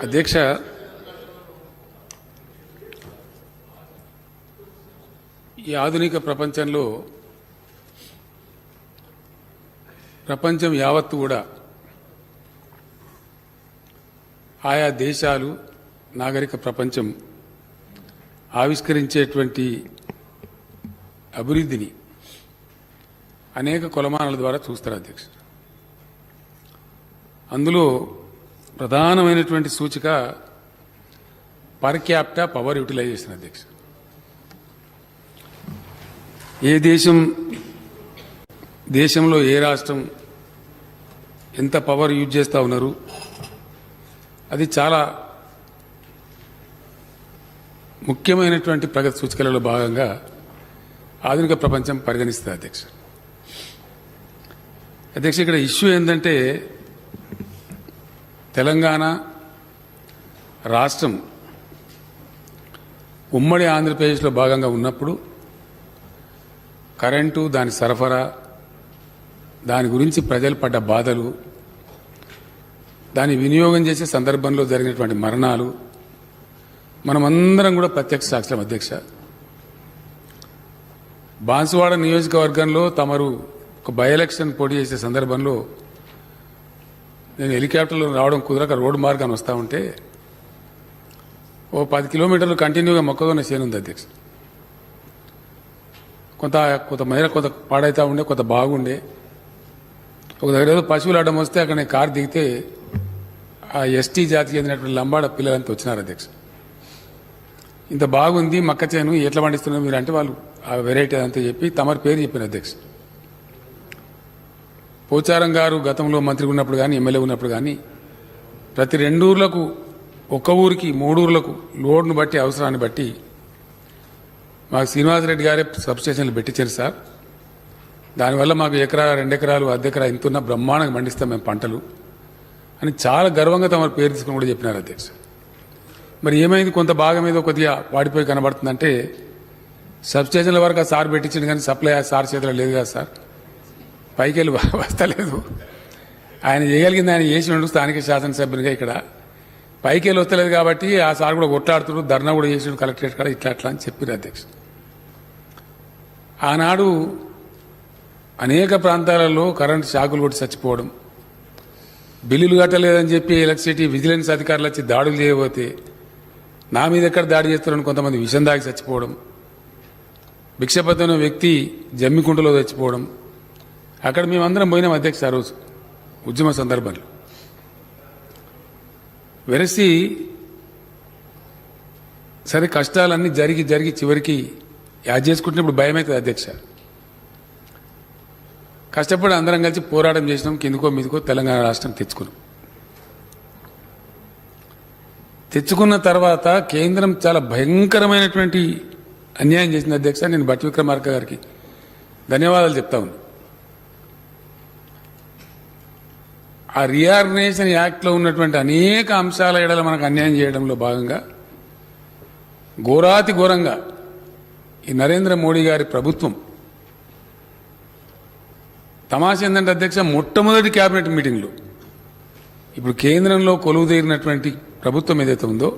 అధ్యక్ష, ఈ ఆధునిక ప్రపంచంలో ప్రపంచం యావత్తు కూడా ఆయా దేశాలు నాగరిక ప్రపంచం ఆవిష్కరించేటువంటి అభివృద్ధిని అనేక కొలమానాల ద్వారా చూస్తారు అధ్యక్ష. అందులో ప్రధానమైనటువంటి సూచిక పర్ క్యాపిటా పవర్ యూటిలైజేషన్ అధ్యక్ష. ఏ దేశంలో ఏ రాష్ట్రం ఎంత పవర్ యూజ్ చేస్తూ ఉన్నారు, అది చాలా ముఖ్యమైనటువంటి ప్రగతి సూచికలలో భాగంగా ఆధునిక ప్రపంచం పరిగణిస్తుంది అధ్యక్ష. ఇక్కడ ఇష్యూ ఏంటంటే తెలంగాణ రాష్ట్రం ఉమ్మడి ఆంధ్రప్రదేశ్లో భాగంగా ఉన్నప్పుడు కరెంటు, దాని సరఫరా, దాని గురించి ప్రజలు పడ్డ బాధలు, దాని వినియోగం చేసే సందర్భంలో జరిగినటువంటి మరణాలు మనమందరం కూడా ప్రత్యక్ష సాక్ష్యం అధ్యక్ష. బాన్సువాడ నియోజకవర్గంలో తమరు ఒక బై ఎలక్షన్ పోటీ చేసే సందర్భంలో నేను హెలికాప్టర్లో రావడం కుదరక రోడ్డు మార్గాన్ని వస్తూ ఉంటే ఓ 10 కిలోమీటర్లు కంటిన్యూగా మొక్కజొన్న చేను ఉంది అధ్యక్ష. కొంత పాడైతా ఉండే, కొంత బాగుండే. ఒక దగ్గర ఏదో పశువులు అడ్డం వస్తే అక్కడ నేను కారు దిగితే ఆ ఎస్టీ జాతికి చెందినటువంటి లంబాడ పిల్లలంతా వచ్చినారు అధ్యక్ష. ఇంత బాగుంది మక్క చేను, ఎట్లా పండిస్తున్నారు మీరు అంటే వాళ్ళు ఆ వెరైటీ అదంతా చెప్పి తమరి పేరు చెప్పిన అధ్యక్ష. పోచారం గారు గతంలో మంత్రి ఉన్నప్పుడు కానీ ఎమ్మెల్యే ఉన్నప్పుడు కానీ ప్రతి 2 ఊర్లకు, ఒక్క ఊరికి 3 ఊర్లకు లోడ్ను బట్టి అవసరాన్ని బట్టి మాకు శ్రీనివాసరెడ్డి గారే సబ్స్టేషన్లు పెట్టించారు సార్. దానివల్ల మాకు ఎకరా 2 ఎకరాలు అర్ధ ఎకరా ఇంతున్న బ్రహ్మాండంగా పండిస్తాం మేము పంటలు అని చాలా గర్వంగా తమ పేరు తీసుకుని కూడా చెప్పినారు అధ్యక్ష. మరి ఏమైంది, కొంత భాగం ఏదో కొద్దిగా వాడిపోయి కనబడుతుందంటే సబ్స్టేషన్ల వరకు ఆ సార్ పెట్టించింది కానీ సప్లై ఆ సార్ చేతిలో లేదు కదా సార్, పైకి వెళ్ళి వస్తలేదు. ఆయన చేయగలిగింది ఆయన చేసి ఉండు స్థానిక శాసనసభ్యునిగా. ఇక్కడ పైకి వెళ్ళి వస్తలేదు కాబట్టి ఆ సార్ కూడా కొట్లాడుతున్నారు, ధర్నా కూడా చేసిండు కలెక్టరేట్ కాడ, ఇట్లా అట్లా అని చెప్పారు అధ్యక్ష. ఆనాడు అనేక ప్రాంతాలలో కరెంటు షాకులు కొట్టి చచ్చిపోవడం, బిల్లులు కట్టలేదని చెప్పి ఎలక్ట్రిసిటీ విజిలెన్స్ అధికారులు వచ్చి దాడులు చేయబోతే నా మీద ఎక్కడ దాడి చేస్తారని కొంతమంది విషం దాగి చచ్చిపోవడం, భిక్షపతిన వ్యక్తి జమ్మికుంటలో చచ్చిపోవడం, అక్కడ మేమందరం పోయినాం అధ్యక్ష. ఆ రోజు ఉద్యమ సందర్భంలో వెరసి సరే కష్టాలన్నీ జరిగి చివరికి యాడ్ చేసుకుంటున్నప్పుడు భయం అవుతుంది అధ్యక్ష. కష్టపడి అందరం కలిసి పోరాటం చేసినాం, కిందకో మీదకో తెలంగాణ రాష్ట్రం తెచ్చుకున్న తర్వాత కేంద్రం చాలా భయంకరమైనటువంటి అన్యాయం చేసింది అధ్యక్ష. నేను భట్టి విక్రమార్క గారికి ధన్యవాదాలు చెప్తా ఉన్నాను. ఆ రీఆర్గనైజేషన్ యాక్ట్లో ఉన్నటువంటి అనేక అంశాల ఎడల మనకు అన్యాయం చేయడంలో భాగంగా ఘోరాతి ఘోరంగా ఈ నరేంద్ర మోడీ గారి ప్రభుత్వం తమాషా ఏంటంటే అధ్యక్ష, మొట్టమొదటి కేబినెట్ మీటింగ్లో ఇప్పుడు కేంద్రంలో కొలువుదీరినటువంటి ప్రభుత్వం ఏదైతే ఉందో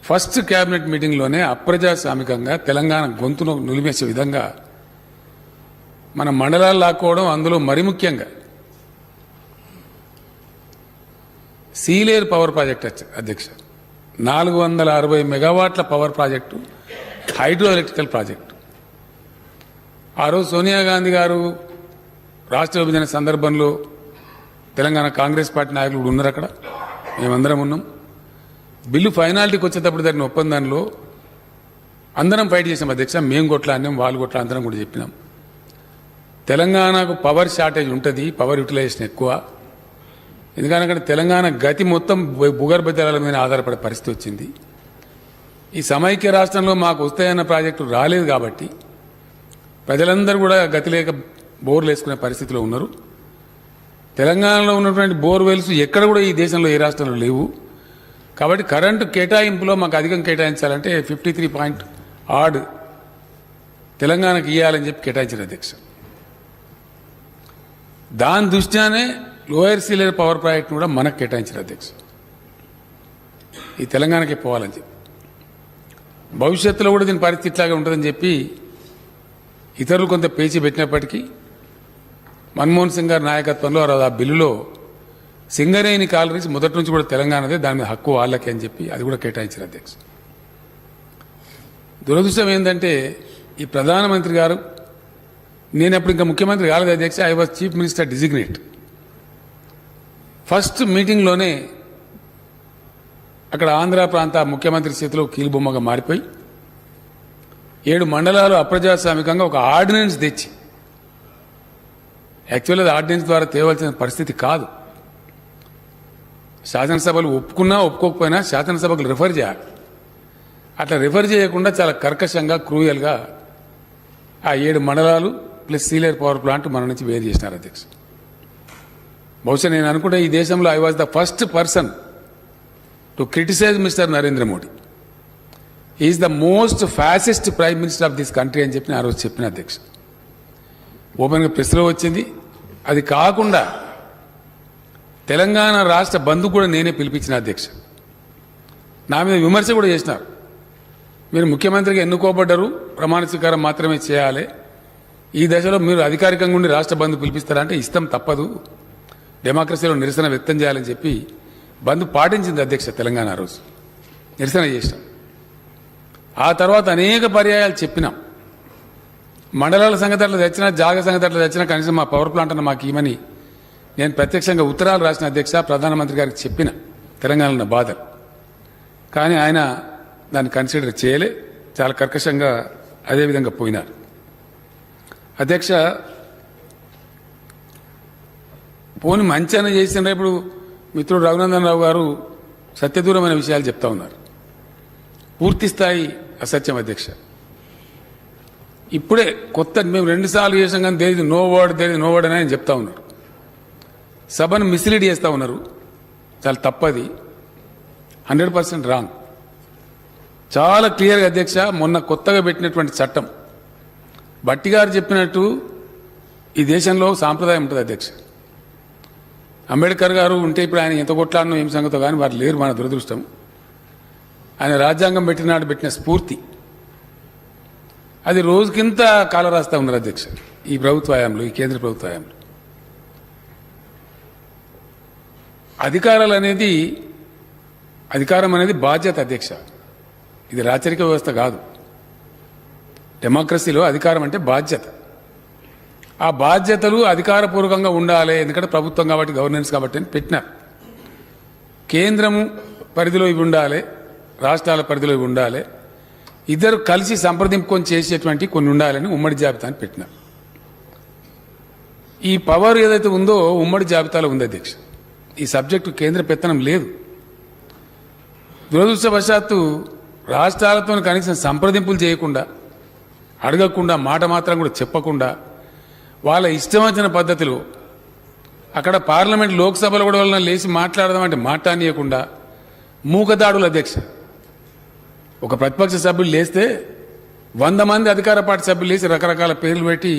ఫస్ట్ కేబినెట్ మీటింగ్లోనే అప్రజాస్వామికంగా తెలంగాణ గొంతును నిలిమేసే విధంగా మన మండలాలు లాక్కోవడం, అందులో మరి ముఖ్యంగా సీలేరు పవర్ ప్రాజెక్ట్ అధ్యక్ష 460 మెగావాట్ల power project, hydro electrical project. ఆ రోజు సోనియా గాంధీ గారు రాష్ట్ర విభజన సందర్భంలో తెలంగాణ కాంగ్రెస్ పార్టీ నాయకులు ఉన్నారు అక్కడ, మేమందరం ఉన్నాం. బిల్లు ఫైనాలిటీకి వచ్చేటప్పుడు జరిగిన ఒప్పందంలో అందరం ఫైట్ చేసాం అధ్యక్ష. మేము కొట్లాడినాం, వాళ్ళు కొట్లా అందరం కూడా చెప్పినాం. తెలంగాణకు పవర్ షార్టేజ్ ఉంటుంది, పవర్ యూటిలైజేషన్ ఎక్కువ. ఎందుకంటే అక్కడ తెలంగాణ గతి మొత్తం భూగర్భ జలాల మీద ఆధారపడే పరిస్థితి వచ్చింది. ఈ సమైక్య రాష్ట్రంలో మాకు వస్తాయన్న ప్రాజెక్టు రాలేదు కాబట్టి ప్రజలందరూ కూడా గతి లేక బోర్లు వేసుకునే పరిస్థితిలో ఉన్నారు. తెలంగాణలో ఉన్నటువంటి బోర్వెల్స్ ఎక్కడ కూడా ఈ దేశంలో ఏ రాష్ట్రంలో లేవు. కాబట్టి కరెంటు కేటాయింపులో మాకు అధికం కేటాయించాలంటే 53 తెలంగాణకు ఇవ్వాలని చెప్పి కేటాయించారు అధ్యక్ష. దాని దృష్ట్యానే లోయర్ సీలేరు పవర్ ప్రాజెక్ట్ కూడా మనకు కేటాయించారు అధ్యక్ష. ఈ తెలంగాణకే పోవాలని చెప్పి భవిష్యత్తులో కూడా దీని పరిస్థితి ఇట్లాగే ఉంటుందని చెప్పి ఇతరులు కొంత పేచి పెట్టినప్పటికీ మన్మోహన్ సింగ్ గారి నాయకత్వంలో ఆ బిల్లులో సింగరేణి కాలరీస్ మొదటి నుంచి కూడా తెలంగాణదే, దాని మీద హక్కు వాళ్ళకే అని చెప్పి అది కూడా కేటాయించారు అధ్యక్ష. దురదృష్టం ఏంటంటే ఈ ప్రధానమంత్రి గారు, నేను అప్పుడు ఇంకా ముఖ్యమంత్రి కాలేదు అధ్యక్ష, I was chief minister designate. First మీటింగ్లోనే అక్కడ ఆంధ్ర ప్రాంత ముఖ్యమంత్రి చేతిలో కీలుబొమ్మగా మారిపోయి 7 మండలాలు అప్రజాస్వామికంగా ఒక ఆర్డినెన్స్ తెచ్చి, యాక్చువల్లీ అది ఆర్డినెన్స్ ద్వారా తేవాల్సిన పరిస్థితి కాదు, శాసనసభలు ఒప్పుకున్నా ఒప్పుకోకపోయినా శాసనసభకు రిఫర్ చేయాలి. అట్లా రిఫర్ చేయకుండా చాలా కర్కశంగా క్రూయల్గా ఆ 7 మండలాలు ప్లస్ సీలేర్ పవర్ ప్లాంట్ మన నుంచి వేరు చేసినారు అధ్యక్ష. బహుశా నేను అనుకుంటే ఈ దేశంలో I was the first person to criticise mister Narendra Modi. Is the most fascist prime minister of this country అని చెప్పి ఆ రోజు చెప్పిన అధ్యక్ష. ఓపెన్గా ప్రెస్లో వచ్చింది. అది కాకుండా తెలంగాణ రాష్ట్ర బంద్ కూడా నేనే పిలిపించిన అధ్యక్ష. నా మీద విమర్శ కూడా చేసినారు. మీరు ముఖ్యమంత్రిగా ఎన్నుకోబడ్డారు, ప్రమాణ స్వీకారం మాత్రమే చేయాలి, ఈ దశలో మీరు అధికారికంగా ఉండి రాష్ట్ర బంద్ పిలిపిస్తారంటే ఇష్టం తప్పదు, డెమోక్రసీలో నిరసన వ్యక్తం చేయాలని చెప్పి బంద్ పాటించింది అధ్యక్ష. తెలంగాణ రోజు నిరసన చేసినాం. ఆ తర్వాత అనేక పర్యాయాలు చెప్పినాం, మండలాల సంగతి అట్లా తెచ్చినా, జాగ సంగతి అట్లా తెచ్చినా కనీసం మా పవర్ ప్లాంట్ అన్న మాకు ఇవ్వమని నేను ప్రత్యక్షంగా ఉత్తరాలు రాసిన అధ్యక్ష. ప్రధానమంత్రి గారికి చెప్పిన తెలంగాణలో ఉన్న బాధలు, కానీ ఆయన దాన్ని కన్సిడర్ చేయలే, చాలా కర్కశంగా అదేవిధంగా పోయినారు అధ్యక్ష. పోని మంచి చేసిన ఇప్పుడు మిత్రుడు రఘునందన్ రావు గారు సత్యదూరమైన విషయాలు చెప్తా ఉన్నారు, పూర్తి స్థాయి అసత్యం అధ్యక్ష. ఇప్పుడే కొత్త మేము 2 సార్లు చేసాం కానీ దేని నో వర్డ్ అని ఆయన చెప్తా ఉన్నారు. సభను మిస్లీడ్ చేస్తూ ఉన్నారు, చాలా తప్పది, 100% రాంగ్. చాలా క్లియర్గా అధ్యక్ష, మొన్న కొత్తగా పెట్టినటువంటి చట్టం భట్టి గారు చెప్పినట్టు ఈ దేశంలో సాంప్రదాయం ఉంటుంది అధ్యక్ష. అంబేద్కర్ గారు ఉంటే ఇప్పుడు ఆయన ఎంత కొట్లాడనో ఏం సంగతో కానీ వారు లేరు, మన దురదృష్టం. ఆయన రాజ్యాంగం పెట్టినాడు పెట్టిన స్ఫూర్తి అది రోజుకింత కాలరాస్తా ఉన్నారు అధ్యక్ష. ఈ ప్రభుత్వ హయాంలో, ఈ కేంద్ర ప్రభుత్వ హయాంలో అధికారం అనేది బాధ్యత అధ్యక్ష. ఇది రాచరిక వ్యవస్థ కాదు. డెమోక్రసీలో అధికారం అంటే బాధ్యత. ఆ బాధ్యతలు అధికారపూర్వకంగా ఉండాలి, ఎందుకంటే ప్రభుత్వం కాబట్టి, గవర్నెన్స్ కాబట్టి అని పెట్టినారు. కేంద్రము పరిధిలో ఇవి ఉండాలి, రాష్ట్రాల పరిధిలో ఇవి ఉండాలి, ఇద్దరు కలిసి సంప్రదింపుకొని చేసేటువంటి కొన్ని ఉండాలని ఉమ్మడి జాబితాని పెట్టినారు. ఈ పవర్ ఏదైతే ఉందో ఉమ్మడి జాబితాలో ఉంది అధ్యక్ష. ఈ సబ్జెక్టు కేంద్ర పెత్తనం లేదు. దురదృష్టవశాత్తు రాష్ట్రాలతో కనీసం సంప్రదింపులు చేయకుండా, అడగకుండా, మాట మాత్రం కూడా చెప్పకుండా, వాళ్ళ ఇష్టం వచ్చిన పద్ధతిలో అక్కడ పార్లమెంట్ లోక్సభలో కూడా వాళ్ళని లేచి మాట్లాడదామంటే మాట్లాడనీయకుండా మూకదాడులు అధ్యక్ష. ఒక ప్రతిపక్ష సభ్యులు లేస్తే 100 మంది అధికార పార్టీ సభ్యులు లేచి రకరకాల పేర్లు పెట్టి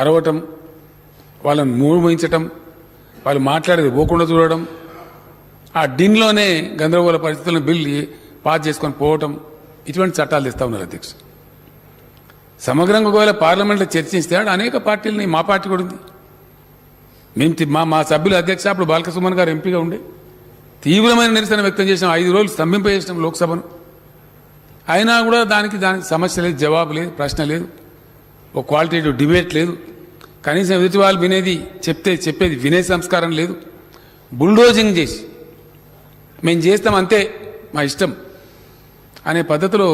అరవటం, వాళ్ళని మూయించటం, వాళ్ళు మాట్లాడేది పోకుండా చూడడం, ఆ డిన్లోనే గందరగోళ పరిస్థితులను బిల్లు పాస్ చేసుకొని పోవటం, ఇటువంటి చట్టాలు తెస్తా ఉన్నారు అధ్యక్ష. సమగ్రంగా ఒకవేళ పార్లమెంట్లో చర్చిస్తే అనేక పార్టీలని, మా పార్టీ కూడా ఉంది, మేము మా సభ్యులు అధ్యక్ష అప్పుడు బాలకసుమన్ గారు ఎంపీగా ఉండే తీవ్రమైన నిరసన వ్యక్తం చేసినాం, 5 రోజులు స్తంభింపజేసినాం లోక్సభను. అయినా కూడా దానికి సమస్య లేదు, జవాబు లేదు, ప్రశ్న లేదు, ఒక క్వాలిటేటివ్ డిబేట్ లేదు, కనీసం ఎదుటి వాళ్ళు చెప్పేది వినే సంస్కారం లేదు. బుల్డోజింగ్ చేసి మేము చేస్తాం అంతే, మా ఇష్టం అనే పద్ధతిలో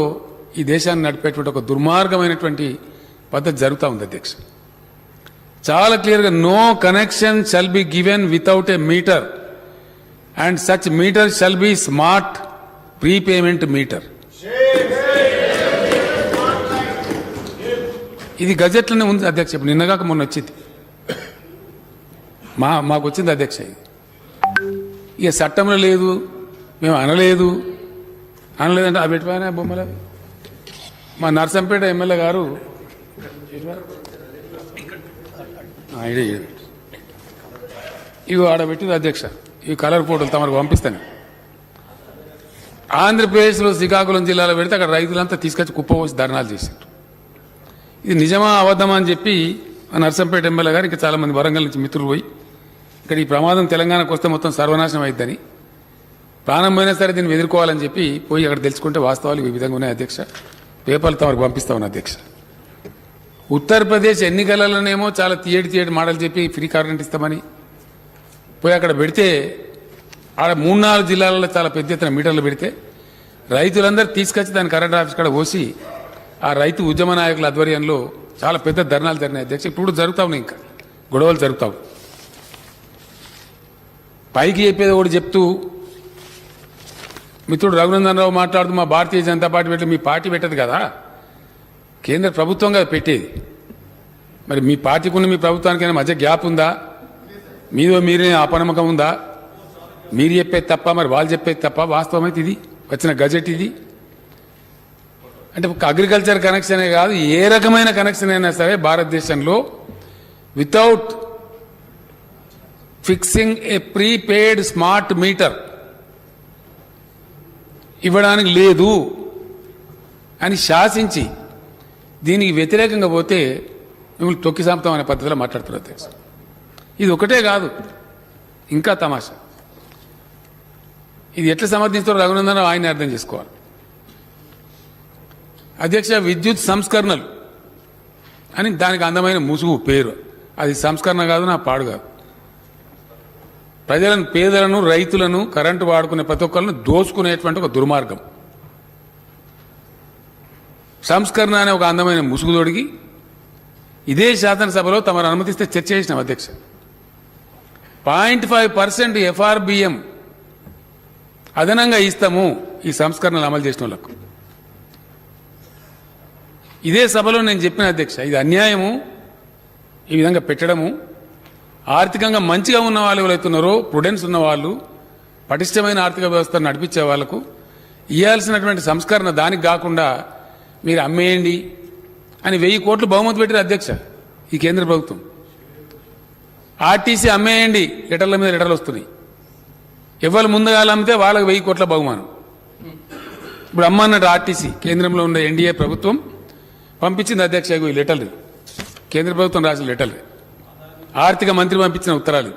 ఈ దేశాన్ని నడిపేటువంటి ఒక దుర్మార్గమైనటువంటి పద్ధతి జరుగుతూ ఉంది అధ్యక్ష. చాలా క్లియర్గా no connection shall be given without a meter and such meter shall be smart prepayment meter. ఇది గజెట్లోనే ఉంది అధ్యక్ష. ఇప్పుడు నిన్నగాక మొన్న వచ్చింది, మాకు వచ్చింది అధ్యక్ష. ఇక చట్టంలో లేదు, మేము అనలేదంటే అవి పెట్టిపోయినా బొమ్మలు. మా నర్సంపేట ఎమ్మెల్యే గారు ఇవి ఆడబెట్టింది అధ్యక్ష. ఇవి కలర్ ఫోటోలు తమకు పంపిస్తాను. ఆంధ్రప్రదేశ్లో శ్రీకాకుళం జిల్లాలో పెడితే అక్కడ రైతులంతా తీసుకొచ్చి కుప్పపోసి ధర్నాలు చేశారు. ఇది నిజమా అబద్ధమా అని చెప్పి నర్సంపేట ఎమ్మెల్యే గారు ఇంకా చాలామంది వరంగల్ నుంచి మిత్రులు పోయి ఇక్కడ ఈ ప్రమాదం తెలంగాణకు వస్తే మొత్తం సర్వనాశనం అయిద్దని, ప్రాణం పోయినా సరే దీన్ని ఎదుర్కోవాలని చెప్పి పోయి అక్కడ తెలుసుకుంటే వాస్తవాలు ఈ విధంగా ఉన్నాయి అధ్యక్ష. పేపర్లు తమకు పంపిస్తా ఉన్నా అధ్యక్ష. ఉత్తరప్రదేశ్ ఎన్నికలలోనేమో చాలా తీయటి మాటలు చెప్పి ఫ్రీ కరెంట్ ఇస్తామని పోయి అక్కడ పెడితే ఆడ 3-4 జిల్లాలలో చాలా పెద్ద ఎత్తున మీటర్లు పెడితే రైతులందరూ తీసుకొచ్చి దాని కరెంట్ ఆఫీస్ కాడ పోసి ఆ రైతు ఉద్యమ నాయకుల ఆధ్వర్యంలో చాలా పెద్ద ధర్నాలు జరిగినాయి అధ్యక్ష. ఇప్పుడు జరుగుతా ఉన్నాయి, ఇంకా గొడవలు జరుగుతావు. పైకి చెప్పేది ఒకటి చెప్తూ మిత్రుడు రఘునందన్ రావు మాట్లాడుతూ మా భారతీయ జనతా పార్టీ పెట్టి మీ పార్టీ పెట్టదు కదా, కేంద్ర ప్రభుత్వం కదా పెట్టేది. మరి మీ పార్టీకున్న మీ ప్రభుత్వానికైనా మధ్య గ్యాప్ ఉందా? మీదో మీరే అపనమ్మకం ఉందా? మీరు చెప్పేది తప్ప మరి వాళ్ళు చెప్పేది తప్ప? వాస్తవమైతే ఇది వచ్చిన గజెట్ ఇది. అంటే అగ్రికల్చర్ కనెక్షనే కాదు, ఏ రకమైన కనెక్షన్ అయినా సరే భారతదేశంలో వితౌట్ ఫిక్సింగ్ ఏ ప్రీపెయిడ్ స్మార్ట్ మీటర్ ఇవ్వడానికి లేదు అని శాసించి దీనికి వ్యతిరేకంగా పోతే మిమ్మల్ని తొక్కి సాంపుతాం అనే పద్ధతిలో మాట్లాడుతున్నారు అధ్యక్ష. ఇది ఒకటే కాదు, ఇంకా తమాషా. ఇది ఎట్లా సమర్థిస్తారో రఘునందన్ ఆయన్ని అర్థం చేసుకోవాలి అధ్యక్ష. విద్యుత్ సంస్కరణలు అని దానికి అందమైన ముసుగు పేరు, అది సంస్కరణ కాదు, నా పాడు కాదు. ప్రజలను, పేదలను, రైతులను, కరెంటు వాడుకునే ప్రతి ఒక్కరిని దోచుకునేటువంటి ఒక దుర్మార్గం. సంస్కరణ అనే ఒక అందమైన ముసుగు తొడిగి ఇదే శాసనసభలో తమరు అనుమతిస్తే చర్చ చేసినాం అధ్యక్ష. 0.5% FRBM అదనంగా ఇస్తాము ఈ సంస్కరణలు అమలు చేసిన వాళ్ళకు. ఇదే సభలో నేను చెప్పిన అధ్యక్ష, ఇది అన్యాయము ఈ విధంగా పెట్టడము. ఆర్థికంగా మంచిగా ఉన్న వాళ్ళు ఎవరైతున్నారో, ప్రుడెన్స్ ఉన్న వాళ్ళు, పటిష్టమైన ఆర్థిక వ్యవస్థను నడిపించే వాళ్లకు ఇవ్వాల్సినటువంటి సంస్కరణ దానికి కాకుండా మీరు అమ్మేయండి అని 1000 కోట్లు బహుమతి పెట్టారు అధ్యక్ష ఈ కేంద్ర ప్రభుత్వం. ఆర్టీసీ అమ్మేయండి, లెటర్ల మీద లెటర్లు వస్తున్నాయి. ఎవరు ముందుగా అమ్మితే వాళ్ళకి 1000 కోట్ల బహుమానం. ఇప్పుడు అమ్మన్నట్టు ఆర్టీసీ కేంద్రంలో ఉన్న ఎన్డీఏ ప్రభుత్వం పంపించింది అధ్యక్ష ఈ లెటర్లు, కేంద్ర ప్రభుత్వం రాసిన లెటర్లు, ఆర్థిక మంత్రి పంపించిన ఉత్తరాలు.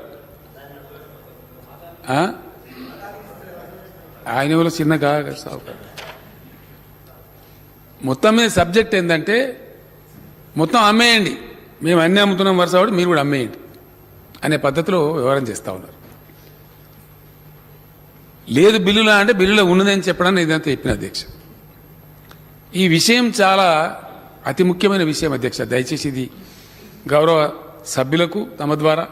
ఆయన ఎవరో చిన్నగా మొత్తం మీద సబ్జెక్ట్ ఏంటంటే మొత్తం అమ్మేయండి, మేము అన్నీ అమ్ముతున్నాం వరుస కాబట్టి మీరు కూడా అమ్మేయండి అనే పద్ధతిలో వ్యవహారం చేస్తూ ఉన్నారు. లేదు బిల్లులా అంటే బిల్లులో ఉన్నదని చెప్పడానికి ఇదంతా చెప్పిన అధ్యక్ష. ఈ విషయం చాలా అతి ముఖ్యమైన విషయం అధ్యక్ష. దయచేసి ఇది గౌరవ సభ్యులకు తమ ద్వారా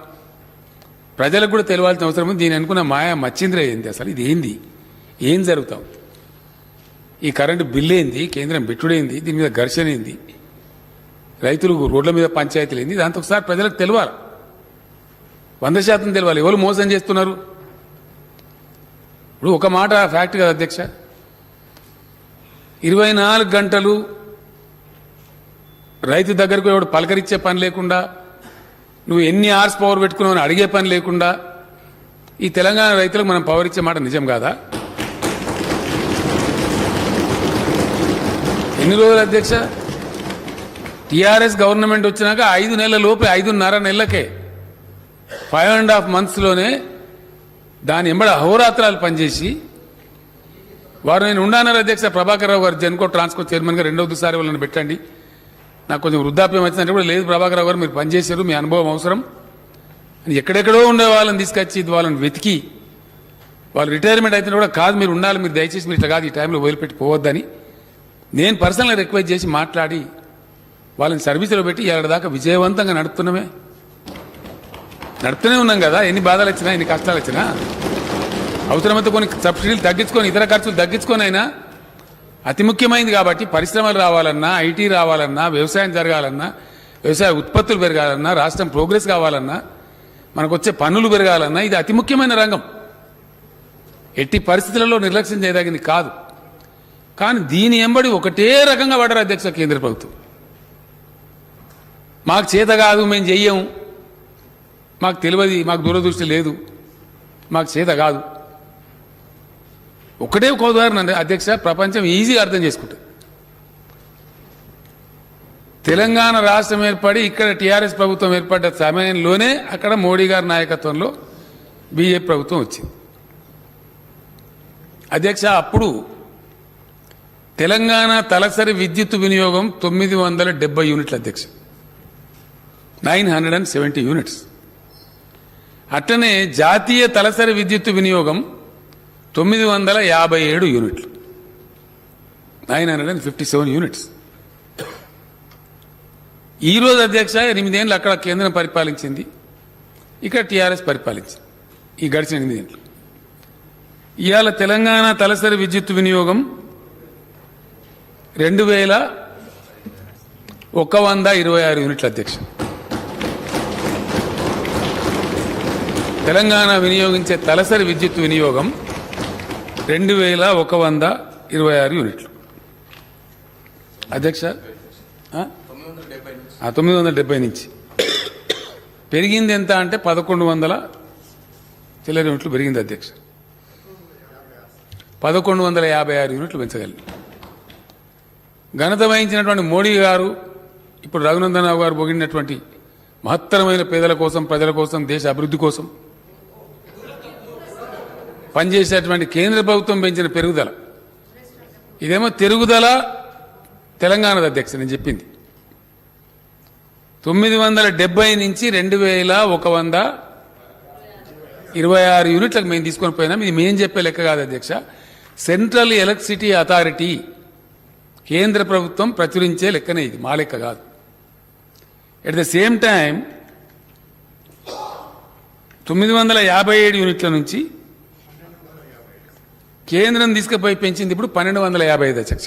ప్రజలకు కూడా తెలియాల్సిన అవసరం ఉంది. దీని అనుకున్న మాయా మచ్చింద్ర ఏంది, అసలు ఇది ఏంది, ఏం జరుగుతాం, ఈ కరెంటు బిల్లు ఏంది, కేంద్రం పెట్టుడేంది, దీని మీద ఘర్షణ ఏంది, రైతులు రోడ్ల మీద పంచాయతీలు ఏంది, దాంతో ఒకసారి ప్రజలకు తెలియాలి, 100% తెలియాలి ఎవరు మోసం చేస్తున్నారు. ఇప్పుడు ఒక మాట ఫ్యాక్ట్ కదా అధ్యక్ష, 24 గంటలు రైతు దగ్గరకు ఎవడు పలకరించే పని లేకుండా, నువ్వు ఎన్ని అవర్స్ పవర్ పెట్టుకున్నావు అని అడిగే పని లేకుండా ఈ తెలంగాణ రైతులకు మనం పవర్ ఇచ్చే మాట నిజం కాదా? ఎన్ని రోజులు అధ్యక్ష? టీఆర్ఎస్ గవర్నమెంట్ వచ్చినాక 5 నెలల లోపే, 5.5 నెలలకే, 5.5 monthsలోనే దాని ఎంబడ అహోరాత్రాలు పనిచేసి వారు నేను ఉండానన్నారు అధ్యక్ష. ప్రభాకర్ రావు గారు జెన్కో ట్రాన్స్కో చైర్మన్గా 2వసారి వాళ్ళని పెట్టండి, నాకు కొంచెం వృద్ధాప్యం వచ్చిందంటే కూడా లేదు ప్రభాకర్ రావు గారు మీరు పనిచేశారు, మీ అనుభవం అవసరం అని ఎక్కడెక్కడో ఉండే వాళ్ళని తీసుకొచ్చి వాళ్ళని వెతికి వాళ్ళు రిటైర్మెంట్ అయితే కూడా కాదు మీరు ఉండాలి, మీరు దయచేసి మీరు ఇట్లా కాదు ఈ టైంలో వదిలిపెట్టి పోవద్దని నేను పర్సనల్గా రిక్వెస్ట్ చేసి మాట్లాడి వాళ్ళని సర్వీసులో పెట్టి ఏడాదాకా విజయవంతంగా నడుపుతూనే ఉన్నాం కదా. ఎన్ని బాధలు వచ్చినా, ఎన్ని కష్టాలు వచ్చినా అవసరమైతే కొన్ని సబ్సిడీలు తగ్గించుకొని, ఇతర ఖర్చులు తగ్గించుకొని అయినా అతి ముఖ్యమైనది కాబట్టి పరిశ్రమలు రావాలన్నా, ఐటీ రావాలన్నా, వ్యవసాయం జరగాలన్నా, వ్యవసాయ ఉత్పత్తులు పెరగాలన్నా, రాష్ట్రం ప్రోగ్రెస్ కావాలన్నా, మనకు వచ్చే పన్నులు పెరగాలన్నా ఇది అతి ముఖ్యమైన రంగం. ఎట్టి పరిస్థితులలో నిర్లక్ష్యం చేయదగింది కాదు. కానీ దీని ఎంబడి ఒకటే రకంగా పడరు అధ్యక్ష కేంద్ర ప్రభుత్వం. మాకు చేత కాదు, మేము చెయ్యము, మాకు తెలియదు, మాకు దూరదృష్టి లేదు, మాకు చేత కాదు. ఒకటే ఒక ఉదాహరణ అండి అధ్యక్ష, ప్రపంచం ఈజీగా అర్థం చేసుకుంటుంది. తెలంగాణ రాష్ట్రం ఏర్పడి ఇక్కడ టీఆర్ఎస్ ప్రభుత్వం ఏర్పడ్డ సమయంలోనే అక్కడ మోడీ గారి నాయకత్వంలో బీజేపీ ప్రభుత్వం వచ్చింది. అధ్యక్ష, అప్పుడు తెలంగాణ తలసరి విద్యుత్ వినియోగం 970 యూనిట్ల అధ్యక్ష, 970 యూనిట్స్. అట్లనే జాతీయ తలసరి విద్యుత్ వినియోగం 957 యూనిట్లు, 957 యూనిట్స్. ఈరోజు అధ్యక్ష 8 ఏళ్ళు అక్కడ కేంద్రం పరిపాలించింది, ఇక్కడ టీఆర్ఎస్ పరిపాలించింది ఈ గడిచిన 8 ఏళ్ళు. ఇవాళ తెలంగాణ తలసరి విద్యుత్ వినియోగం 2126 యూనిట్ల అధ్యక్ష. తెలంగాణ వినియోగించే తలసరి విద్యుత్ వినియోగం 2126 యూనిట్లు అధ్యక్ష. 970 నుంచి పెరిగింది ఎంత అంటే 1100 చిల్లర యూనిట్లు పెరిగింది అధ్యక్ష. 1156 యూనిట్లు పెంచగలిగింది. ఘనత వహించినటువంటి మోడీ గారు, ఇప్పుడు రఘునందన్ రావు గారు పొగిడినటువంటి మహత్తరమైన పేదల కోసం, ప్రజల కోసం, దేశ అభివృద్ధి కోసం పనిచేసేటువంటి కేంద్ర ప్రభుత్వం పెంచిన పెరుగుదల, ఇదేమో తిరుగుదల తెలంగాణది అధ్యక్ష. నేను చెప్పింది 970 నుంచి 2126 యూనిట్లకు మేము తీసుకొని పోయినాం. ఇది మేము చెప్పే లెక్క కాదు అధ్యక్ష, సెంట్రల్ ఎలక్ట్రిసిటీ అథారిటీ కేంద్ర ప్రభుత్వం ప్రచురించే లెక్కనే, ఇది మా లెక్క కాదు. ఎట్ ద సేమ్ టైం 957 యూనిట్ల నుంచి కేంద్రం తీసుకుపోయి పెంచింది ఇప్పుడు 1255 అధ్యక్ష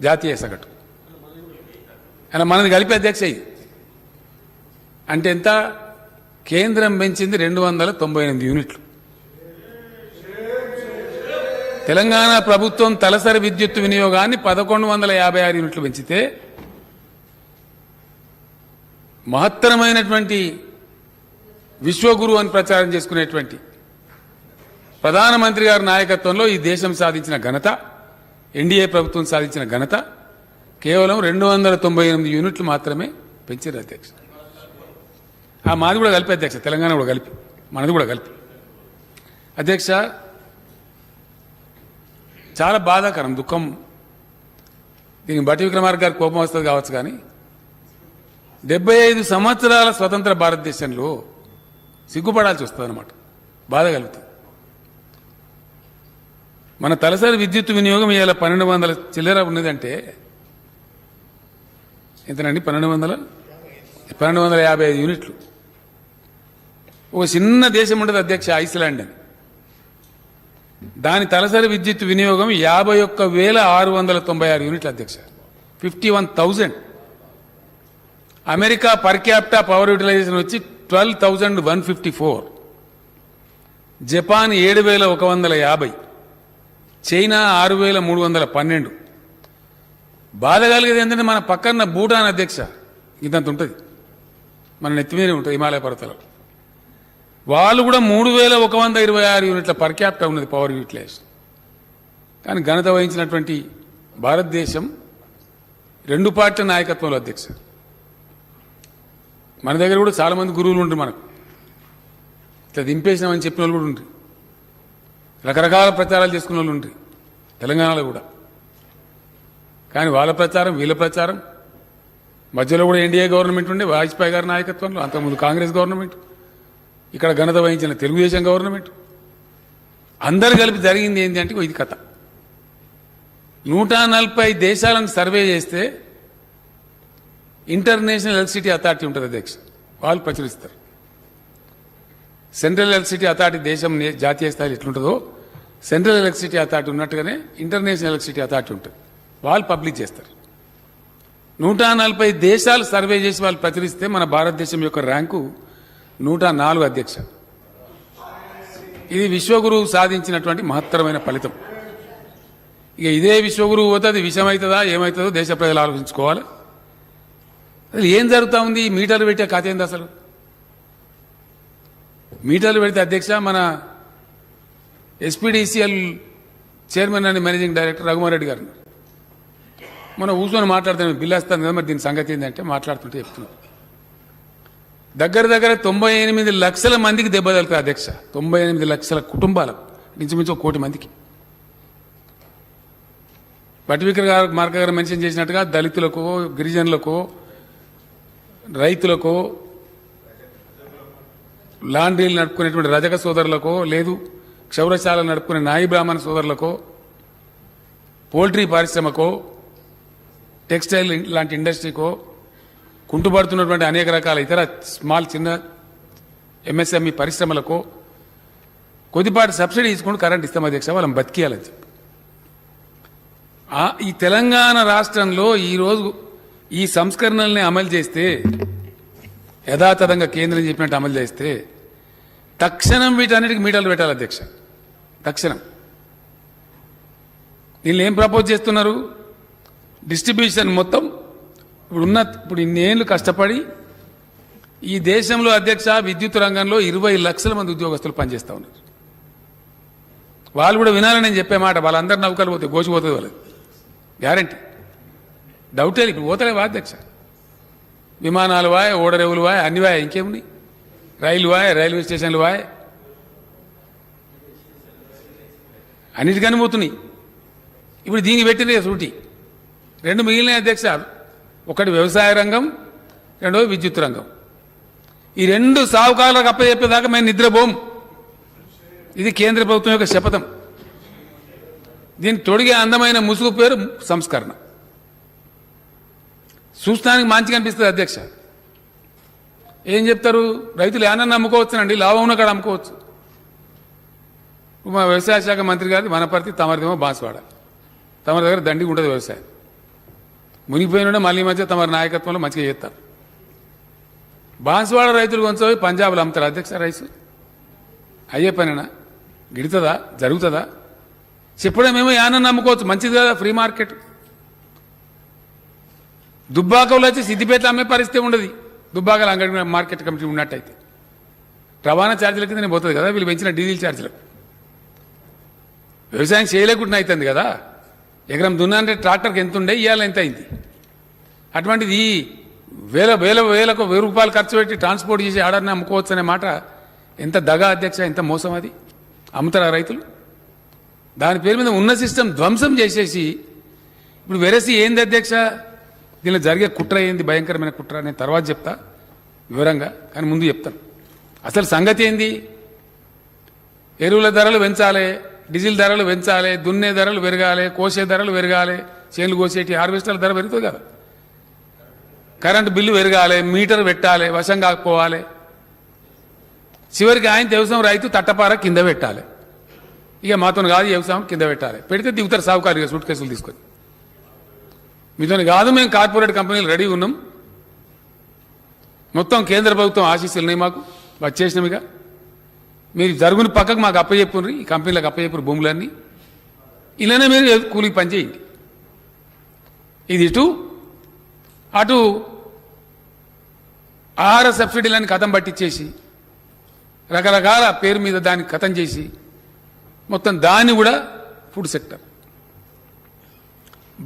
జాతీయ సగటు. అలా మనది కలిపి అధ్యక్ష ఇది అంటే ఎంత? కేంద్రం పెంచింది 298 యూనిట్లు. తెలంగాణ ప్రభుత్వం తలసరి విద్యుత్ వినియోగాన్ని 1156 యూనిట్లు పెంచితే, మహత్తరమైనటువంటి విశ్వగురు అని ప్రచారం చేసుకునేటువంటి ప్రధానమంత్రి గారి నాయకత్వంలో ఈ దేశం సాధించిన ఘనత, ఎన్డీఏ ప్రభుత్వం సాధించిన ఘనత కేవలం 298 యూనిట్లు మాత్రమే పెంచారు అధ్యక్ష. మాది కూడా కలిపి అధ్యక్ష, తెలంగాణ కూడా కలిపి, మనది కూడా కలిపి అధ్యక్ష. చాలా బాధాకరం, దుఃఖం. దీనికి బట్టి విక్రమార్క గారి కోపం వస్తుంది కావచ్చు, కానీ 75 సంవత్సరాల స్వతంత్ర భారతదేశంలో సిగ్గుపడాల్సి వస్తుంది అన్నమాట, బాధ కలుగుతుంది. మన తలసరి విద్యుత్ వినియోగం ఇవాళ 1200 చిల్లర ఉన్నదంటే ఎంతనండి? 1255 యూనిట్లు. ఒక చిన్న దేశం ఉండదు అధ్యక్ష, ఐస్లాండ్ అని. దాని తలసరి విద్యుత్ వినియోగం 51,696 యూనిట్లు అధ్యక్ష, 51,000. America per capita power utilisation వచ్చి 12,154, జపాన్ 7,150, చైనా 6,312. బాధ కలిగేది ఏంటంటే మన పక్కన భూటాన్ అధ్యక్ష ఇదంత ఉంటుంది, మన నెత్తి మీదే ఉంటుంది హిమాలయ పర్వతాలు. వాళ్ళు కూడా 3,126 యూనిట్ల పర్ క్యాపిటా ఉన్నది పవర్ యూటిలైజేషన్. కానీ ఘనత వహించినటువంటి భారతదేశం 2 పార్టీల నాయకత్వంలో అధ్యక్ష. మన దగ్గర కూడా చాలా మంది గురువులు ఉంటారు, మనకు ఇట్లా దింపేసినామని చెప్పిన వాళ్ళు కూడా ఉంటారు, రకరకాల ప్రచారాలు చేసుకున్న వాళ్ళు ఉంటారు తెలంగాణలో కూడా. కానీ వాళ్ళ ప్రచారం వీళ్ళ ప్రచారం మధ్యలో కూడా ఎన్డీఏ గవర్నమెంట్ ఉండే వాజ్పేయి గారి నాయకత్వంలో, అంతకుముందు కాంగ్రెస్ గవర్నమెంట్, ఇక్కడ ఘనత వహించిన తెలుగుదేశం గవర్నమెంట్, అందరు కలిపి జరిగింది ఏంటి అంటే ఇది కథ. 140 దేశాలను సర్వే చేస్తే ఇంటర్నేషనల్ ఎలక్ట్రిసిటీ అథారిటీ ఉంటుంది అధ్యక్ష, వాళ్ళు ప్రచురిస్తారు. సెంట్రల్ ఎలక్ట్రిసిటీ అథారిటీ దేశం జాతీయ స్థాయిలో ఎట్లుంటుందో సెంట్రల్ ఎలక్ట్రిసిటీ అథారిటీ ఉన్నట్టుగానే ఇంటర్నేషనల్ ఎలక్ట్రిసిటీ అథారిటీ ఉంటుంది, వాళ్ళు పబ్లిష్ చేస్తారు. 140 దేశాలు సర్వే చేసి వాళ్ళు ప్రచురిస్తే మన భారతదేశం యొక్క ర్యాంకు 104 అధ్యక్ష. ఇది విశ్వగురువు సాధించినటువంటి మహత్తరమైన ఫలితం. ఇక ఇదే విశ్వగురువు పోతే అది విషమవుతుందా ఏమవుతుందో దేశ ప్రజలు ఆలోచించుకోవాలి. అసలు ఏం జరుగుతూ ఉంది? మీటర్లు పెట్టే కథ ఏంది అసలు? మీటర్లు పెడితే అధ్యక్ష మన SPDCL chairman and managing director Raghumar Reddy గారు మొన్న కూర్చొని మాట్లాడుతున్నాను బిల్లు వస్తాను కదా మరి దీని సంగతి ఏంటంటే మాట్లాడుతుంటే చెప్తున్నాను. దగ్గర 98 లక్షల మందికి దెబ్బ తగులుతుంది అధ్యక్ష. 98 లక్షల కుటుంబాలకు ఇంచుమించు 1 కోటి మందికి. బట్టి విక్రమార్క గారు మెన్షన్ చేసినట్టుగా దళితులకు, గిరిజనులకు, రైతులకు, లాండ్రీలు నడుపుకునేటువంటి రజక సోదరులకు, లేదు క్షౌరశాలలు నడుపుకునే నాయి బ్రాహ్మణ సోదరులకు, పోల్ట్రీ పరిశ్రమకు, టెక్స్టైల్ లాంటి ఇండస్ట్రీకో, కుంటుపడుతున్నటువంటి అనేక రకాల ఇతర చిన్న ఎంఎస్ఎంఈ పరిశ్రమలకు కొద్దిపాటి సబ్సిడీ తీసుకుంటూ కరెంట్ ఇస్తాం అధ్యక్ష, వాళ్ళని బతికేయాలని చెప్పి. ఈ తెలంగాణ రాష్ట్రంలో ఈరోజు ఈ సంస్కరణల్ని అమలు చేస్తే, యథాతథంగా కేంద్రం చెప్పినట్టు అమలు చేస్తే తక్షణం వీటన్నిటికి మీటర్లు పెట్టాలి అధ్యక్ష. తక్షణం దీన్ని ఏం ప్రపోజ్ చేస్తున్నారు? డిస్ట్రిబ్యూషన్ మొత్తం ఇప్పుడు ఇన్నేళ్లు కష్టపడి ఈ దేశంలో అధ్యక్ష విద్యుత్ రంగంలో 20 లక్షల మంది ఉద్యోగస్తులు పనిచేస్తూ ఉన్నారు. వాళ్ళు కూడా వినాలని నేను చెప్పే మాట, వాళ్ళందరూ నౌకలు పోతే గోచిపోతుంది వాళ్ళది గ్యారంటీ. డౌటే ఇప్పుడు పోతలేవా అధ్యక్ష? విమానాలు వాయ్, ఓడరేవులు వాయ్, అన్ని వాయ్, ఇంకేమున్నాయి, రైలు వాయ్, రైల్వే స్టేషన్లు వాయ్, అన్నిటికని పోతున్నాయి. ఇప్పుడు దీన్ని పెట్టిన సూటి 2 మిగిలిన అధ్యక్ష. ఒకటి వ్యవసాయ రంగం, రెండోది విద్యుత్ రంగం. ఈ 2 సావుకారులకు అప్పచెప్పేదాకా మేము నిద్రపోం. ఇది కేంద్ర ప్రభుత్వం యొక్క శపథం. దీన్ని తొడిగే అందమైన ముసుగు పేరు సంస్కరణ. చూస్తానికి మంచిగా అనిపిస్తుంది అధ్యక్ష. ఏం చెప్తారు? రైతులు ఏమన్నా అమ్ముకోవచ్చునండి, లాభం ఉన్న కాడ అమ్ముకోవచ్చు. మా వ్యవసాయ శాఖ మంత్రి గారి వనపర్తి, తమరిదేమో బాన్స్వాడ. తమరి దగ్గర దండిగా ఉంటుంది వ్యవసాయం. మునిగిపోయిన మళ్ళీ మధ్య తమ నాయకత్వంలో మంచిగా చేస్తారు. బాన్స్వాడ రైతులు కొంచెం పంజాబ్లో అమ్ముతారు అధ్యక్ష రైసు. అయ్యే పనేనా? గిడుతుందా? జరుగుతుందా? చెప్పడమేమో యానన్నా అమ్ముకోవచ్చు, మంచిది కదా, ఫ్రీ మార్కెట్. దుబ్బాకలో వచ్చి సిద్దిపేట అమ్మే పరిస్థితి ఉండదు. దుబ్బాకల అంగడి మార్కెట్ కమిటీ ఉన్నట్టయితే రవాణా ఛార్జీల కింద పోతుంది కదా, వీళ్ళు పెంచిన డీజిల్ ఛార్జీలకు. వ్యవసాయం చేయలేకుండా అవుతుంది కదా. ఎకరం దున్నంటే ట్రాక్టర్కి ఎంత ఉండే, ఇవాళ ఎంత అయింది. అటువంటిది వేలకు 1000 రూపాయలు ఖర్చు పెట్టి ట్రాన్స్పోర్ట్ చేసి ఆర్డర్ని అమ్ముకోవచ్చు అనే మాట ఎంత దగా అధ్యక్ష, ఎంత మోసం. అది అమ్ముతారా రైతులు? దాని పేరు మీద ఉన్న సిస్టమ్ ధ్వంసం చేసేసి ఇప్పుడు వెరసి ఏంది అధ్యక్ష? దీనిలో జరిగే కుట్ర ఏంది, భయంకరమైన కుట్ర, నేను తర్వాత చెప్తా వివరంగా, కానీ ముందు చెప్తాను అసలు సంగతి ఏంది. ఎరువుల ధరలు పెంచాలి, డీజిల్ ధరలు పెంచాలి, దున్నే ధరలు పెరగాలి, కోసే ధరలు పెరగాలి, చేనులు కోసేటి హార్వెస్టర్ల ధర పెరుగుతుంది కదా, కరెంటు బిల్లు పెరగాలి, మీటర్ పెట్టాలి, వశం కాకపోవాలి. చివరికి ఆయన వ్యవసాయం రైతు తట్టపార కింద పెట్టాలి. ఇక మాతో కాదు వ్యవసాయం కింద పెట్టాలి. పెడితే దిగుతారు సాగుకారుగా సూట్ కేసులు తీసుకొని. మీతో కాదు, మేము కార్పొరేట్ కంపెనీలు రెడీ ఉన్నాం, మొత్తం కేంద్ర ప్రభుత్వం ఆశీస్సులు ఉన్నాయి మాకు, వచ్చేసినామిగా, మీరు జరుగుని పక్కకు మాకు అప్పచెప్పుండ్రి, ఈ కంపెనీలకు అప్పచెప్పురు భూములన్నీ, ఇలానే మీరు కూలికి పనిచేయండి. ఇది ఇటు అటు ఆహార సబ్సిడీలని కథం పట్టించేసి రకరకాల పేరు మీద దాన్ని కథం చేసి మొత్తం దాన్ని కూడా ఫుడ్ సెక్టర్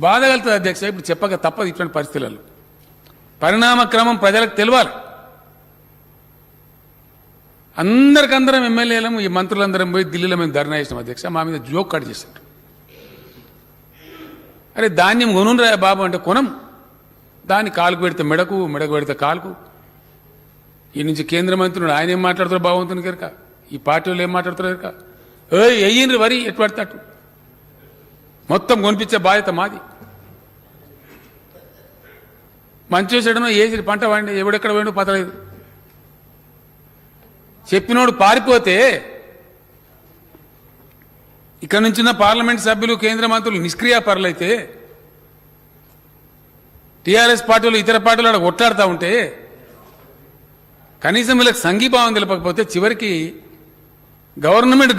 బాధ కలుగుతుంది అధ్యక్ష. ఇప్పుడు చెప్పక తప్పదు ఇటువంటి పరిస్థితులలో. పరిణామ క్రమం ప్రజలకు తెలియాలి. అందరికందరం ఎమ్మెల్యేలం, ఈ మంత్రులందరం పోయి ఢిల్లీలో మేము ధర్నా చేసినాం అధ్యక్ష. మా మీద జోక్ కట్ చేశారు. అరే ధాన్యం కొనురా బాబు అంటే కొనం, దాన్ని కాలుకు పెడితే మెడకు, మెడకు పెడితే కాలుకు. ఈ నుంచి కేంద్ర మంత్రులు ఆయన ఏం మాట్లాడుతారో బాగుంటుంది కనుక, ఈ పార్టీ వాళ్ళు ఏం మాట్లాడుతారు కనుక, వెయ్యిండ్రు వరి ఎటు పడితే అటు మొత్తం కొనిపించే బాధ్యత మాది. మంచి చెడనో ఏసి పంట వాడి ఎవడెక్కడ పోయినో పతలేదు. చెప్పినోడు పారిపోతే ఇక్కడ నుంచిన పార్లమెంట్ సభ్యులు, కేంద్ర మంత్రులు నిష్క్రియాపరులైతే, టీఆర్ఎస్ పార్టీలు ఇతర పార్టీలు అక్కడ కొట్లాడుతూ ఉంటే కనీసం వీళ్ళకి సంఘీభావం తెలపకపోతే చివరికి గవర్నమెంట్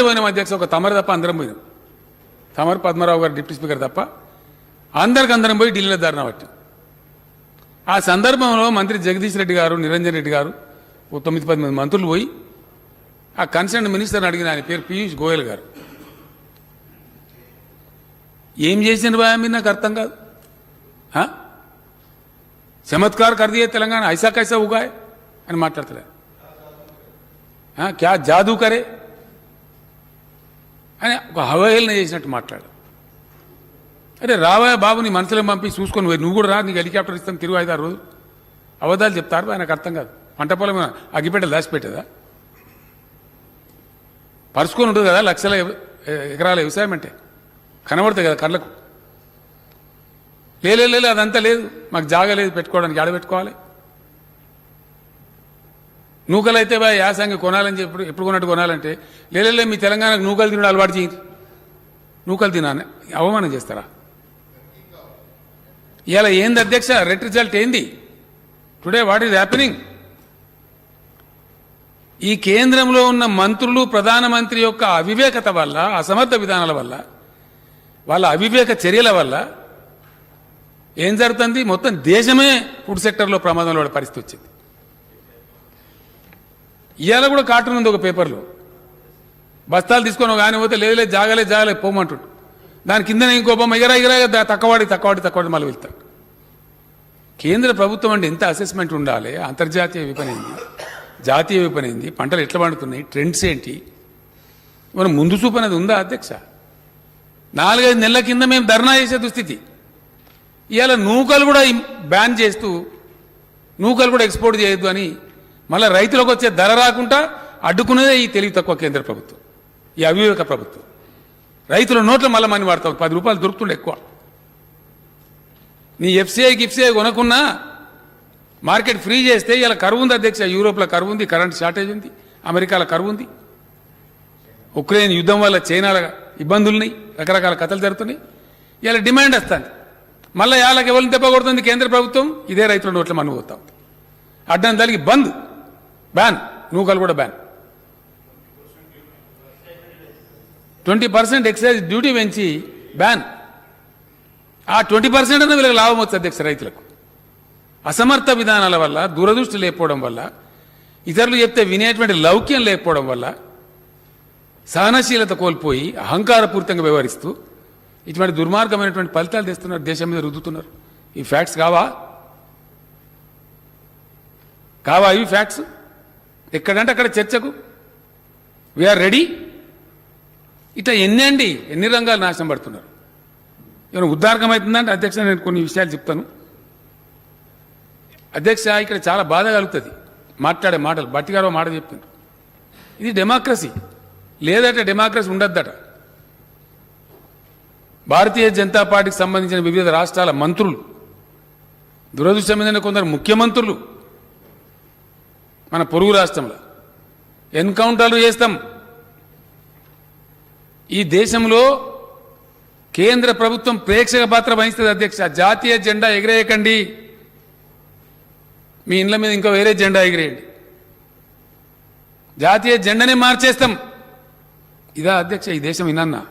పోయినాం అధ్యక్ష. ఒక తమరు తప్ప అందరం పోయినాం. తమరు పద్మరావు గారు డిప్యూటీ స్పీకర్ తప్ప అందరం పోయి ఢిల్లీలో ధర్నా పట్టాం. ఆ సందర్భంలో మంత్రి జగదీష్ రెడ్డి గారు, నిరంజన్ రెడ్డి గారు, 9-10 మంది మంత్రులు పోయి ఆ కన్సర్న్ మినిస్టర్ని అడిగిన, ఆయన పేరు పీయూష్ గోయల్ గారు, ఏం చేసిన బాయ్ మీరు నాకు అర్థం కాదు. చమత్కార్ कर दिए తెలంగాణ ఐసా కైసా ఉగాయ్ అని మాట్లాడతారు. క్యా జాదూ కరే అని ఒక హవేళన చేసినట్టు మాట్లాడు. అరే రావా బాబు నీ మనసులో పంపి చూసుకొని నువ్వు కూడా రా, నీకు హెలికాప్టర్ ఇస్తాను తిరుగు 5-6 రోజులు. అబద్ధాలు చెప్తారు ఆయనకు అర్థం కాదు. పంట పొలం అగ్గిపెట్టలు దాచిపెట్టేదా? పరుచుకొని ఉంటుంది కదా లక్షల ఎకరాల వ్యవసాయం అంటే, కనబడుతుంది కదా కళ్ళకు. లేదు అదంతా లేదు, మాకు జాగా లేదు పెట్టుకోవడానికి, ఆడ పెట్టుకోవాలి. నూకలు అయితే బా యాసంగి కొనాలని చెప్పి ఎప్పుడు కొన్నట్టు కొనాలంటే లేలే మీ తెలంగాణకు నూకలు తినడం అలవాటు చేయండి. నూకలు తినాలని అవమానం చేస్తారా? ఇవాళ ఏంది అధ్యక్ష రెట్ రిజల్ట్ ఏంది? Today what is happening? ఈ కేంద్రంలో ఉన్న మంత్రులు ప్రధానమంత్రి యొక్క అవివేకత వల్ల, అసమర్థ విధానాల వల్ల, వాళ్ళ అవివేక చర్యల వల్ల ఏం జరుగుతుంది? మొత్తం దేశమే ఫుడ్ సెక్టర్లో ప్రమాదంలో పడే పరిస్థితి వచ్చింది. ఇవాళ కూడా కార్టూన్ ఉంది ఒక పేపర్లో, బస్తాలు తీసుకొని ఒక ఆయన పోతే లేదు జాగలే పోమంటుండు. దాని కిందనే ఇంకో బొమ్మ ఎగరా తక్కువడి మళ్ళీ వెళ్తాడు. కేంద్ర ప్రభుత్వం అంటే ఎంత అసెస్మెంట్ ఉండాలి? అంతర్జాతీయ విపణింది, జాతీయ విపణింది, పంటలు ఎట్లా పండుతున్నాయి, ట్రెండ్స్ ఏంటి, మనం ముందు చూపు అనేది ఉందా అధ్యక్ష? 4-5 నెలల కింద మేము ధర్నా చేసే దుస్థితి. ఇవాళ నూకలు కూడా బ్యాన్ చేస్తూ నూకలు కూడా ఎక్స్పోర్ట్ చేయొద్దు అని మళ్ళీ రైతులకు వచ్చే ధర రాకుండా అడ్డుకునేదే ఈ తెలివి తక్కువ కేంద్ర ప్రభుత్వం, ఈ అవివేక ప్రభుత్వం. రైతుల నోట్లో మళ్ళీ మనీ వాడతాం, 10 రూపాయలు దొరుకుతుండే ఎక్కువ. నీ ఎఫ్సిఐ కొనకున్నా మార్కెట్ ఫ్రీ చేస్తే ఇలా కరువు ఉంది అధ్యక్ష. యూరోప్లో కరువు ఉంది, కరెంట్ షార్టేజ్ ఉంది, అమెరికాలో కరువు ఉంది, ఉక్రెయిన్ యుద్ధం వల్ల చైనాల ఇబ్బందులున్నాయి, రకరకాల కథలు జరుగుతున్నాయి. ఇలా డిమాండ్ వస్తుంది. మళ్ళీ వాళ్ళకి ఎవరిని దెబ్బ కొడుతుంది కేంద్ర ప్రభుత్వం? ఇదే రైతుల నోట్ల మనం పోతాం. అడ్డం దానికి బ్యాన్, నూకలు కూడా బ్యాన్. 20% ఎక్సైజ్ డ్యూటీ పెంచి బ్యాన్. ఆ 20% అన్న వీళ్ళకి లాభం వస్తుంది అధ్యక్ష రైతులకు. అసమర్థ విధానాల వల్ల, దూరదృష్టి లేకపోవడం వల్ల, ఇతరులు చెప్తే వినేటువంటి లౌక్యం లేకపోవడం వల్ల, సహనశీలత కోల్పోయి అహంకారపూరితంగా వ్యవహరిస్తూ ఇటువంటి దుర్మార్గమైనటువంటి ఫలితాలు తెస్తున్నారు, దేశం మీద రుద్దుతున్నారు. ఈ ఫ్యాక్ట్స్ కావా ఇవి ఫ్యాక్ట్స్? ఎక్కడంటే అక్కడ చర్చకు వీఆర్ రెడీ. ఇట్లా ఎన్ని రంగాలు నాశనం పడుతున్నారు. ఏమైనా ఉద్దారకం అవుతుందంటే అధ్యక్ష నేను కొన్ని విషయాలు చెప్తాను అధ్యక్ష. ఇక్కడ చాలా బాధ కలుగుతుంది మాట్లాడే మాటలు. భట్టి గారు మాట చెప్తున్నారు, ఇది డెమోక్రసీ లేదట, డెమోక్రసీ ఉండద్దట. భారతీయ జనతా పార్టీకి సంబంధించిన వివిధ రాష్ట్రాల మంత్రులు, దురదృష్టమైన కొందరు ముఖ్యమంత్రులు మన పొరుగు రాష్ట్రంలో ఎన్కౌంటర్లు చేస్తాం. ఈ దేశంలో కేంద్ర ప్రభుత్వం ప్రేక్షక పాత్ర వహిస్తుంది అధ్యక్ష. జాతీయ జెండా ఎగిరేయకండి, మీ ఇండ్ల మీద ఇంకా వేరే జెండా ఎగిరేయండి, జాతీయ జెండానే మార్చేస్తాం. ఇదా అధ్యక్ష ఈ దేశం? ఇనన్నా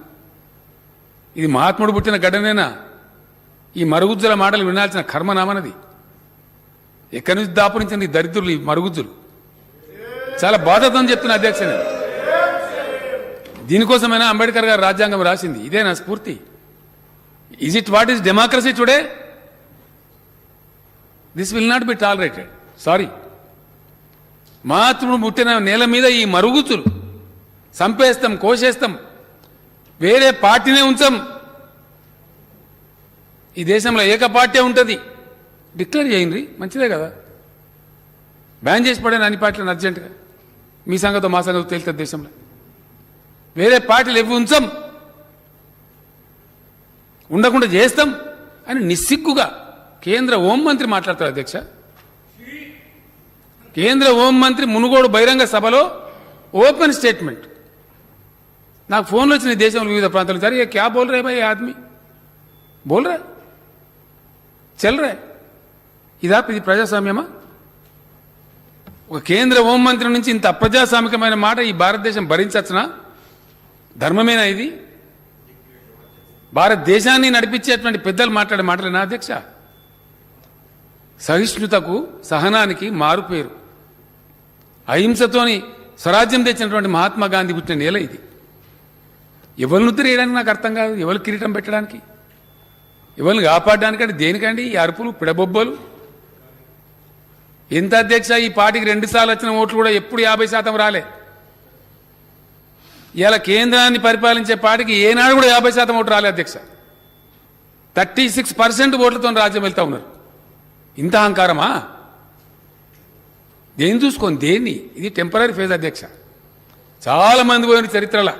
ఇది మహాత్ముడు పుట్టిన గడ్డనేనా? ఈ మరుగుజ్జుల మాటలు వినాల్సిన కర్మనామనది. ఎక్కడి నుంచి దాపురించండి దరిద్రులు ఈ మరుగుజ్జులు. చాలా బాధతో చెప్తున్నా అధ్యక్ష. దీనికోసమైనా అంబేద్కర్ గారు రాజ్యాంగం రాసింది, ఇదే నా స్ఫూర్తి. Is it what is democracy today? This will not be tolerated. Sorry, మహాత్ముడు పుట్టిన నేల మీద ఈ మరుగుజ్జులు చంపేస్తాం, కోసేస్తాం, వేరే పార్టీనే ఉంచాం. ఈ దేశంలో ఏక పార్టీ ఉంటుంది, డిక్లేర్ చేయండి, మంచిదే కదా. బ్యాన్ చేసి పడాను అన్ని పార్టీలను అర్జెంటుగా. మీ సంగతో మా సంగతో తేలుతుంది దేశంలో. వేరే పార్టీలు ఎవి ఉంచాం, ఉండకుండా చేస్తాం అని నిస్సిగ్గుగా కేంద్ర హోంమంత్రి మాట్లాడతారు అధ్యక్ష. కేంద్ర హోంమంత్రి మునుగోడు బహిరంగ సభలో ఓపెన్ స్టేట్మెంట్. నాకు ఫోన్లు వచ్చినాయి దేశంలో వివిధ ప్రాంతాలు. సరే ఏ క్యా బోల్ రే భాయ్ ఆద్మీ, బోల్ రే చల్ రే. ఇదా ఇది ప్రజాస్వామ్యమా? ఒక కేంద్ర హోంమంత్రి నుంచి ఇంత అప్రజాస్వామికమైన మాట ఈ భారతదేశం భరించచ్చునా? ధర్మమేనా ఇది? భారతదేశాన్ని నడిపించేటువంటి పెద్దలు మాట్లాడే మాటలేనా అధ్యక్ష? సహిష్ణుతకు, సహనానికి మారుపేరు. అహింసతోని స్వరాజ్యం తెచ్చినటువంటి మహాత్మా గాంధీ పుట్టిన నేల ఇది. ఎవరిని ఉత్తరేయడానికి నాకు అర్థం కాదు, ఎవరు కిరీటం పెట్టడానికి. ఎవరిని కాపాడడానికంటే దేనికండి ఈ అరుపులు పిడబొబ్బలు? ఎంత అధ్యక్ష, ఈ పార్టీకి 2 సార్లు వచ్చిన ఓట్లు కూడా ఎప్పుడు 50% రాలే. ఇలా కేంద్రాన్ని పరిపాలించే పార్టీకి ఏనాడు కూడా 50% ఓట్లు రాలే అధ్యక్ష. 36% ఓట్లతో రాజ్యం వెళ్తా ఉన్నారు. ఇంత అహంకారమా? దేన్ని చూసుకొని దేన్ని? ఇది టెంపరీ ఫేజ్ అధ్యక్ష. చాలా మంది పోయిన చరిత్రలో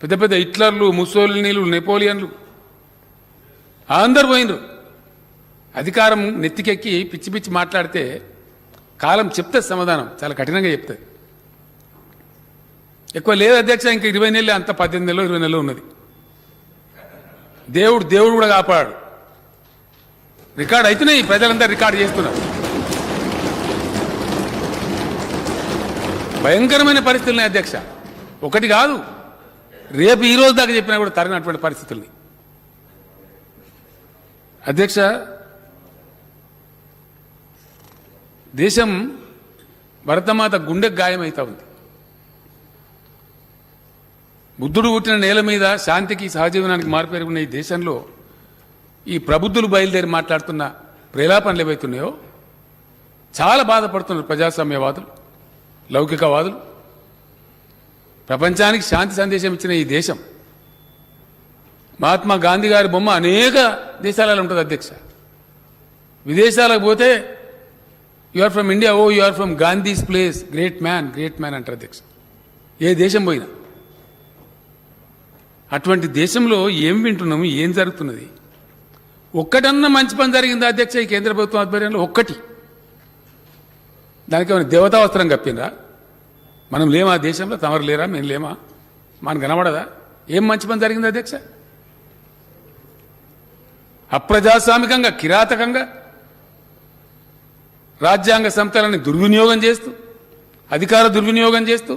పెద్ద పెద్ద హిట్లర్లు, ముస్సోలినీలు, నెపోలియన్లు అందరు పోయినరు. అధికారం నెత్తికెక్కి పిచ్చి పిచ్చి మాట్లాడితే కాలం చెప్తుంది సమాధానం, చాలా కఠినంగా చెప్తుంది. ఎక్కువ లేదు అధ్యక్ష, ఇంకా 20 నెలలు, అంత 18 నెలలు 20 నెలలు ఉన్నది. దేవుడు కూడా కాపాడు. రికార్డ్ అవుతున్నాయి, ప్రజలందరూ రికార్డు చేస్తున్నారు. భయంకరమైన పరిస్థితులు ఉన్నాయి అధ్యక్ష. ఒకటి కాదు, రేపు ఈ రోజు దాకా చెప్పినా కూడా తరిగినటువంటి పరిస్థితుల్ని. అధ్యక్ష, దేశం భరతమాత గుండెకు గాయమవుతా ఉంది. బుద్ధుడు పుట్టిన నేల మీద శాంతికి, సహజీవనానికి మార్పేరుకున్న ఈ దేశంలో ఈ ప్రబుద్ధులు బయలుదేరి మాట్లాడుతున్న ప్రేలాపనలు ఏవైతున్నాయో చాలా బాధపడుతున్నారు ప్రజాస్వామ్యవాదులు, లౌకికవాదులు. ప్రపంచానికి శాంతి సందేశం ఇచ్చిన ఈ దేశం, మహాత్మా గాంధీ గారి బొమ్మ అనేక దేశాలలో ఉంటుంది అధ్యక్ష. విదేశాలకు పోతే you are from India, oh you are from Gandhi's place, great man అంటారు అధ్యక్ష. ఏ దేశం పోయినా అటువంటి దేశంలో ఏం వింటున్నాము, ఏం జరుగుతున్నది? ఒక్కటన్నా మంచి పని జరిగిందా అధ్యక్ష ఈ కేంద్ర ప్రభుత్వం ఆధ్వర్యంలో? ఒక్కటి. దానికి ఏమైనా దేవతావస్త్రం కప్పినరా? మనం లేమా దేశంలో? తమరు లేరా? మేము లేమా? మనకు కనబడదా? ఏం మంచి పని జరిగింది అధ్యక్ష? అప్రజాస్వామికంగా, కిరాతకంగా రాజ్యాంగ సంస్థలని దుర్వినియోగం చేస్తూ, అధికార దుర్వినియోగం చేస్తూ,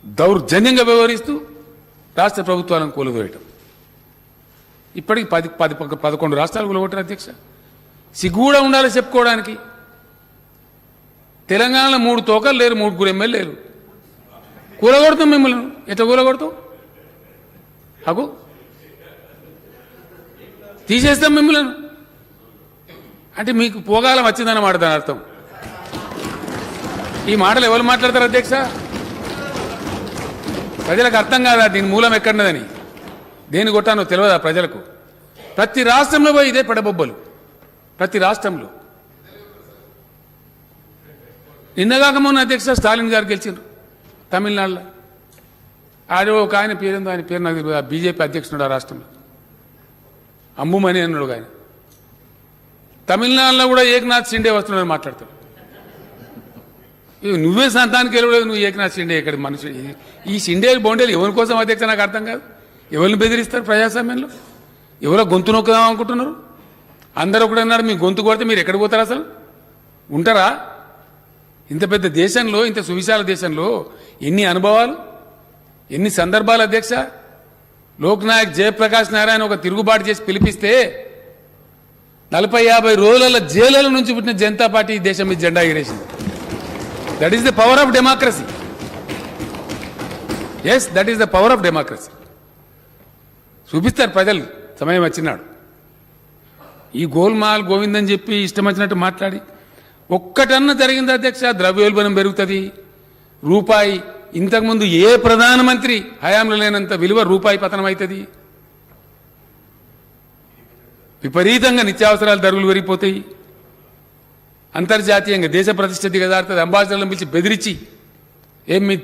దౌర్జన్యంగా వ్యవహరిస్తూ రాష్ట్ర ప్రభుత్వాలను కూలదోయటం. ఇప్పటికి 11 రాష్ట్రాలు కూలగొట్టారు అధ్యక్ష. సిగ్గు కూడా ఉండాలి చెప్పుకోవడానికి. తెలంగాణలో 3 తోకలు లేరు, 3 ఎమ్మెల్యేలు. కూలగొడతాం మిమ్మల్ని. ఎట్లా కూలగొడతాం? అగు తీసేస్తాం మిమ్మల్ని అంటే మీకు పోగాలం వచ్చిందన్నమాట దాని అర్థం. ఈ మాటలు ఎవరు మాట్లాడతారు అధ్యక్ష? ప్రజలకు అర్థం కాదా దీని మూలం ఎక్కడున్నదని? దేని కొట్టానో తెలియదా ప్రజలకు? ప్రతి రాష్ట్రంలో పోయి ఇదే పడబొబ్బలు. ప్రతి రాష్ట్రంలో. నిన్నగాక మొన్న అధ్యక్ష స్టాలిన్ గారు గెలిచిండ్రు తమిళనాడులో. ఆడో ఒక ఆయన పేరుందో, ఆయన పేరు నాకు తెలియదు, బీజేపీ అధ్యక్షుడు ఆ రాష్ట్రంలో, అంబుమని అన్నాడు ఆయన. తమిళనాడులో కూడా ఏకనాథ్ షిండే వస్తున్నాడని మాట్లాడతాడు. నువ్వే సంతానికి వెళ్ళలేదు, నువ్వు ఏకనాథ్ షిండే ఎక్కడ మనిషి? ఈ షిండేలు బొండేలు ఎవరి కోసం అధ్యక్ష నాకు అర్థం కాదు. ఎవరిని బెదిరిస్తారు ప్రజాస్వామ్యంలో? ఎవరో గొంతు నొక్కుదాం అనుకుంటున్నారు? అందరూ ఒకటి అన్నారు, మీ గొంతు కొడితే మీరు ఎక్కడ పోతారు? అసలు ఉంటారా? ఇంత పెద్ద దేశంలో, ఇంత సువిశాల దేశంలో ఎన్ని అనుభవాలు, ఎన్ని సందర్భాలు అధ్యక్ష. లోక్నాయక్ జయప్రకాష్ నారాయణ ఒక తిరుగుబాటు చేసి పిలిపిస్తే 40-50 రోజుల జైలుల నుంచి పుట్టిన జనతా పార్టీ ఈ దేశం మీద జెండా ఎగిరేసింది. That is the power of democracy. Yes, that is the power of democracy. చూపిస్తారు ప్రజలు సమయం వచ్చినాడు. ఈ గోల్మాల్ గోవిందని చెప్పి ఇష్టం వచ్చినట్టు మాట్లాడి ఒక్కటన్నా జరిగింది అధ్యక్ష? ద్రవ్యోల్బణం పెరుగుతుంది, రూపాయి ఇంతకుముందు ఏ ప్రధానమంత్రి హయాంలో లేనంత విలువ రూపాయి పతనం అవుతుంది, విపరీతంగా నిత్యావసరాల ధరలు పెరిగిపోతాయి, అంతర్జాతీయంగా దేశ ప్రతిష్ట దిగజారుతుంది, అంబాసిడర్లను పిలిచి బెదిరించి ఏం మీ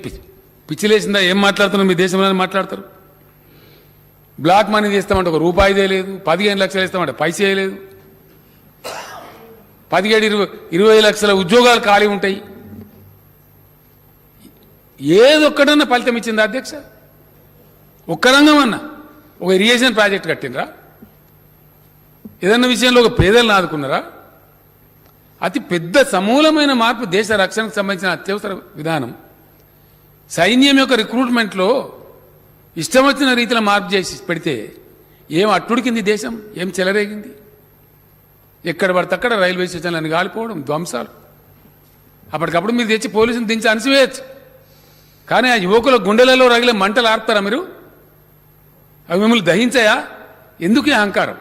పిచ్చిలేసిందా, ఏం మాట్లాడుతున్నారు మీ దేశంలో మాట్లాడతారు. బ్లాక్ మనీ చేస్తామంటే ఒక రూపాయిదే లేదు, 15 లక్షలు ఇస్తామంటే పైసే లేదు, 17-20 లక్షల ఉద్యోగాలు ఖాళీ ఉంటాయి. ఏదొక్కడన్నా ఫలితం ఇచ్చిందా అధ్యక్ష? ఒక్క రంగం అన్నా, ఒక ఇరిగేషన్ ప్రాజెక్ట్ కట్టినరా? ఏదన్నా విషయంలో ఒక పేదలను ఆదుకున్నారా? అతి పెద్ద సమూలమైన మార్పు దేశ రక్షణకు సంబంధించిన అత్యవసర విధానం. సైన్యం యొక్క రిక్రూట్మెంట్లో ఇష్టం వచ్చిన రీతిలో మార్పు చేసి పెడితే ఏం అట్టుడికింది దేశం, ఏం చెలరేగింది? ఎక్కడ పడితే అక్కడ రైల్వే స్టేషన్లను కాలిపోవడం, ధ్వంసాలు. అప్పటికప్పుడు మీరు తెచ్చి పోలీసులు దించి అణిసివేయచ్చు. కానీ ఆ యువకుల గుండెలలో రగిలే మంటలు ఆర్పుతారా మీరు? అవి మిమ్మల్ని దహించాయా? ఎందుకు ఈ అహంకారం?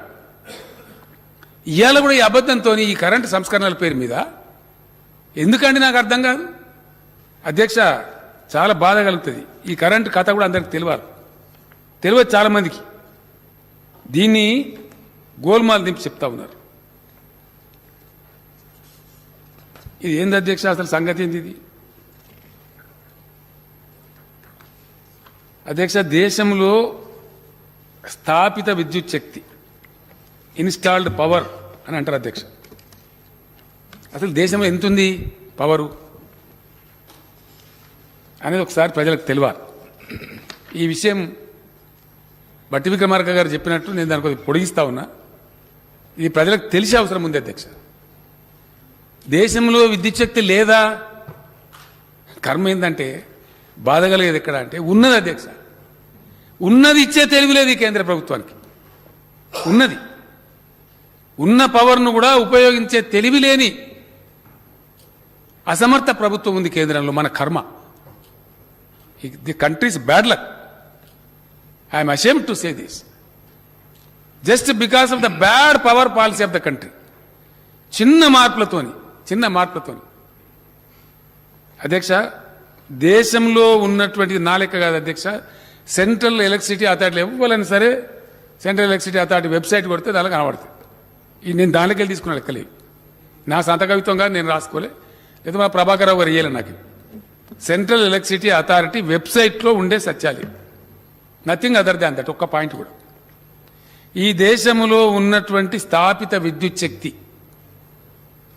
ఇవాళ కూడా ఈ అబద్ధంతో ఈ కరెంటు సంస్కరణల పేరు మీద ఎందుకండి నాకు అర్థం కాదు. అధ్యక్ష, చాలా బాధ కలుగుతుంది. ఈ కరెంటు కథ కూడా అందరికి తెలియదు చాలా మందికి. దీన్ని గోల్మాల్ దింపి చెప్తా ఉన్నారు. ఇది ఏంది అధ్యక్ష, అసలు సంగతి ఏంది ఇది? అధ్యక్ష, దేశంలో స్థాపిత విద్యుత్ శక్తి, ఇన్స్టాల్డ్ పవర్ అని అంటారు అధ్యక్ష. అసలు దేశంలో ఎంతుంది పవరు అనేది ఒకసారి ప్రజలకు తెలియాలి. ఈ విషయం బట్టి విక్రమార్క గారు చెప్పినట్టు నేను దానికి కొద్దిగా పొడిగిస్తా ఉన్నా. ఇది ప్రజలకు తెలిసే అవసరం ఉంది అధ్యక్ష. దేశంలో విద్యుత్ శక్తి లేదా? కర్మ ఏంటంటే బాధ కలిగేది ఎక్కడ అంటే ఉన్నది అధ్యక్ష. ఉన్నది ఇచ్చే తెలివి లేదు ఈ కేంద్ర ప్రభుత్వానికి. ఉన్న పవర్ను కూడా ఉపయోగించే తెలివి లేని అసమర్థ ప్రభుత్వం ఉంది కేంద్రంలో. మన కర్మ. The countries bad luck. I'm ashamed to say this just because of the bad power policy of the country. చిన్న మార్పులతోని అధ్యక్ష, దేశంలో ఉన్నటువంటి నా లెక్క కాదు అధ్యక్ష. సెంట్రల్ ఎలక్ట్రిసిటీ అథారిటీ ఎవరైనా సరే సెంట్రల్ ఎలక్ట్రిసిటీ అథారిటీ వెబ్సైట్ కొడితే దానికి కనబడుతుంది. నేను దానిలోకి వెళ్ళి తీసుకున్న లెక్కలేవు. నా సంత కవిత్వంగా నేను రాసుకోలే, లేదా మా ప్రభాకర్ రావు గారు ఇయ్యాలి నాకు. సెంట్రల్ ఎలక్ట్రిసిటీ అథారిటీ వెబ్సైట్లో ఉండే సత్యాలు, నథింగ్ అదర్ దాన్ దట్. ఒక్క పాయింట్ కూడా. ఈ దేశంలో ఉన్నటువంటి స్థాపిత విద్యుత్ శక్తి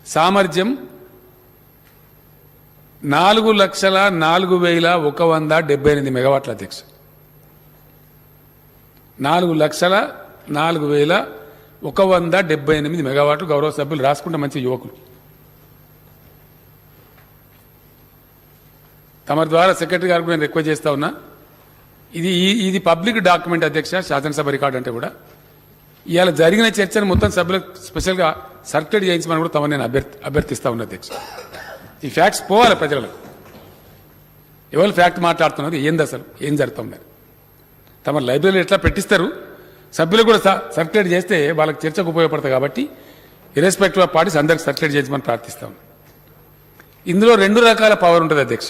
సామర్థ్యం 4,04,178 మెగావాట్ల అధ్యక్ష. 4,04,178 మెగావాట్లు. గౌరవ సభ్యులు రాసుకుంటే మంచి యువకులు. తమ ద్వారా సెక్రటరీ గారికి నేను రిక్వెస్ట్ చేస్తా ఉన్నా. ఇది పబ్లిక్ డాక్యుమెంట్ అధ్యక్ష, శాసనసభ రికార్డు అంటే కూడా. ఇవాళ జరిగిన చర్చను మొత్తం సభ్యులకు స్పెషల్గా సర్క్యులేట్ చేయించమని కూడా తమ నేను అభ్యర్థిస్తా ఉన్నా అధ్యక్ష. ఈ ఫ్యాక్ట్స్ పోవాలి ప్రజలకు. ఎవరు ఫ్యాక్ట్ మాట్లాడుతున్నారు, ఏంది అసలు ఏం జరుగుతుంది? తమ లైబ్రరీలో ఎట్లా పెట్టిస్తారు, సభ్యులకు కూడా సర్క్యులేట్ చేస్తే వాళ్ళకి చర్చకు ఉపయోగపడతాయి. కాబట్టి ఇర్రెస్పెక్టివ్ ఆఫ్ పార్టీస్ అందరికి సర్క్యులేట్ చేయమని ప్రార్థిస్తాం. ఇందులో 2 రకాల పవర్ ఉంటుంది అధ్యక్ష.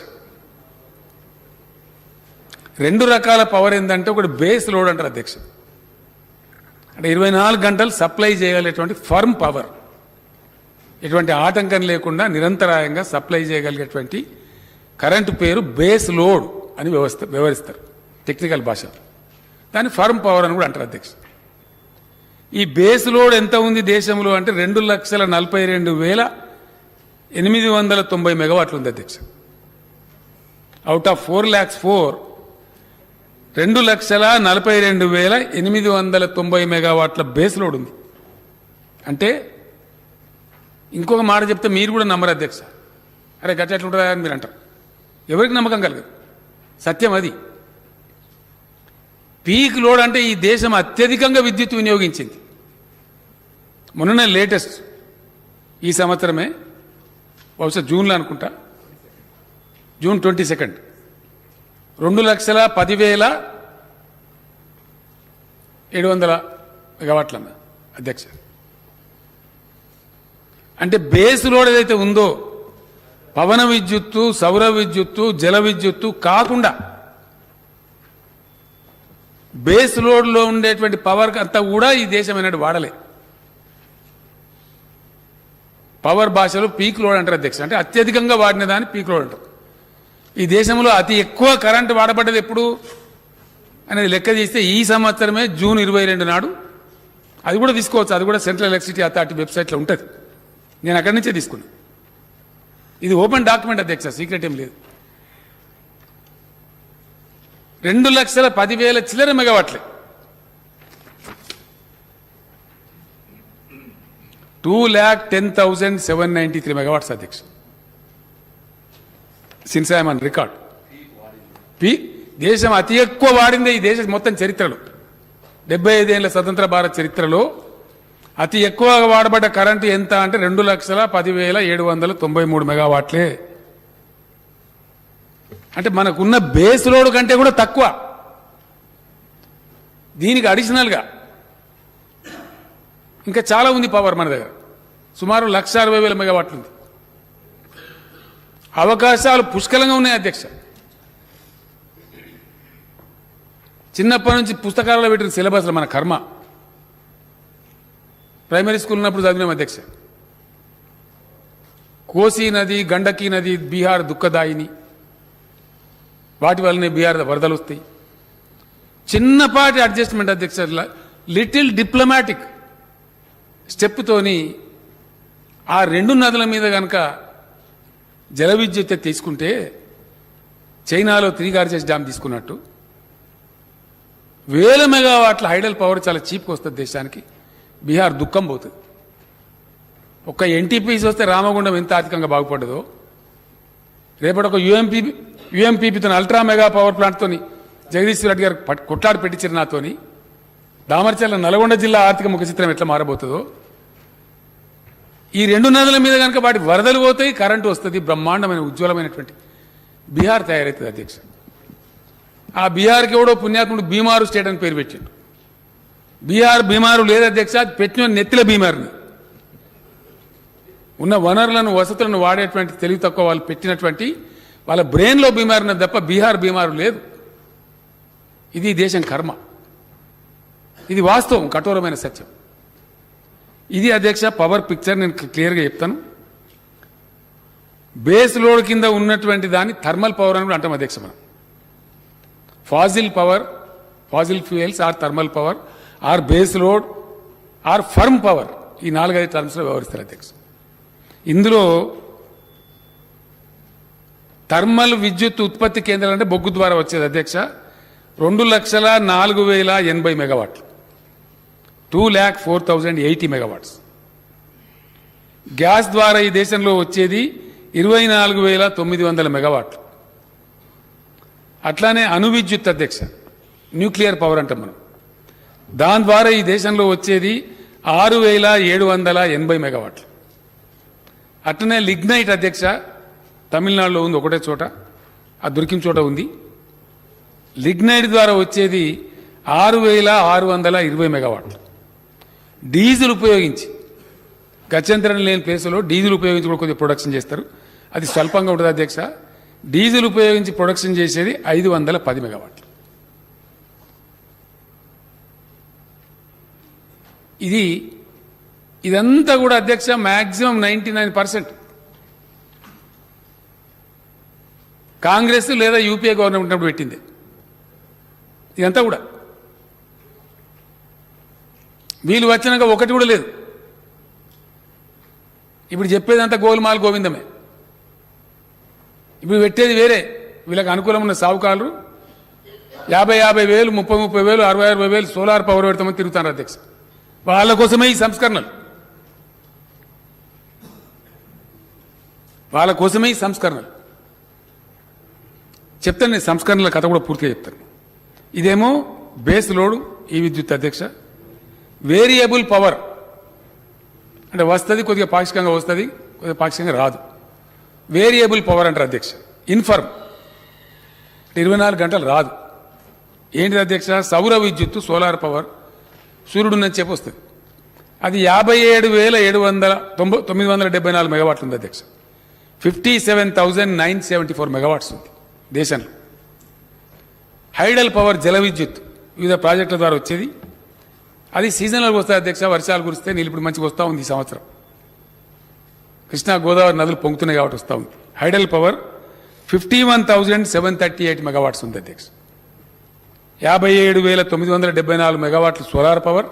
2 రకాల పవర్ ఏంటంటే, ఒకటి బేస్ లోడ్ అంటారు అధ్యక్ష. అంటే 24 గంటలు సప్లై చేయగలిగేటువంటి ఫర్మ్ పవర్, ఎటువంటి ఆటంకం లేకుండా నిరంతరాయంగా సప్లై చేయగలిగేటువంటి కరెంటు పేరు బేస్ లోడ్ అని వ్యవహరిస్తారు టెక్నికల్ భాష. దాన్ని ఫర్మ్ పవర్ అని కూడా అంటారు అధ్యక్ష. ఈ బేస్ లోడ్ ఎంత ఉంది దేశంలో అంటే 2,42,890 మెగావాట్లు ఉంది అధ్యక్ష. అవుట్ ఆఫ్ 4,04,000 2,42,890 మెగావాట్ల బేస్ లోడ్ ఉంది. అంటే ఇంకొక మాట చెప్తే మీరు కూడా నమ్మరు అధ్యక్ష. అరే గట్ట ఎట్లుంటుందా అని మీరు అంటారు. ఎవరికి నమ్మకం కలగదు, సత్యం అది. పీక్ లోడ్ అంటే ఈ దేశం అత్యధికంగా విద్యుత్ వినియోగించింది. మొన్ననే లేటెస్ట్ ఈ సంవత్సరమే, బహుశా జూన్లో అనుకుంటా, జూన్ 22 2,10,700 మెగావాట్ల అధ్యక్ష. అంటే బేస్ లోడ్ ఏదైతే ఉందో, పవన విద్యుత్తు, సౌర విద్యుత్తు, జల విద్యుత్తు కాకుండా బేస్ లోడ్లో ఉండేటువంటి పవర్ అంతా కూడా ఈ దేశం అనేది వాడలే. పవర్ భాషలో పీక్ లోడ్ అంటారు అధ్యక్ష. అంటే అత్యధికంగా వాడిన దాన్ని పీక్ లోడ్ అంటారు. ఈ దేశంలో అతి ఎక్కువ కరెంటు వాడబడ్డది ఎప్పుడు అనేది లెక్క చేస్తే ఈ సంవత్సరమే జూన్ 22 నాడు. అది కూడా తీసుకోవచ్చు, అది కూడా సెంట్రల్ ఎలక్ట్రిసిటీ అథారిటీ వెబ్సైట్లో ఉంటుంది. నేను అక్కడి నుంచే తీసుకున్నాను. ఇది ఓపెన్ డాక్యుమెంట్ అధ్యక్ష, సీక్రెట్ ఏం లేదు. 2,10,000 చిల్లర మెగావాట్లే. 2,10,793 megawatts అధ్యక్ష. Since I'm on record. దేశం అతి ఎక్కువ వాడిందే ఈ దేశం మొత్తం చరిత్రలో, 75 ఏళ్ల స్వతంత్ర భారత్ చరిత్రలో అతి ఎక్కువగా వాడబడ్డ కరెంటు ఎంత అంటే 2,10,793 మెగావాట్లే. అంటే మనకున్న బేస్ లోడ్ కంటే కూడా తక్కువ. దీనికి అడిషనల్గా ఇంకా చాలా ఉంది పవర్ మన దగ్గర. సుమారు 1,60,000 మెగావాట్లు ఉంది. అవకాశాలు పుష్కలంగా ఉన్నాయి అధ్యక్ష. చిన్నప్పటి నుంచి పుస్తకాలలో పెట్టిన సిలబస్లో మన కర్మ. ప్రైమరీ స్కూల్ ఉన్నప్పుడు చదివినాం అధ్యక్ష. కోసీ నది, గండకీ నది బీహార్ దుఃఖదాయిని, వాటి వల్లనే బీహార్ వరదలు వస్తాయి. చిన్నపాటి అడ్జస్ట్మెంట్ అధ్యక్ష, లిటిల్ డిప్లొమాటిక్ స్టెప్తోని ఆ 2 నదుల మీద కనుక జల విద్యుత్ తీసుకుంటే చైనాలో 3 గార్జెస్ డ్యామ్ తీసుకున్నట్టు 1000 మెగావాట్ల హైడల్ పవర్ చాలా చీప్గా వస్తుంది దేశానికి. బీహార్ దుఃఖం పోతుంది. ఒక్క ఎన్టీపీసీ వస్తే రామగుండం ఎంత ఆర్థికంగా బాగుపడ్డదో, రేపటి ఒక యుఎంపీపీతో అల్ట్రా మెగా పవర్ ప్లాంట్తో జగదీశ్వర్ రెడ్డి గారు కొట్లాడి పెట్టించారు నాతోని. దామర్చర్ల నల్గొండ జిల్లా ఆర్థిక ముఖ చిత్రం ఎట్లా మారబోతుందో. ఈ 2 నదుల మీద కనుక వాటి వరదలు పోతాయి, కరెంటు వస్తుంది, బ్రహ్మాండమైన ఉజ్వలమైనటువంటి బీహార్ తయారవుతుంది అధ్యక్ష. ఆ బీహార్కి ఎవడో పుణ్యాత్ముడు బీమారు స్టేట్ అని పేరు పెట్టిండు. బీహార్ బీమారు లేదు అధ్యక్ష, అది పెట్టిన నెత్తిల బీమారిని. ఉన్న వనరులను వసతులను వాడేటువంటి తెలివి తక్కువ వాళ్ళు పెట్టినటువంటి వాళ్ళ బ్రెయిన్లో బీమారిన తప్ప బీహార్ బీమారు లేదు. ఇది దేశం కర్మ. ఇది వాస్తవం, కఠోరమైన సత్యం. ఇది అధ్యక్ష పవర్ పిక్చర్. నేను క్లియర్గా చెప్తాను. బేస్ లోడ్ కింద ఉన్నటువంటి దాన్ని థర్మల్ పవర్ అని కూడా అంటాం అధ్యక్ష. మనం fossil power, fossil fuels or thermal power or base load or firm power, ఈ 4-5 టర్మ్స్లో వ్యవహరిస్తారు అధ్యక్ష. ఇందులో థర్మల్ విద్యుత్ ఉత్పత్తి కేంద్రాలు అంటే బొగ్గు ద్వారా వచ్చేది అధ్యక్ష 2,04,080 మెగావాట్లు, 2,04,080 మెగావాట్స్. గ్యాస్ ద్వారా ఈ దేశంలో వచ్చేది 24,900 మెగావాట్లు. అట్లానే అణు విద్యుత్ అధ్యక్ష, న్యూక్లియర్ పవర్ అంటాం మనం, దాని ద్వారా ఈ దేశంలో వచ్చేది 6,780 మెగావాట్లు. అట్లనే లిగ్నైట్ అధ్యక్ష, తమిళనాడులో ఉంది ఒకటే చోట, ఆ దొరికిన చోట ఉంది. లిగ్నైట్ ద్వారా వచ్చేది 6,620 మెగావాట్లు. డీజిల్ ఉపయోగించి గత్యంతరం లేని ప్లేసులో డీజిల్ ఉపయోగించి కూడా కొద్దిగా ప్రొడక్షన్ చేస్తారు. అది స్వల్పంగా ఉంటుంది అధ్యక్ష. డీజిల్ ఉపయోగించి ప్రొడక్షన్ చేసేది 510 మెగావాట్లు. ఇదంతా కూడా అధ్యక్ష మ్యాక్సిమం 99% కాంగ్రెస్ లేదా యూపీఏ గవర్నమెంట్ ఉన్నప్పుడు పెట్టింది. ఇదంతా కూడా వీళ్ళు వచ్చినాక ఒకటి కూడా లేదు. ఇప్పుడు చెప్పేదంతా గోల్మాల్ గోవిందమే. ఇప్పుడు పెట్టేది వేరే. వీళ్ళకి అనుకూలం ఉన్న సావుకారులు 50,000, 30,000, 60,000 సోలార్ పవర్ పెడతామని తిరుగుతారు అధ్యక్ష. వాళ్ళ కోసమే ఈ సంస్కరణలు, వాళ్ళ కోసమే ఈ సంస్కరణలు. చెప్తాను నేను సంస్కరణల కథ కూడా పూర్తిగా చెప్తాను. ఇదేమో బేస్ లోడ్ ఈ విద్యుత్ అధ్యక్ష. వేరియబుల్ పవర్ అంటే వస్తుంది, కొద్దిగా పాక్షికంగా వస్తుంది, కొద్దిగా పాక్షికంగా రాదు. వేరియబుల్ పవర్ అంటారు అధ్యక్ష. ఇన్ఫర్మ్ 24 గంటలు రాదు. ఏంటిది అధ్యక్ష? సౌర విద్యుత్తు, సోలార్ పవర్, సూర్యుడు నుంచి చెప్పి వస్తుంది. అది 57,974 మెగావాట్లు ఉంది అధ్యక్ష. 57,974 మెగావాట్స్ ఉంది దేశంలో. హైడల్ పవర్ జల విద్యుత్ వివిధ ప్రాజెక్టుల ద్వారా వచ్చేది. అది సీజనల్గా వస్తుంది అధ్యక్ష. వర్షాలు కురిస్తే నీళ్ళు ఇప్పుడు మంచిగా వస్తూ ఉంది. ఈ సంవత్సరం కృష్ణా గోదావరి నదులు పొంగుతున్నాయి కాబట్టి వస్తూ ఉంది. హైడల్ పవర్ 51,738 మెగావాట్స్ ఉంది అధ్యక్ష. 57,974 మెగావాట్ల సోలార్ పవర్,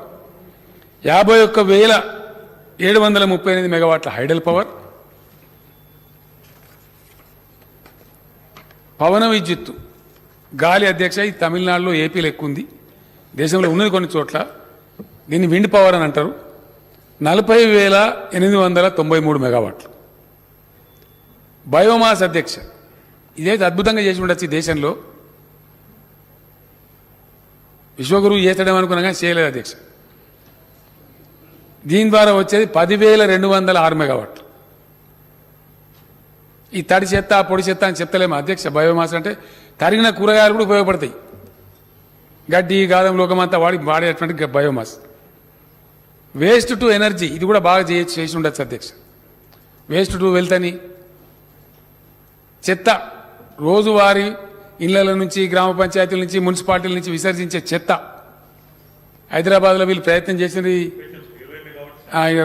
51,738 మెగావాట్ల హైడల్ పవర్. పవన విద్యుత్తు గాలి అధ్యక్ష, ఇది తమిళనాడులో, ఏపీలో ఎక్కువ ఉంది. దేశంలో ఉన్నది కొన్ని చోట్ల. దీన్ని విండ్ పవర్ అని అంటారు. 40,893 మెగావాట్లు. బయోమాస్ అధ్యక్ష, ఇదైతే అద్భుతంగా చేసి ఉండొచ్చు ఈ దేశంలో. విశ్వగురువు చేస్తాడేమనుకున్నా కానీ చేయలేదు అధ్యక్ష. దీని ద్వారా వచ్చేది 10,206 మెగావాట్లు. ఈ తడి చెత్త, పొడి చెత్త అని చెప్తలేమో అధ్యక్ష. బయోమాస్ అంటే తరిగిన కూరగాయలు కూడా ఉపయోగపడతాయి. గడ్డి గాదం లోకమంతా వాడేటువంటి బయోమాస్. వేస్ట్ టు ఎనర్జీ ఇది కూడా బాగా చేసి ఉండొచ్చు అధ్యక్ష. వేస్ట్ టు వెల్త్ అని చెత్త రోజువారీ ఇళ్ల నుంచి గ్రామ పంచాయతీల నుంచి మున్సిపాలిటీల నుంచి విసర్జించే చెత్త హైదరాబాద్లో వీళ్ళు ప్రయత్నం చేసింది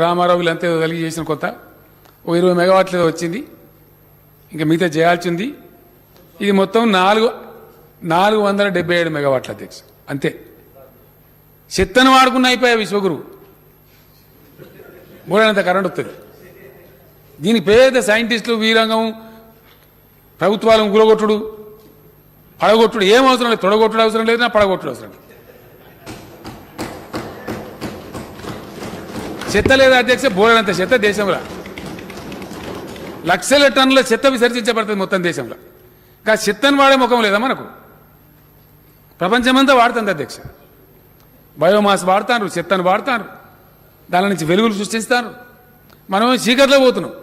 రామారావు వీళ్ళంతా కలిగి చేసిన కొత్త 20 మెగావాట్లు వచ్చింది. ఇంకా మిగతా చేయాల్సింది. ఇది మొత్తం 477 మెగావాట్ల అధ్యక్ష అంతే. చెత్తను వాడుకున్న అయిపోయా విశ్వగురువు మూడనంత కరెంట్ వస్తుంది. దీనికి పేద సైంటిస్టులు వీరంగం ప్రభుత్వాలను గురగొట్టుడు పడగొట్టుడు ఏం అవసరం లేదు. తొడగొట్టుడు అవసరం లేదు, నా పడగొట్టుడు అవసరం లేదు. చెత్త లేదా అధ్యక్ష బోలనంత చెత్త దేశంలో లక్షల టన్నుల చెత్త విసర్జించబడుతుంది మొత్తం దేశంలో. ఇంకా చెత్తను వాడే ముఖం లేదా మనకు? ప్రపంచమంతా వాడుతుంది అధ్యక్ష. బయోమాస్ వాడతారు, చెత్తను వాడతారు, దాని నుంచి వెలుగులు సృష్టిస్తారు. మనం చీకట్లో పోతున్నాం.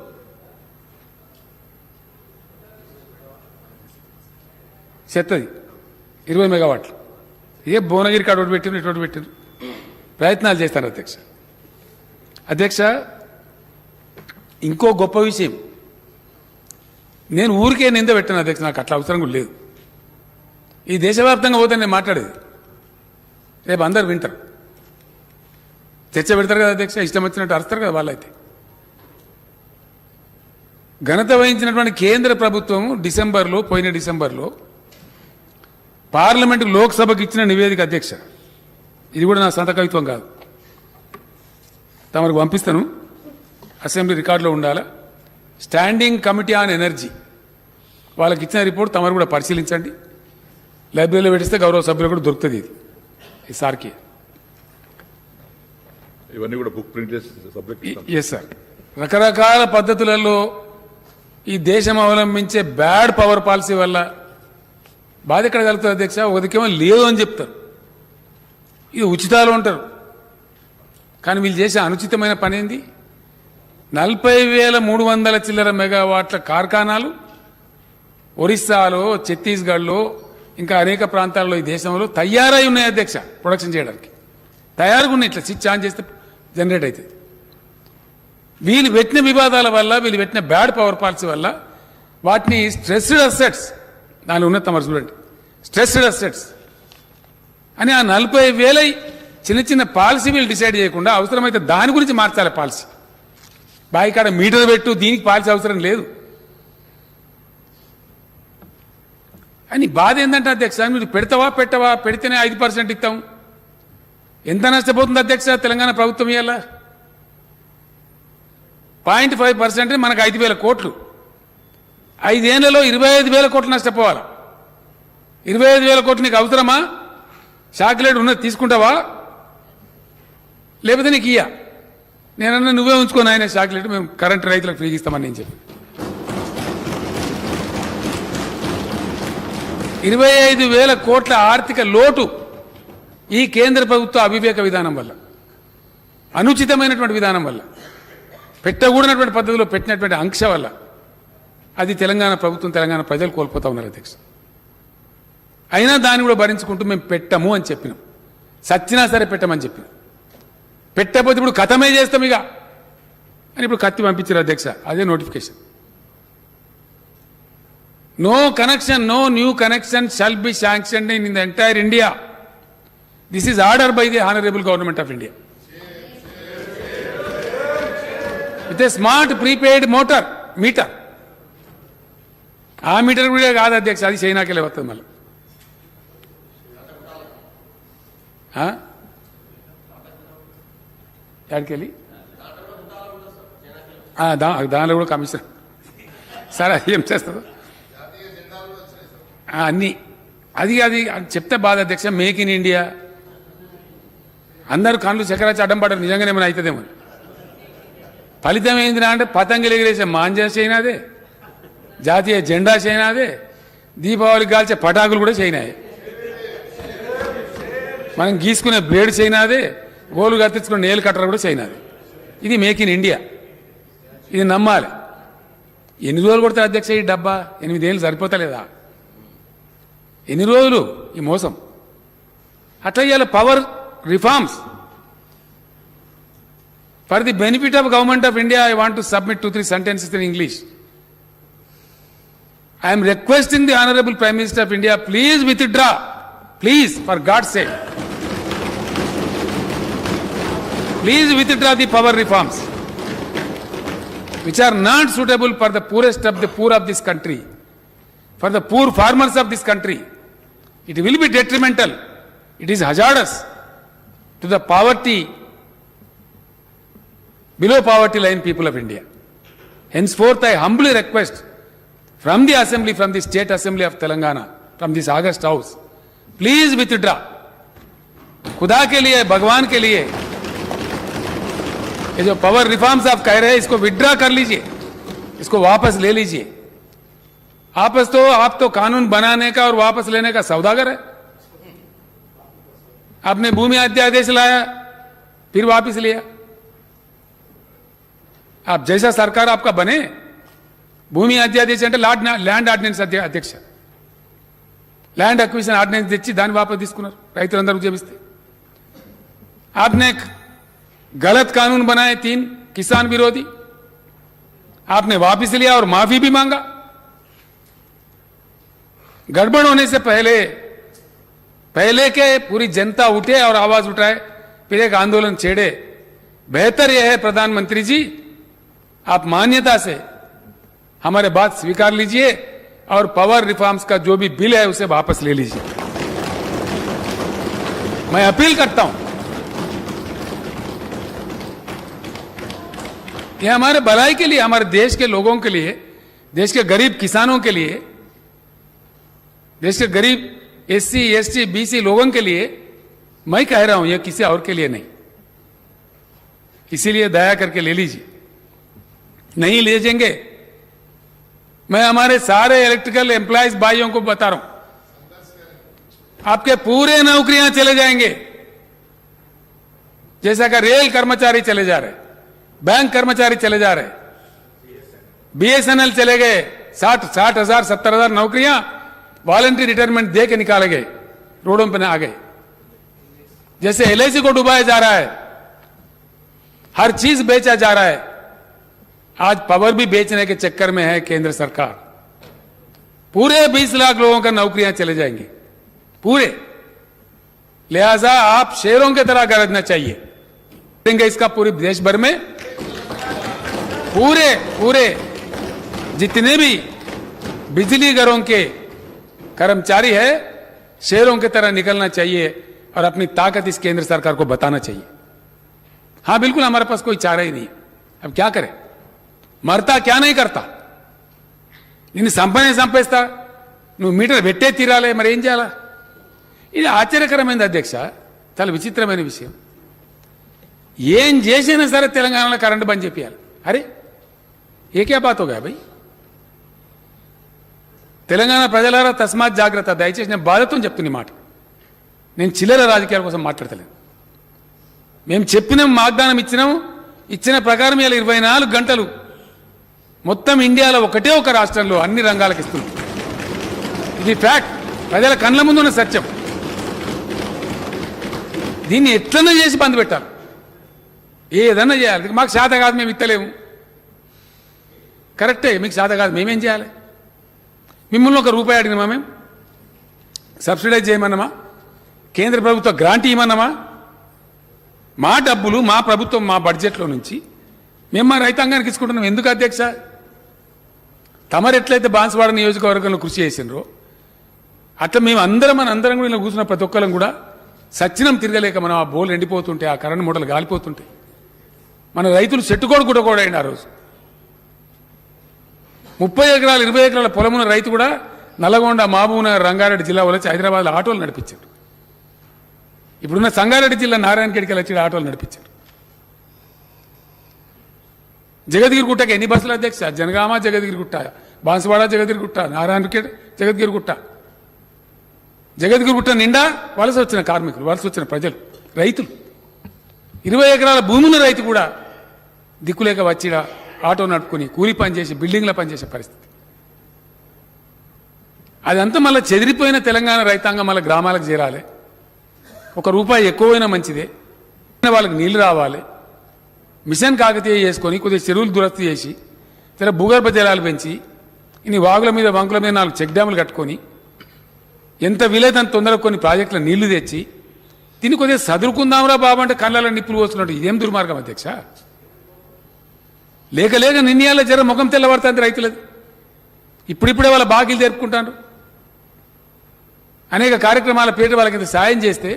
చెత్తది 20 మెగావాట్లు. ఏ భువనగిరి కాడ పెట్టిన ఇటువంటి పెట్టిన ప్రయత్నాలు చేస్తారు అధ్యక్ష. అధ్యక్ష ఇంకో గొప్ప విషయం, నేను ఊరికే నింద పెట్టాను అధ్యక్ష, నాకు అట్లా అవసరం కూడా లేదు. ఈ దేశవ్యాప్తంగా పోతే నేను మాట్లాడేది రేపు అందరు వింటారు, చర్చ పెడతారు కదా అధ్యక్ష, ఇష్టం వచ్చినట్టు అరుస్తారు కదా వాళ్ళైతే. ఘనత వహించినటువంటి కేంద్ర ప్రభుత్వం పోయిన డిసెంబర్లో పార్లమెంటు లోక్సభకు ఇచ్చిన నివేదిక అధ్యక్ష, ఇది కూడా నా సొంత కవిత్వం కాదు, తమకు పంపిస్తాను, అసెంబ్లీ రికార్డులో ఉండాలా. స్టాండింగ్ కమిటీ ఆన్ ఎనర్జీ వాళ్ళకి ఇచ్చిన రిపోర్ట్ తమరు కూడా పరిశీలించండి. లైబ్రరీలో పెట్టిస్తే గౌరవ సభ్యులు కూడా దొరుకుతుంది. ఇది ఈసారికి ఇవన్నీ కూడా బుక్ ప్రింట్ చేసి ఎస్ సార్. రకరకాల పద్ధతులలో ఈ దేశం అవలంబించే బ్యాడ్ పవర్ పాలసీ వల్ల బాధ ఎక్కడ కలుగుతుంది అధ్యక్ష? ఒకదికేమో లేదు అని చెప్తారు, ఇది ఉచితాలు అంటారు. కానీ వీళ్ళు చేసే అనుచితమైన పని ఏంది? 40,300 చిల్లర మెగావాట్ల కార్ఖానాలు ఒరిస్సాలో, ఛత్తీస్గఢ్లో, ఇంకా అనేక ప్రాంతాల్లో ఈ దేశంలో తయారై ఉన్నాయి అధ్యక్ష. ప్రొడక్షన్ చేయడానికి తయారుగా ఉన్నాయి. ఇట్లా స్విచ్ ఆన్ చేస్తే జనరేట్ అవుతుంది. వీళ్ళు పెట్టిన వివాదాల వల్ల, వీళ్ళు పెట్టిన బ్యాడ్ పవర్ పాలసీ వల్ల వాటిని స్ట్రెస్డ్ అసెట్స్, దానిలో ఉన్న తమరు చూడండి, స్ట్రెస్డ్ అసెట్స్ అని ఆ 40,000 చిన్న చిన్న పాలసీ వీళ్ళు డిసైడ్ చేయకుండా అవసరమైతే దాని గురించి మార్చాలి పాలసీ. బాయికాడ మీటర్ పెట్టు, దీనికి పాలసీ అవసరం లేదు అని బాధ ఏంటంటే అధ్యక్ష, మీరు పెడతావా పెట్టవా, పెడితేనే 5% ఇస్తాం. ఎంత నష్టపోతుంది అధ్యక్ష తెలంగాణ ప్రభుత్వం? ఇవాళ 0.5% మనకు 5,000 కోట్లు, 5 ఏళ్లలో 25,000 కోట్లు నష్టపోవాలి. 25,000 కోట్లు నీకు అవసరమా? చాక్లెట్ ఉన్నది తీసుకుంటావా, లేకపోతే నీకు ఇయ్యా? నేనన్నా నువ్వే ఉంచుకొని ఆయన చాక్లెట్, మేము కరెంట్ రైతులకు ఫ్రీగా ఇస్తామని నేను చెప్పి 25,000 కోట్ల ఆర్థిక లోటు ఈ కేంద్ర ప్రభుత్వ అవివేక విధానం వల్ల, అనుచితమైనటువంటి విధానం వల్ల, పెట్టకూడనటువంటి పద్ధతిలో పెట్టినటువంటి ఆంక్ష వల్ల అది తెలంగాణ ప్రభుత్వం, తెలంగాణ ప్రజలు కోల్పోతా ఉన్నారు అధ్యక్ష. అయినా దాన్ని కూడా భరించుకుంటూ మేము పెట్టము అని చెప్పినాం. సచ్చినా సరే పెట్టమని చెప్పినాం. పెట్టకపోతే ఇప్పుడు కథమే చేస్తాం ఇక అని ఇప్పుడు కత్తి పంపించారు అధ్యక్ష. అదే notification. No connection, no new connection shall be sanctioned in the entire India. This is order by the honourable government of India with a smart prepaid meter. ఆ మీటర్ కూడా కాదు అధ్యక్ష, అది చైనాకెళ్ళి వస్తుంది మళ్ళీ. ఎక్కడికెళ్ళి దానిలో కూడా కమిషన్ సరే ఏం చేస్తారు అన్నీ. అది చెప్తే బాధ అధ్యక్ష. మేక్ ఇన్ ఇండియా అందరూ కళ్ళు చక్రాచి అడ్డం పడ్డారు, నిజంగానే ఏమైనా అవుతుందేమో. ఫలితం ఏందిరా అంటే పతంగులు ఎగిరేసే మాంజా చైనాదే, జాతీయ జెండా చైనాదే, దీపావళికి కాల్చే పటాకులు కూడా చైనాయే, మనం గీసుకునే బ్లేడ్ చైనాదే, గోలు కత్తించుకునే నేలు కట్టరు కూడా చైనాదే. ఇది మేక్ ఇన్ ఇండియా. ఇది నమ్మాలి. ఎన్ని రోజులు కొడతారు అధ్యక్ష ఈ డబ్బా? 8 ఏళ్ళు సరిపోతలేదా? ఎన్ని రోజులు ఈ మోసం? అట్లా ఇవాళ power reforms for the benefit of government of India I want to submit 2-3 sentences in English. I am requesting the Honorable Prime Minister of India, please withdraw. Please, for God's sake. Please withdraw the power reforms, which are not suitable for the poorest of the poor of this country, for the poor farmers of this country. It will be detrimental. It is hazardous to the poverty, below poverty line people of India. Henceforth, I humbly request from the assembly, from the state assembly of Telangana, from this August house, please withdraw. खुदा के लिए, भगवान के लिए, ये जो power reforms आप कह रहे हैं इसको विड्रॉ कर लीजिए, इसको वापस ले लीजिए. आप तो कानून बनाने का और वापस लेने का सौदागर है. आपने भूमि अध्यादेश लाया, फिर वापस लिया. आप जैसा सरकार आपका बने, భూమి అధ్యాదేశ అంటే ల్యాండ్ ఆర్డినెన్స్ అధ్యక్ష, ల్యాండ్ అక్విజిషన్ ఆర్డినెన్స్ తెచ్చి దాన్ని వాపస్ తీసుకున్నారు రైతులందరూ ఉద్యమిస్తే. आपने गलत कानून बनाए 3 किसान विरोधी, आपने वापस लिया और माफी भी मांगा. गड़बड़ होने से पहले के पूरी जनता उठे और आवाज उठाए, फिर एक आंदोलन छेड़े. बेहतर यह है प्रधानमंत्री जी, आप मान्यता से हमारे बात स्वीकार लीजिए और पावर रिफॉर्म्स का जो भी बिल है उसे वापस ले लीजिए. मैं अपील करता हूं, यह हमारे भलाई के लिए, हमारे देश के लोगों के लिए, देश के गरीब किसानों के लिए, देश के गरीब SC, ST, BC लोगों के लिए मैं कह रहा हूं, यह किसी और के लिए नहीं. इसीलिए दया करके ले लीजिए. नहीं ले जाएंगे, मैं हमारे सारे इलेक्ट्रिकल एम्प्लॉयज भाइयों को बता रहा हूं, आपके पूरे नौकरियां चले जाएंगे. जैसा कि रेल कर्मचारी चले जा रहे, बैंक कर्मचारी चले जा रहे, BSNL चले गए. 60,000 70,000 नौकरियां वॉलंटरी रिटायरमेंट दे के निकाले गए, रोडों पर आ गए. जैसे LIC को डुबाया जा रहा है, हर चीज बेचा जा रहा है. आज पावर भी बेचने के चक्कर में है केंद्र सरकार. पूरे 20 लाख लोगों का नौकरियां चले जाएंगी पूरे. लिहाजा आप शेरों की तरह गरजना चाहिए. इसका पूरे देश भर में पूरे जितने भी बिजली घरों के कर्मचारी है, शेरों की तरह निकलना चाहिए और अपनी ताकत इस केंद्र सरकार को बताना चाहिए. हां बिल्कुल, हमारे पास कोई चारा ही नहीं. अब क्या करें, మరతా క్యా నహీ కర్తా, నిన్ను సంపేస్తా, నువ్వు మీటర్ పెట్టే తీరాలే, మరి ఏం చేయాలా? ఇది ఆశ్చర్యకరమైనది అధ్యక్ష, చాలా విచిత్రమైన విషయం. ఏం చేసినా సరే తెలంగాణలో కరెంటు బంద్ చేపియాలి. అరే ఏ క్యా బాత్ హో గయా భయ్? తెలంగాణ ప్రజలారా తస్మాత్ జాగ్రత్త. దయచేసి నేను బాధతో చెప్తున్న మాట, నేను చిల్లర రాజకీయాల కోసం మాట్లాడతలేను. మేము చెప్పినాం, వాగ్దానం ఇచ్చిన ప్రకారం ఇలా 24 గంటలు మొత్తం ఇండియాలో ఒకటే ఒక రాష్ట్రంలో అన్ని రంగాలకు ఇస్తుంది. ఇది ఫ్యాక్ట్, ప్రజల కళ్ళ ముందు ఉన్న సత్యం. దీన్ని ఎట్లన్నా చేసి బంద్ పెట్టాలి, ఏదన్నా చేయాలి. మాకు శాత కాదు, మేము ఇత్తలేము. కరెక్టే, మీకు శాత కాదు, మేమేం చేయాలి? మిమ్మల్ని ఒక రూపాయి అడిగినామా? మేము సబ్సిడైజ్ చేయమన్నామా? కేంద్ర ప్రభుత్వ గ్రాంట్ ఇవ్వమన్నామా? మా డబ్బులు, మా ప్రభుత్వం, మా బడ్జెట్లో నుంచి మేము మా రైతాంగానికి ఇచ్చుకుంటున్నాం. ఎందుకు అధ్యక్ష? తమరు ఎట్లయితే బాన్సువాడ నియోజకవర్గంలో కృషి చేసినరో అట్లా మేము అందరం కూడా ఇలా కూర్చున్న ప్రతి ఒక్కరం కూడా సచ్చినం తిరగలేక మనం ఆ బోలు ఎండిపోతుంటే, ఆ కరెంట్ మూటలు గాలిపోతుంటే మన రైతులు చెట్టుకోడు గుట్టకోడైంది. ఆ రోజు 30 ఎకరాలు 20 ఎకరాల పొలమున్న రైతు కూడా నల్లగొండ, మహబూబ్నగర్, రంగారెడ్డి జిల్లా వచ్చి హైదరాబాద్లో ఆటోలు నడిపించారు. ఇప్పుడున్న సంగారెడ్డి జిల్లా నారాయణఖేడ్కి వచ్చి ఆటోలు నడిపించారు. జగద్గిరిగుట్టకి ఎన్ని బస్సులు అధ్యక్ష? జనగామ, జగద్గిరిగుట్ట, బాన్సువాడ, జగద్గిరిగుట్ట, నారాయణఖేడ్, జగద్గిరిగుట్ట. జగద్గిరిగుట్ట నిండా వలస వచ్చిన కార్మికులు, వలస వచ్చిన ప్రజలు, రైతులు. 20 ఎకరాల భూమున్న రైతు కూడా దిక్కులేక వచ్చి ఆటో నడుపుకుని కూలి పని చేసి బిల్డింగ్ల పనిచేసే పరిస్థితి. అదంతా మళ్ళీ చెదిరిపోయిన తెలంగాణ రైతాంగం మళ్ళీ గ్రామాలకు చేరాలి. రూపాయి ఎక్కువైనా మంచిదే, వాళ్ళకి నీళ్లు రావాలి, మిషన్ కాకతీయ చేసుకొని కొద్దిగా చెరువులు దురస్తి చేసి తెర భూగర్భ జలాలు పెంచి ఇన్ని వాగుల మీద వంకుల మీద 4 చెక్ డ్యాములు కట్టుకొని ఎంత వీలైతే అంత తొందరగా కొన్ని ప్రాజెక్టుల నీళ్లు తెచ్చి దీన్ని కొద్దిగా చదువుకుందాంరా బాబు అంటే కళ్ళలో నిప్పులు పోస్తున్నట్టు ఇదేం దుర్మార్గం అధ్యక్ష? లేక లేక నిన్నయాల జర ముఖం తెల్లబడుతుంది రైతులది. ఇప్పుడిప్పుడే వాళ్ళ బాకీలు జరుపుకుంటారు. అనేక కార్యక్రమాల పేట వాళ్ళకి ఇంత సాయం చేస్తే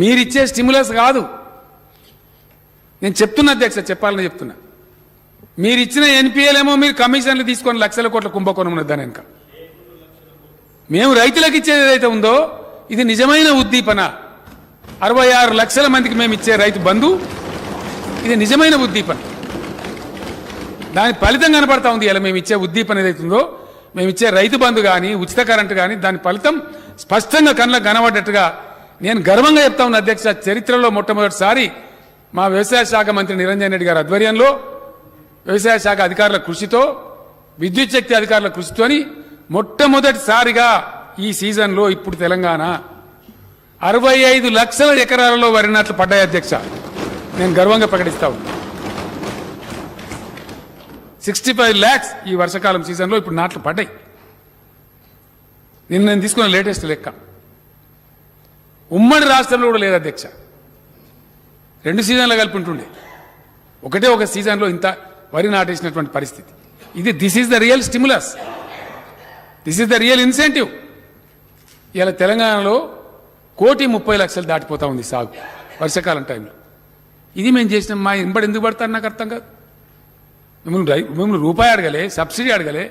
మీరిచ్చే స్టిమ్యులస్ కాదు. నేను చెప్తున్నా అధ్యక్ష, చెప్పాలని చెప్తున్నా. మీరు ఇచ్చిన ఎన్పిఎల్ మీరు కమిషన్లు తీసుకొని లక్షల కోట్ల కుంభకోణం ఉన్నది దాని వెనుక. మేము రైతులకు ఇచ్చేది ఏదైతే ఉందో ఇది నిజమైన ఉద్దీపన. 66 లక్షల మందికి మేము ఇచ్చే రైతు బంధు ఇది నిజమైన ఉద్దీపన. దాని ఫలితం కనపడతా ఉంది. ఇలా మేము ఇచ్చే ఉద్దీపన ఏదైతే ఉందో, మేము ఇచ్చే రైతు బంధు కానీ ఉచిత కరెంటు కానీ దాని ఫలితం స్పష్టంగా కళ్ళకు కనబడ్డట్టుగా నేను గర్వంగా చెప్తా ఉన్నా అధ్యక్ష. చరిత్రలో మొట్టమొదటిసారి మా వ్యవసాయ శాఖ మంత్రి నిరంజన్ రెడ్డి గారి ఆధ్వర్యంలో వ్యవసాయ శాఖ అధికారుల కృషితో, విద్యుత్ శక్తి అధికారుల కృషితోని మొట్టమొదటిసారిగా ఈ సీజన్లో ఇప్పుడు తెలంగాణ 65 లక్షల ఎకరాలలో వరి నాట్లు పడ్డాయి అధ్యక్ష. నేను గర్వంగా ప్రకటిస్తా ఉన్నా. 65 lakhs ఈ వర్షాకాలం సీజన్లో ఇప్పుడు నాట్లు పడ్డాయి. నేను తీసుకున్న లేటెస్ట్ లెక్క ఉమ్మడి రాష్ట్రంలో కూడా లేదు అధ్యక్ష. 2 సీజన్లు కలిపి ఉంటుండే, ఒక సీజన్లో ఇంత వరి నాటేసినటువంటి పరిస్థితి. This is the real stimulus, this is the real incentive. ఇలా తెలంగాణలో 1,30,00,000 దాటిపోతా ఉంది సాగు వర్షాకాలం టైంలో. ఇది మేము చేసిన మా ఇంబడి ఎందుకు పడతారు నాకు అర్థం కాదు. మిమ్మల్ని రూపాయి అడగలే, సబ్సిడీ అడగలే,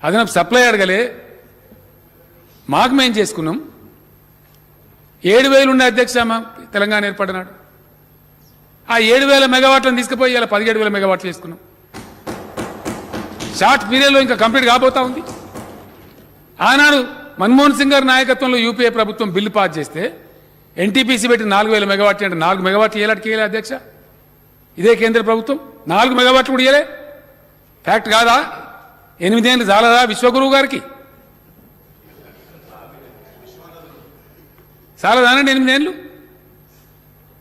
అదనపు సప్లై అడగలే. మాకు మేము చేసుకున్నాం. 7,000 ఉండే అధ్యక్ష మా తెలంగాణ ఏర్పడినాడు. ఆ 7,000 మెగావాట్లను తీసుకుపోయి ఇలా 17,000 మెగావాట్లు చేసుకున్నాం. షార్ట్ పీరియడ్లో ఇంకా కంప్లీట్ కాబోతా ఉంది. ఆనాడు మన్మోహన్ సింగ్ గారి నాయకత్వంలో యూపీఏ ప్రభుత్వం బిల్లు పాస్ చేస్తే ఎన్టీపీసీ పెట్టి 4,000 మెగావాట్లు అంటే 4 మెగావాట్లు ఏలాంటికి ఇయ్యలే అధ్యక్ష. ఇదే కేంద్ర ప్రభుత్వం 4 మెగావాట్లు కూడా ఇయ్యలే. ఫ్యాక్ట్ కాదా? 8 ఏళ్ళు చాలదా విశ్వగురువు గారికి? చాలదానండి 8 ఏళ్ళు?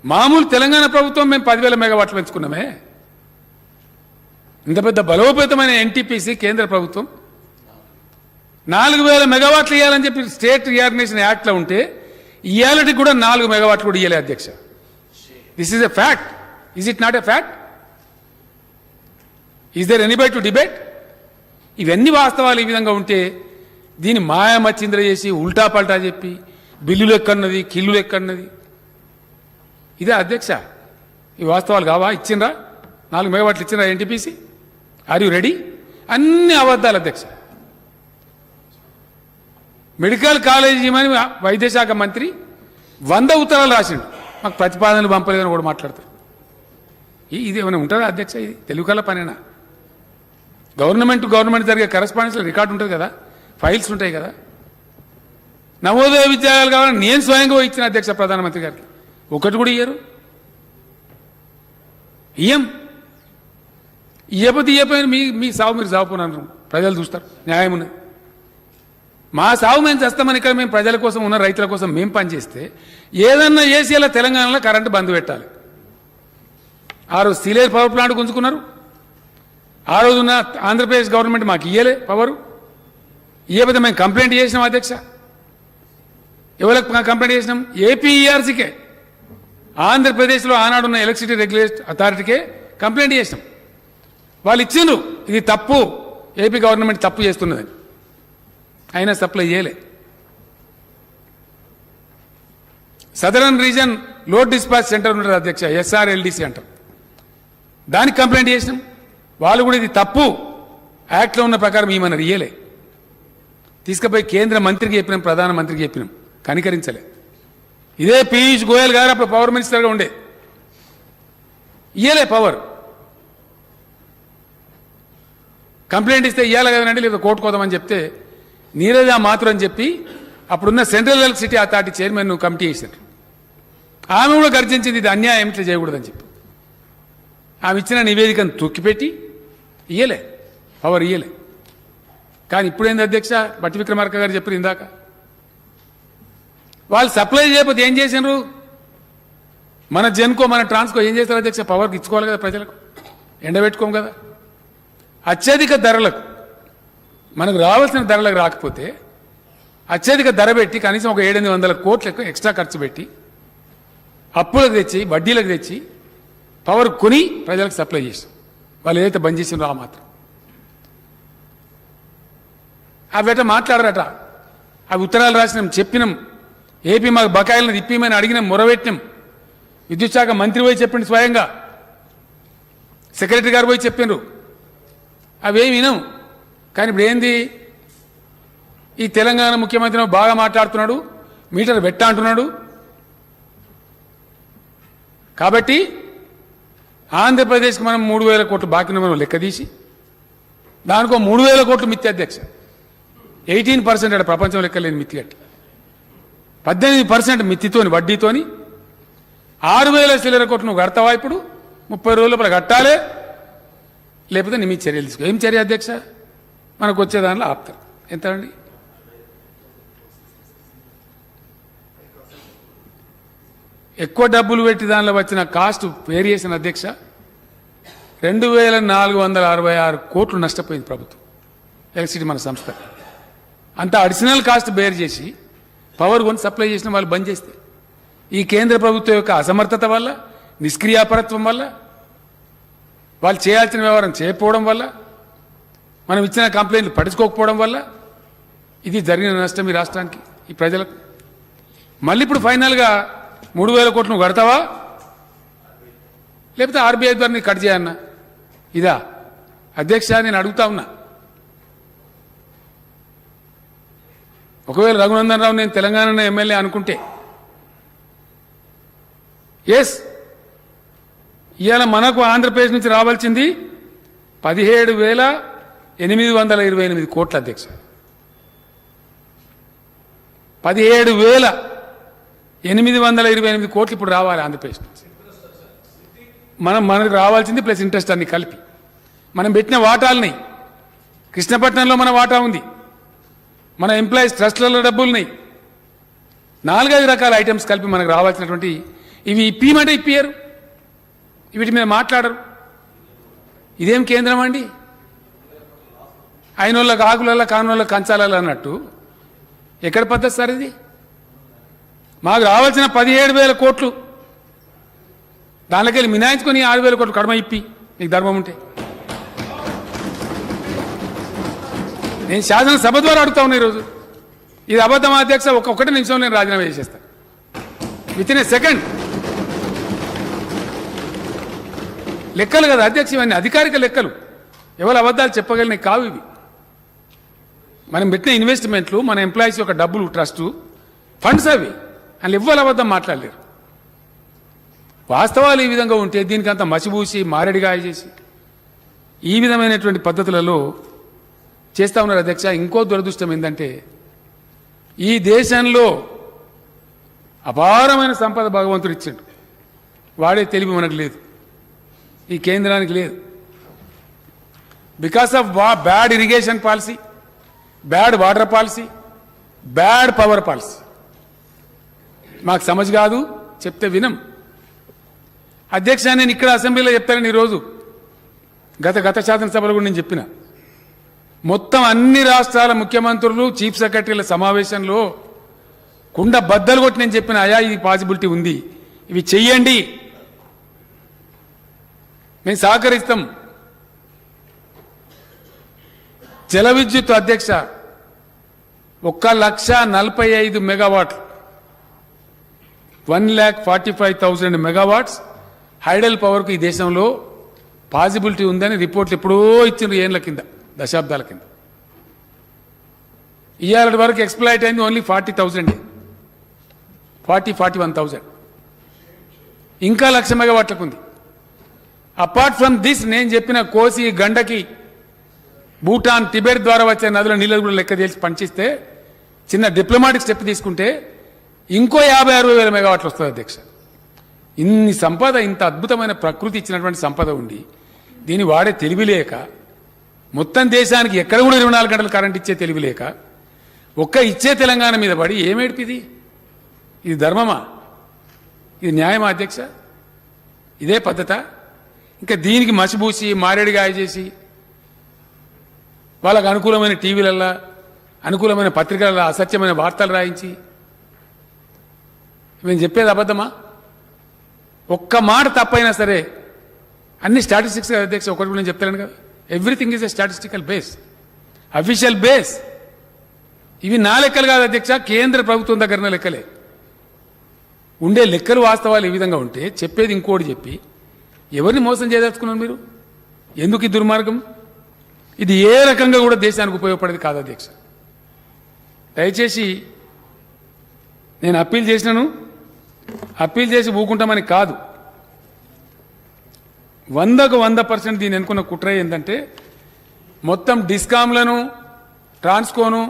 మామూలు తెలంగాణ ప్రభుత్వం మేము 10,000 మెగావాట్లు పెంచుకున్నామే. ఇంత పెద్ద బలోపేతమైన ఎన్టీపీసీ కేంద్ర ప్రభుత్వం 4,000 మెగావాట్లు ఇవ్వాలని చెప్పి స్టేట్ రీఆర్గనైజేషన్ యాక్ట్లో ఉంటే ఇవాళకి కూడా 4 మెగావాట్లు కూడా ఇవ్వలే అధ్యక్ష. This is a fact. Is it not a fact? Is there anybody to debate? ఇవన్నీ వాస్తవాలు ఈ విధంగా ఉంటే దీన్ని మాయామచ్చింద్ర చేసి ఉల్టా పల్టా చెప్పి బిల్లులు ఎక్కడున్నది, కిల్లులు ఎక్కడున్నది, ఇదే అధ్యక్ష. ఈ వాస్తవాలు కావా? ఇచ్చిండ్రా 4 మెగావాట్లు ఇచ్చిండ్రా ఎన్టీపీసీ? Are you ready? అన్ని అబద్ధాలు అధ్యక్ష. మెడికల్ కాలేజీ ఇవ్వమని వైద్య శాఖ మంత్రి 100 ఉత్తరాలు రాసిండు. మాకు ప్రతిపాదనలు పంపలేదని కూడా మాట్లాడతారు. ఇది ఏమైనా ఉంటుందా అధ్యక్ష? ఇది తెలుగు కల పనేనా? గవర్నమెంట్ జరిగే కరెస్పాండెన్స్ రికార్డు ఉంటుంది కదా, ఫైల్స్ ఉంటాయి కదా. నవోదయ విద్యాలయాలు కావాలని నేను స్వయంగా ఇచ్చిన అధ్యక్ష ప్రధానమంత్రి గారికి. ఒకటి కూడా ఇయ్యరు. ఇయ్యపోయిన మీ సాగు మీరు సాగుపోయినారు, ప్రజలు చూస్తారు, న్యాయం ఉన్నది. మా సాగు మేము చేస్తామని ఇక్కడ మేము ప్రజల కోసం ఉన్న రైతుల కోసం మేము పనిచేస్తే ఏదన్నా ఏసీలో తెలంగాణలో కరెంటు బంద్ పెట్టాలి. ఆ రోజు సీలేరు పవర్ ప్లాంట్ గుంజుకున్నారు. ఆ రోజున్న ఆంధ్రప్రదేశ్ గవర్నమెంట్ మాకు ఇయ్యలే పవరు. ఇయ్యకపోతే మేము కంప్లైంట్ చేసినాం అధ్యక్ష. ఎవరికి కంప్లైంట్ చేసినాం? ఏపీఈఆర్సీకే, ఆంధ్రప్రదేశ్లో ఆనాడున్న ఎలక్ట్రిసిటీ రెగ్యులేటరీ అథారిటీకే కంప్లైంట్ చేసినాం. వాళ్ళు ఇచ్చిండ్రు ఇది తప్పు, ఏపీ గవర్నమెంట్ తప్పు చేస్తున్నదని. అయినా సప్లై చేయలే. Southern reason load dispatch centre ఉంటుంది అధ్యక్ష, SRLDC అంటారు. దానికి కంప్లైంట్ చేసినాం. వాళ్ళు కూడా ఇది తప్పు, యాక్ట్లో ఉన్న ప్రకారం ఏమన్నారు, ఇయ్యలే. తీసుకుపోయి కేంద్ర మంత్రికి చెప్పినాం, ప్రధానమంత్రికి చెప్పినాం, కనికరించలే. ఇదే పీయూష్ గోయల్ గారు అప్పుడు పవర్ మినిస్టర్గా ఉండే, ఇయ్యలే పవర్. కంప్లైంట్ ఇస్తే ఇయ్యాలి కదనండి, లేదా కోర్టు కోదామని చెప్తే నీరజ మాత్రం అని చెప్పి అప్పుడున్న central electricity authority chairman committee చేశారు. ఆమె కూడా గర్జించింది ఇది అన్యాయం, ఇట్లా చేయకూడదని చెప్పి. ఆమె ఇచ్చిన నివేదికను తొక్కిపెట్టి ఇయ్యలే పవర్, ఇయ్యలే. కానీ ఇప్పుడేంది అధ్యక్ష, బట్టి విక్రమార్క గారు చెప్పారు ఇందాక, వాళ్ళు సప్లై చేయకపోతే ఏం చేసినారు? మన జెన్కో మన ట్రాన్స్కో ఏం చేస్తారు అధ్యక్ష? పవర్కి ఇచ్చుకోవాలి కదా ప్రజలకు, ఎండబెట్టుకోం కదా. అత్యధిక ధరలకు మనకు రావాల్సిన ధరలకు రాకపోతే అత్యధిక ధర పెట్టి కనీసం ఒక 700 కోట్లకు ఎక్స్ట్రా ఖర్చు పెట్టి అప్పులకు తెచ్చి వడ్డీలకు తెచ్చి పవర్ కొని ప్రజలకు సప్లై చేసాం. వాళ్ళు ఏదైతే బంద్ చేసినారో ఆ మాత్రం అవి మాట్లాడరట. అవి ఉత్తరాలు రాసినాం, చెప్పినాం, ఏపీ మాకు బకాయిలను తిప్పిమని అడిగినాం, మొరబెట్టినాం. విద్యుత్ శాఖ మంత్రి పోయి చెప్పిండు, స్వయంగా సెక్రటరీ గారు పోయి చెప్పిండ్రు. అవేమి వినం. కానీ ఇప్పుడు ఏంది, ఈ తెలంగాణ ముఖ్యమంత్రి బాగా మాట్లాడుతున్నాడు, మీటర్ పెట్ట అంటున్నాడు. కాబట్టి ఆంధ్రప్రదేశ్కి మనం 3,000 కోట్లు బాకీ మనం లెక్క తీసి దానికో 3,000 కోట్లు మిత్తి అధ్యక్ష. 18% అక్కడ ప్రపంచం లెక్కలేని మిత్తి కట్టి 18% మిత్తితోని వడ్డీతోని 6,000 చిల్లర కోట్లు నువ్వు కడతావా? ఇప్పుడు 30 రోజుల లోపల కట్టాలి, లేకపోతే నీ మీద చర్యలు తీసుకో. ఏం చర్య అధ్యక్ష? మనకు వచ్చే దానిలో ఆపుతారు. ఎంత అండి? ఎక్కువ డబ్బులు పెట్టి దానిలో వచ్చిన కాస్ట్ వేరియేషన్ అధ్యక్ష 2,466 కోట్లు నష్టపోయింది ప్రభుత్వం, ఎలక్ట్రిసిటీ మన సంస్థ. అంత అడిషనల్ కాస్ట్ బేర్ చేసి పవర్ కొని సప్లై చేసిన వాళ్ళు బంద్ చేస్తే ఈ కేంద్ర ప్రభుత్వం యొక్క అసమర్థత వల్ల, నిష్క్రియాపరత్వం వల్ల, వాళ్ళు చేయాల్సిన వ్యవహారం చేయకపోవడం వల్ల, మనం ఇచ్చిన కంప్లైంట్లు పట్టించుకోకపోవడం వల్ల ఇది జరిగిన నష్టం ఈ రాష్ట్రానికి, ఈ ప్రజలకు. మళ్ళీ ఇప్పుడు ఫైనల్గా 3,000 కోట్లు నువ్వు కడతావా, లేకపోతే ఆర్బీఐ ద్వారా నీకు కట్ చేయన్నా? ఇదా అధ్యక్ష? నేను అడుగుతా ఉన్నా. ఒకవేళ రఘునందన్ రావు నేను తెలంగాణ ఎమ్మెల్యే అనుకుంటే, ఎస్, ఇవాళ మనకు ఆంధ్రప్రదేశ్ నుంచి రావాల్సింది 17,828 కోట్ల అధ్యక్ష. 17,828 కోట్లు ఇప్పుడు రావాలి ఆంధ్రప్రదేశ్ నుంచి. మనకు రావాల్సింది ప్లస్ ఇంట్రెస్ట్ అన్ని కలిపి. మనం పెట్టిన వాటాలని, కృష్ణపట్నంలో మన వాటా ఉంది, మన ఎంప్లాయీస్ ట్రస్ట్లలో డబ్బులున్నాయి, 4-5 రకాల ఐటమ్స్ కలిపి మనకు రావాల్సినటువంటి ఇవి ఇప్పిమంటే ఇప్పియరు, వీటి మీద మాట్లాడరు. ఇదేం కేంద్రం అండి? అయినోళ్ళకి ఆకులలో, కానోళ్ళకి కంచాలలో అన్నట్టు ఎక్కడ పద్ధతి సార్ ఇది? మాకు రావాల్సిన 17,000 కోట్లు దానికెళ్ళి మినాయించుకొని 6,000 కోట్లు కడమ ఇప్పి, నీకు ధర్మం ఉంటే. నేను శాసనసభ ద్వారా అడుగుతా ఉన్నా ఈరోజు. ఇది అబద్ధం అధ్యక్ష. ఒక్కొక్కటి నిమిషం నేను రాజీనామా చేసేస్తాను, విత్ ఇన్ ఏ సెకండ్. లెక్కలు కదా అధ్యక్ష, ఇవన్నీ అధికారిక లెక్కలు. ఎవరు అబద్ధాలు చెప్పగలిగిన కావు ఇవి. మనం పెట్టిన ఇన్వెస్ట్మెంట్లు, మన ఎంప్లాయీస్ యొక్క డబ్బులు, ట్రస్టు ఫండ్స్ అవి. అని ఎవ్వరు అబద్ధం మాట్లాడలేరు. వాస్తవాలు ఈ విధంగా ఉంటే దీనికంతా మసిబూసి మారేడిగాయ చేసి ఈ విధమైనటువంటి పద్ధతులలో చేస్తా ఉన్నారు అధ్యక్ష. ఇంకో దురదృష్టం ఏంటంటే ఈ దేశంలో అపారమైన సంపద భగవంతుడు ఇచ్చాడు, వాడే తెలివి మనకు లేదు, ఈ కేంద్రానికి లేదు. Because of bad irrigation policy, bad water policy, bad power policy. మాకు సమజ్ కాదు, చెప్తే వినం అధ్యక్ష. నేను ఇక్కడ అసెంబ్లీలో చెప్తానని ఈరోజు గత శాసనసభలో కూడా నేను చెప్పిన, మొత్తం అన్ని రాష్ట్రాల ముఖ్యమంత్రులు, చీఫ్ సెక్రటరీల సమావేశంలో కుండ బద్దలు కొట్టి నేను చెప్పిన, అయా ఇది పాసిబిలిటీ ఉంది, ఇవి చెయ్యండి, మేము సహకరిస్తాం. జల విద్యుత్ అధ్యక్ష 1,45,000 మెగావాట్లు, 1,45,000 మెగావాట్స్ హైడల్ పవర్కు ఈ దేశంలో పాసిబిలిటీ ఉందని రిపోర్ట్లు ఎప్పుడో ఇచ్చిండ్రు, ఏళ్ల కింద, దశాబ్దాల కింద. ఇవాళ వరకు ఎక్స్ప్లాయిట్ అయింది ఓన్లీ 40,000, 41,000. ఇంకా 1,00,000 మెగావాట్లకు ఉంది. అపార్ట్ ఫ్రమ్ దిస్ నేను చెప్పిన కోసి, గండకి, భూటాన్, టిబెట్ ద్వారా వచ్చే నదుల నీళ్ళు కూడా లెక్క తెలిసి పనిచేస్తే, చిన్న డిప్లొమాటిక్ స్టెప్ తీసుకుంటే ఇంకో 50-60 మెగావాట్లు వస్తుంది అధ్యక్ష. ఇన్ని సంపద, ఇంత అద్భుతమైన ప్రకృతి ఇచ్చినటువంటి సంపద ఉండి దీన్ని వాడే తెలివి లేక, మొత్తం దేశానికి ఎక్కడ కూడా 24 గంటలు కరెంట్ ఇచ్చే తెలివి లేక, ఒక్క ఇచ్చే తెలంగాణ మీద పడి ఏమేడిపిది? ఇది ధర్మమా? ఇది న్యాయమా అధ్యక్ష? ఇదే పద్ధత? ఇంకా దీనికి మసిబూసి మారేడుగాయ చేసి వాళ్ళకు అనుకూలమైన టీవీలల్లా అనుకూలమైన పత్రికలలో అసత్యమైన వార్తలు రాయించి మేము చెప్పేది అబద్ధమా? ఒక్క మాట తప్పైనా సరే అన్ని స్టాటిస్టిక్స్ అధ్యక్ష, ఒకటి నేను చెప్తాను కదా, everything is a statistical base, official base. ఇవి నా లెక్కలు కాదు అధ్యక్ష, కేంద్ర ప్రభుత్వం దగ్గర లెక్కలే. ఉండే లెక్కలు వాస్తవాలు ఈ విధంగా ఉంటే చెప్పేది ఇంకోటి చెప్పి ఎవరిని మోసం చేయదలుచుకున్నారు మీరు? ఎందుకు ఈ దుర్మార్గం? ఇది ఏ రకంగా కూడా దేశానికి ఉపయోగపడేది కాదు అధ్యక్ష. దయచేసి నేను అప్పీల్ చేసినాను, అప్పీల్ చేసి ఊకుంటామని కాదు, 100% దీన్ని ఎన్నుకున్న కుట్ర ఏంటంటే మొత్తం డిస్కామ్లను, ట్రాన్స్కోను,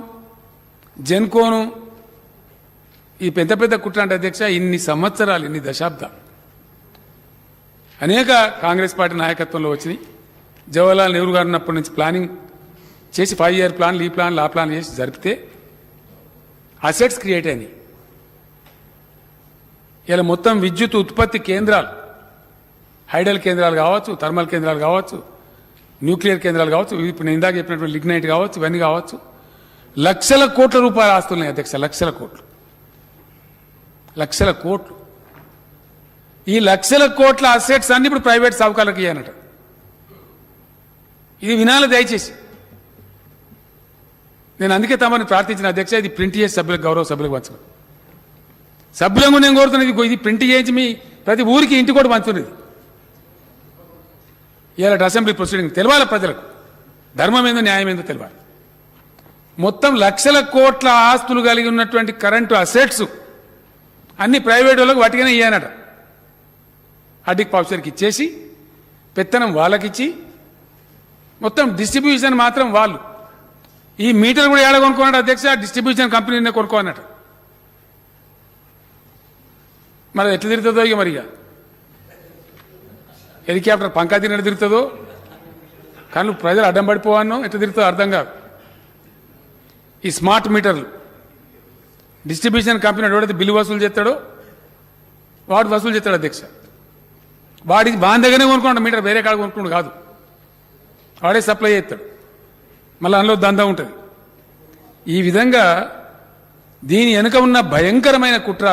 జెన్కోను, ఈ పెద్ద పెద్ద కుట్ర అంటే అధ్యక్ష ఇన్ని సంవత్సరాలు, ఇన్ని దశాబ్దాలు అనేక కాంగ్రెస్ పార్టీ నాయకత్వంలో వచ్చినాయి. జవహర్లాల్ నెహ్రూ గారు ఉన్నప్పటి నుంచి ప్లానింగ్ చేసి 5 year ప్లాన్లు, ఈ ప్లాన్లు, ఆ ప్లాన్ చేసి జరిపితే అసెట్స్ క్రియేట్ అయినాయి. ఇలా మొత్తం విద్యుత్ ఉత్పత్తి కేంద్రాలు, హైడల్ కేంద్రాలు కావచ్చు, థర్మల్ కేంద్రాలు కావచ్చు, న్యూక్లియర్ కేంద్రాలు కావచ్చు, ఇప్పుడు నేను ఇందాక చెప్పినటువంటి లిగ్నైట్ కావచ్చు, ఇవన్నీ కావచ్చు, లక్షల కోట్ల రూపాయల ఆస్తులున్నాయి అధ్యక్ష, లక్షల కోట్లు, లక్షల కోట్లు. ఈ లక్షల కోట్ల అసెట్స్ అన్ని ఇప్పుడు ప్రైవేట్ సావుకారులకు ఇయ్యనట. ఇది వినాలి దయచేసి. నేను అందుకే తమని ప్రార్థించిన అధ్యక్ష, ఇది ప్రింట్ చేసి సభ్యులకు, గౌరవ సభ్యులకు పంచడం. సభ్యులను నేను కోరుతున్నది ఇది ప్రింట్ చేయించి మీ ప్రతి ఊరికి ఇంటి కూడా పంచుతున్నది. ఇలాంటి అసెంబ్లీ ప్రొసీడింగ్ తెలవాలి ప్రజలకు, ధర్మం ఏందో న్యాయం ఏందో తెలవాలి. మొత్తం లక్షల కోట్ల ఆస్తులు కలిగి ఉన్నటువంటి కరెంటు అసెట్స్ అన్ని ప్రైవేట్ వాళ్ళకు వాటికనే ఇయ్యానట. అడ్డిక్ పౌచర్కి ఇచ్చేసి పెత్తనం వాళ్ళకిచ్చి మొత్తం డిస్ట్రిబ్యూషన్ మాత్రం వాళ్ళు. ఈ మీటర్ కూడా ఏడ కొనుక్కున్నాడు అధ్యక్ష, డిస్ట్రిబ్యూషన్ కంపెనీనే కొనుక్కోనట. మరి ఎట్లా తిరుగుతుందో ఇక, మరిగా హెలికాప్టర్ పంకా తిరిగినట్టు తిరుగుతుందో, కానీ ప్రజలు అడ్డం పడిపోవానో ఎట్లా తిరుగుతుందో అర్థం కాదు. ఈ స్మార్ట్ మీటర్లు డిస్ట్రిబ్యూషన్ కంపెనీ ఎవడైతే బిల్లు వసూలు చేస్తాడో వాడు వసూలు చేస్తాడు అధ్యక్ష. వాడికి బాగా దగ్గరనే కొనుక్కోండి మీటర్, వేరే కాడ కొనుక్కోండి కాదు, వాడే సప్లై చేస్తాడు. మళ్ళీ అందులో దందా ఉంటుంది. ఈ విధంగా దీని వెనుక ఉన్న భయంకరమైన కుట్ర,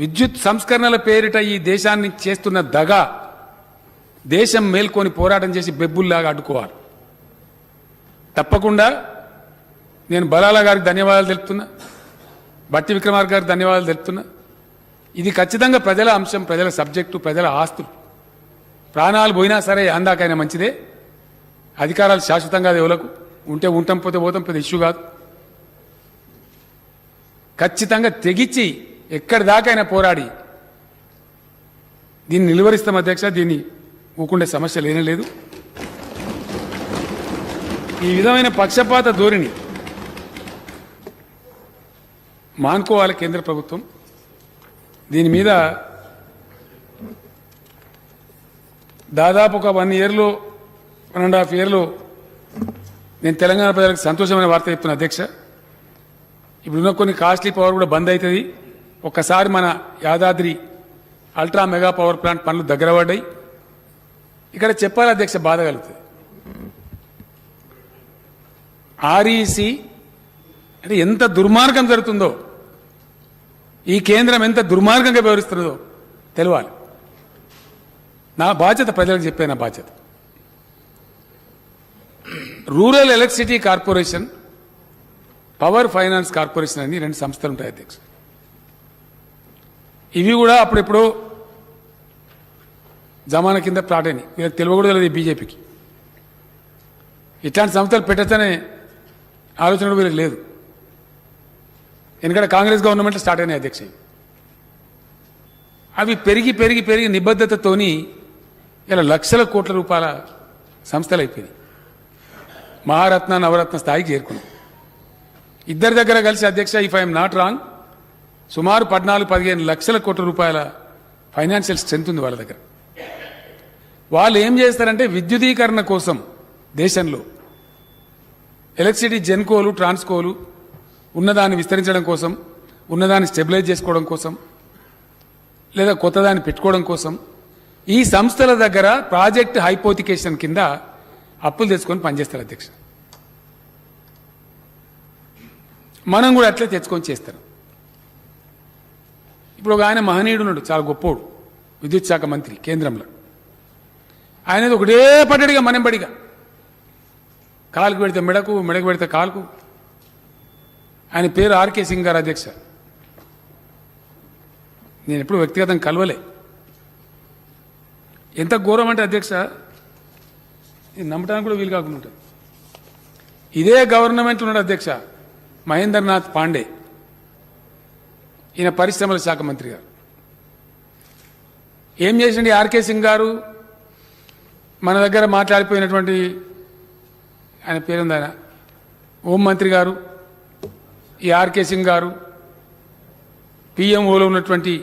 విద్యుత్ సంస్కరణల పేరిట ఈ దేశాన్ని చేస్తున్న దగా, దేశం మేల్కొని పోరాటం చేసి బెబ్బుల్లాగా అడ్డుకోవాలి. తప్పకుండా నేను బలాలా గారికి ధన్యవాదాలు తెలుపుతున్నా, బట్టి విక్రమార్క గారికి ధన్యవాదాలు తెలుపుతున్నా. ఇది ఖచ్చితంగా ప్రజల అంశం, ప్రజల సబ్జెక్టు, ప్రజల ఆస్తులు. ప్రాణాలు పోయినా సరే అందాకైనా మంచిదే. అధికారాలు శాశ్వతంగా దేవులకు ఉంటే ఉంటాం, పోతే పోతాం, పెద్ద ఇష్యూ కాదు. ఖచ్చితంగా తెగించి ఎక్కడి దాకైనా పోరాడి దీన్ని నిలువరిస్తాం అధ్యక్ష. దీన్ని ఊకుండే సమస్య లేనే లేదు. ఈ విధమైన పక్షపాత ధోరణి మానుకోవాలి కేంద్ర ప్రభుత్వం. దీని మీద దాదాపు ఒక 1 year, 1.5 years నేను తెలంగాణ ప్రజలకు సంతోషమైన వార్త చెప్తున్నా అధ్యక్ష. ఇప్పుడున్న కొన్ని కాస్ట్లీ పవర్ కూడా బంద్ అవుతుంది. ఒక్కసారి మన Yadadri ultra mega power plant పనులు దగ్గర పడ్డాయి. ఇక్కడ చెప్పాలి అధ్యక్ష, బాధ కలుగుతుంది. ఆర్ఈసి అంటే ఎంత దుర్మార్గం జరుగుతుందో, ఈ కేంద్రం ఎంత దుర్మార్గంగా వ్యవహరిస్తున్నదో తెలవాలి. నా బాధ్యత ప్రజలకు చెప్పే నా బాధ్యత. Rural electricity corporation, power finance corporation అని 2 సంస్థలు ఉంటాయి అధ్యక్ష. ఇవి కూడా అప్పుడెప్పుడు జమానా కింద ప్లాట్ అయినాయి. వీళ్ళకి తెలియకూడదు లేదు బీజేపీకి. ఇట్లాంటి సంస్థలు పెట్టచ్చనే ఆలోచన కూడా వీళ్ళకి లేదు. ఎందుకంటే కాంగ్రెస్ గవర్నమెంట్ స్టార్ట్ అయినాయి అధ్యక్ష. అవి పెరిగి పెరిగి పెరిగి నిబద్ధతతోని ఇలా లక్షల కోట్ల రూపాయల సంస్థలు అయిపోయినాయి. మహారత్న, నవరత్న స్థాయికి చేరుకున్నాయి. ఇద్దరి దగ్గర కలిసి అధ్యక్ష, ఇఫ్ ఐఎమ్ నాట్ రాంగ్, సుమారు 14-15 లక్షల కోట్ల రూపాయల ఫైనాన్షియల్ స్ట్రెంత్ ఉంది వాళ్ళ దగ్గర. వాళ్ళు ఏం చేస్తారంటే విద్యుదీకరణ కోసం దేశంలో ఎలక్ట్రిసిటీ జెన్కోలు, ట్రాన్స్కోలు ఉన్నదాన్ని విస్తరించడం కోసం ఉన్నదాన్ని స్టెబిలైజ్ చేసుకోవడం కోసం లేదా కొత్తదాన్ని పెట్టుకోవడం కోసం ఈ సంస్థల దగ్గర ప్రాజెక్ట్ హైపోతికేషన్ కింద అప్పులు తెచ్చుకొని పనిచేస్తారు అధ్యక్ష. మనం కూడా అట్లే తెచ్చుకొని చేస్తారు. ఇప్పుడు ఒక ఆయన మహనీయుడు ఉన్నాడు, చాలా గొప్పోడు, విద్యుత్ శాఖ మంత్రి కేంద్రంలో. ఆయనది ఒకటే పడ్డడిగా మనంబడిగా, కాలుకు పెడితే మెడకు, మెడకు పెడితే కాలుకు. ఆయన పేరు ఆర్కే సింగ్ గారు అధ్యక్ష. నేను ఎప్పుడు వ్యక్తిగతంగా కలవలే. ఎంత ఘోరం అంటే అధ్యక్ష, ఇది నమ్మటానికి కూడా వీలు కాకుండా ఉంటుంది. ఇదే గవర్నమెంట్ ఉన్నాడు అధ్యక్ష మహేంద్రనాథ్ పాండే, ఈయన పరిశ్రమల శాఖ మంత్రి గారు. ఏం చేసిండి ఆర్కే సింగ్ గారు? మన దగ్గర మాట్లాడిపోయినటువంటి ఆయన పేరుంది, ఆయన హోంమంత్రి గారు, ఈ ఆర్కే సింగ్ గారు, పిఎంఓలో ఉన్నటువంటి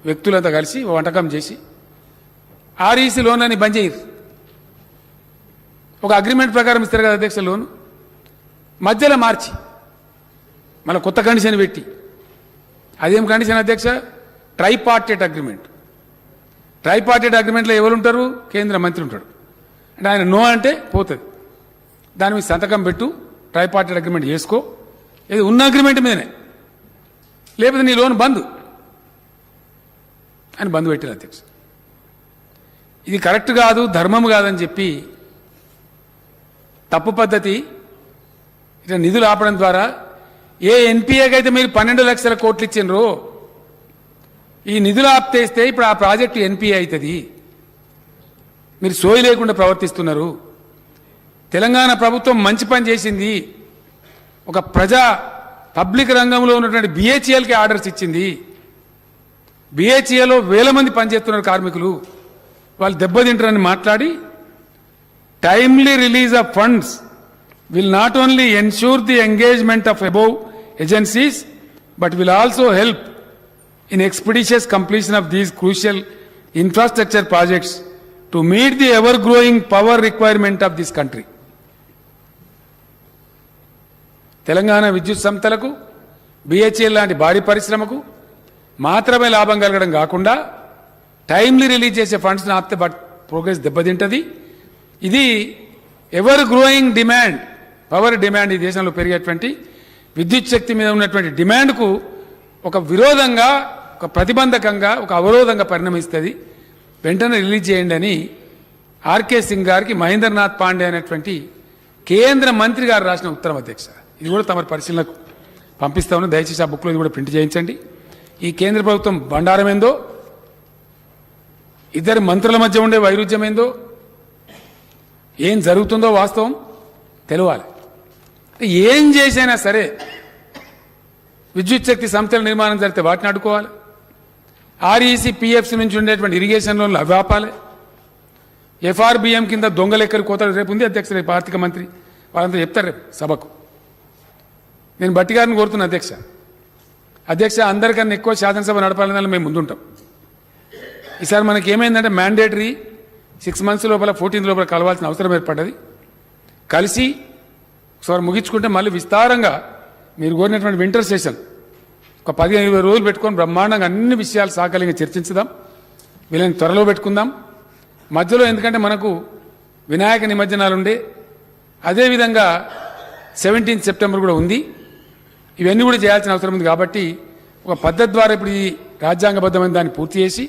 వ్యక్తులంతా కలిసి వంటకం చేసి ఆర్ఈసీ లోన్ అని బంద్ చేయరు. ఒక అగ్రిమెంట్ ప్రకారం ఇస్తారు కదా అధ్యక్ష లోను, మధ్యలో మార్చి మళ్ళీ కొత్త కండిషన్ పెట్టి. అదేం కండిషన్ అధ్యక్ష? ట్రైపార్టెట్ అగ్రిమెంట్. ట్రైపార్టెట్ అగ్రిమెంట్లో ఎవరు ఉంటారు? కేంద్ర మంత్రి ఉంటాడు. అంటే ఆయన నో అంటే పోతుంది, దాని మీద సంతకం పెట్టు, ట్రైపార్టెట్ అగ్రిమెంట్ చేసుకో, ఇది ఉన్న అగ్రిమెంట్ మీదనే, లేకపోతే నీ లోన్ బంద్ అని బంద్ పెట్టారు అధ్యక్ష. ఇది కరెక్ట్ కాదు, ధర్మం కాదని చెప్పి తప్పు పద్ధతి ఇట్లా నిధులు ఆపడం ద్వారా ఏ ఎన్పిఏకి అయితే మీరు 12 లక్షల కోట్లు ఇచ్చిండ్రో ఈ నిధులు ఆప్తేస్తే ఇప్పుడు ఆ ప్రాజెక్టు ఎన్పిఏ అవుతుంది. మీరు సోయి లేకుండా ప్రవర్తిస్తున్నారు. తెలంగాణ ప్రభుత్వం మంచి పని చేసింది. ఒక పబ్లిక్ రంగంలో ఉన్నటువంటి బిహెచ్ఎల్కి ఆర్డర్స్ ఇచ్చింది. బిహెచ్ఎల్లో వేల మంది పనిచేస్తున్నారు కార్మికులు, వాళ్ళు దెబ్బతింటారని మాట్లాడి timely release of funds will not only ensure the engagement of above agencies but will also help in expeditious completion of these crucial infrastructure projects to meet the ever growing power requirement of this country. Telangana విద్యుత్ సంస్థలకు BHEL లాంటి భారీ పరిశ్రమకు మాత్రమే లాభం కలగడం కాకుండా timely release చేసే ఫండ్స్ని ఆపితే ప్రోగ్రెస్ దెబ్బతింటది. ఇది ever growing demand, power demand, ఈ దేశంలో పెరిగేటువంటి విద్యుత్ శక్తి మీద ఉన్నటువంటి డిమాండ్కు ఒక విరోధంగా, ఒక ప్రతిబంధకంగా, ఒక అవరోధంగా పరిణమిస్తుంది. వెంటనే రిలీజ్ చేయండి అని ఆర్కే సింగ్ గారికి మహేంద్రనాథ్ పాండే అనేటువంటి కేంద్ర మంత్రి గారు రాసిన ఉత్తరం అధ్యక్ష. ఇది కూడా తమ పరిశీలనకు పంపిస్తా ఉన్నా, దయచేసి ఆ బుక్లో ఇది కూడా ప్రింట్ చేయించండి. ఈ కేంద్ర ప్రభుత్వం బండారం ఏందో, ఇద్దరు మంత్రుల మధ్య ఉండే వైరుధ్యం ఏందో, ఏం జరుగుతుందో వాస్తవం తెలవాలి. ఏం చేసైనా సరే విద్యుత్ శక్తి సంస్థల నిర్మాణం జరిగితే వాటిని అడ్డుకోవాలి. ఆర్ఈసీ పిఎఫ్సి నుంచి ఉండేటువంటి ఇరిగేషన్ లోన్లు అవి ఆపాలి. ఎఫ్ఆర్బిఎం కింద దొంగలెక్కలు కోతలు రేపు ఉంది అధ్యక్ష, రేపు ఆర్థిక మంత్రి వాళ్ళంతా చెప్తారు రేపు సభకు. నేను బట్టి గారిని కోరుతున్నా అధ్యక్ష అందరికన్నా ఎక్కువ శాసనసభ నడపాలని మేము ముందుంటాం. ఈసారి మనకి ఏమైందంటే మ్యాండేటరీ 6 months లోపల 14th లోపల కలవాల్సిన అవసరం ఏర్పడ్డది. కలిసి ఒకసారి ముగించుకుంటే మళ్ళీ విస్తారంగా మీరు కోరినటువంటి వింటర్ సెషన్ ఒక 15-20 రోజులు పెట్టుకొని బ్రహ్మాండంగా అన్ని విషయాలు సాకలింగా చర్చించుదాం. వీళ్ళని త్వరలో పెట్టుకుందాం. మధ్యలో ఎందుకంటే మనకు వినాయక నిమజ్జనాలు ఉండే, అదేవిధంగా 17th September కూడా ఉంది. ఇవన్నీ కూడా చేయాల్సిన అవసరం ఉంది. కాబట్టి ఒక పద్ధతి ద్వారా ఇప్పుడు ఈ రాజ్యాంగబద్ధమైన దాన్ని పూర్తి చేసి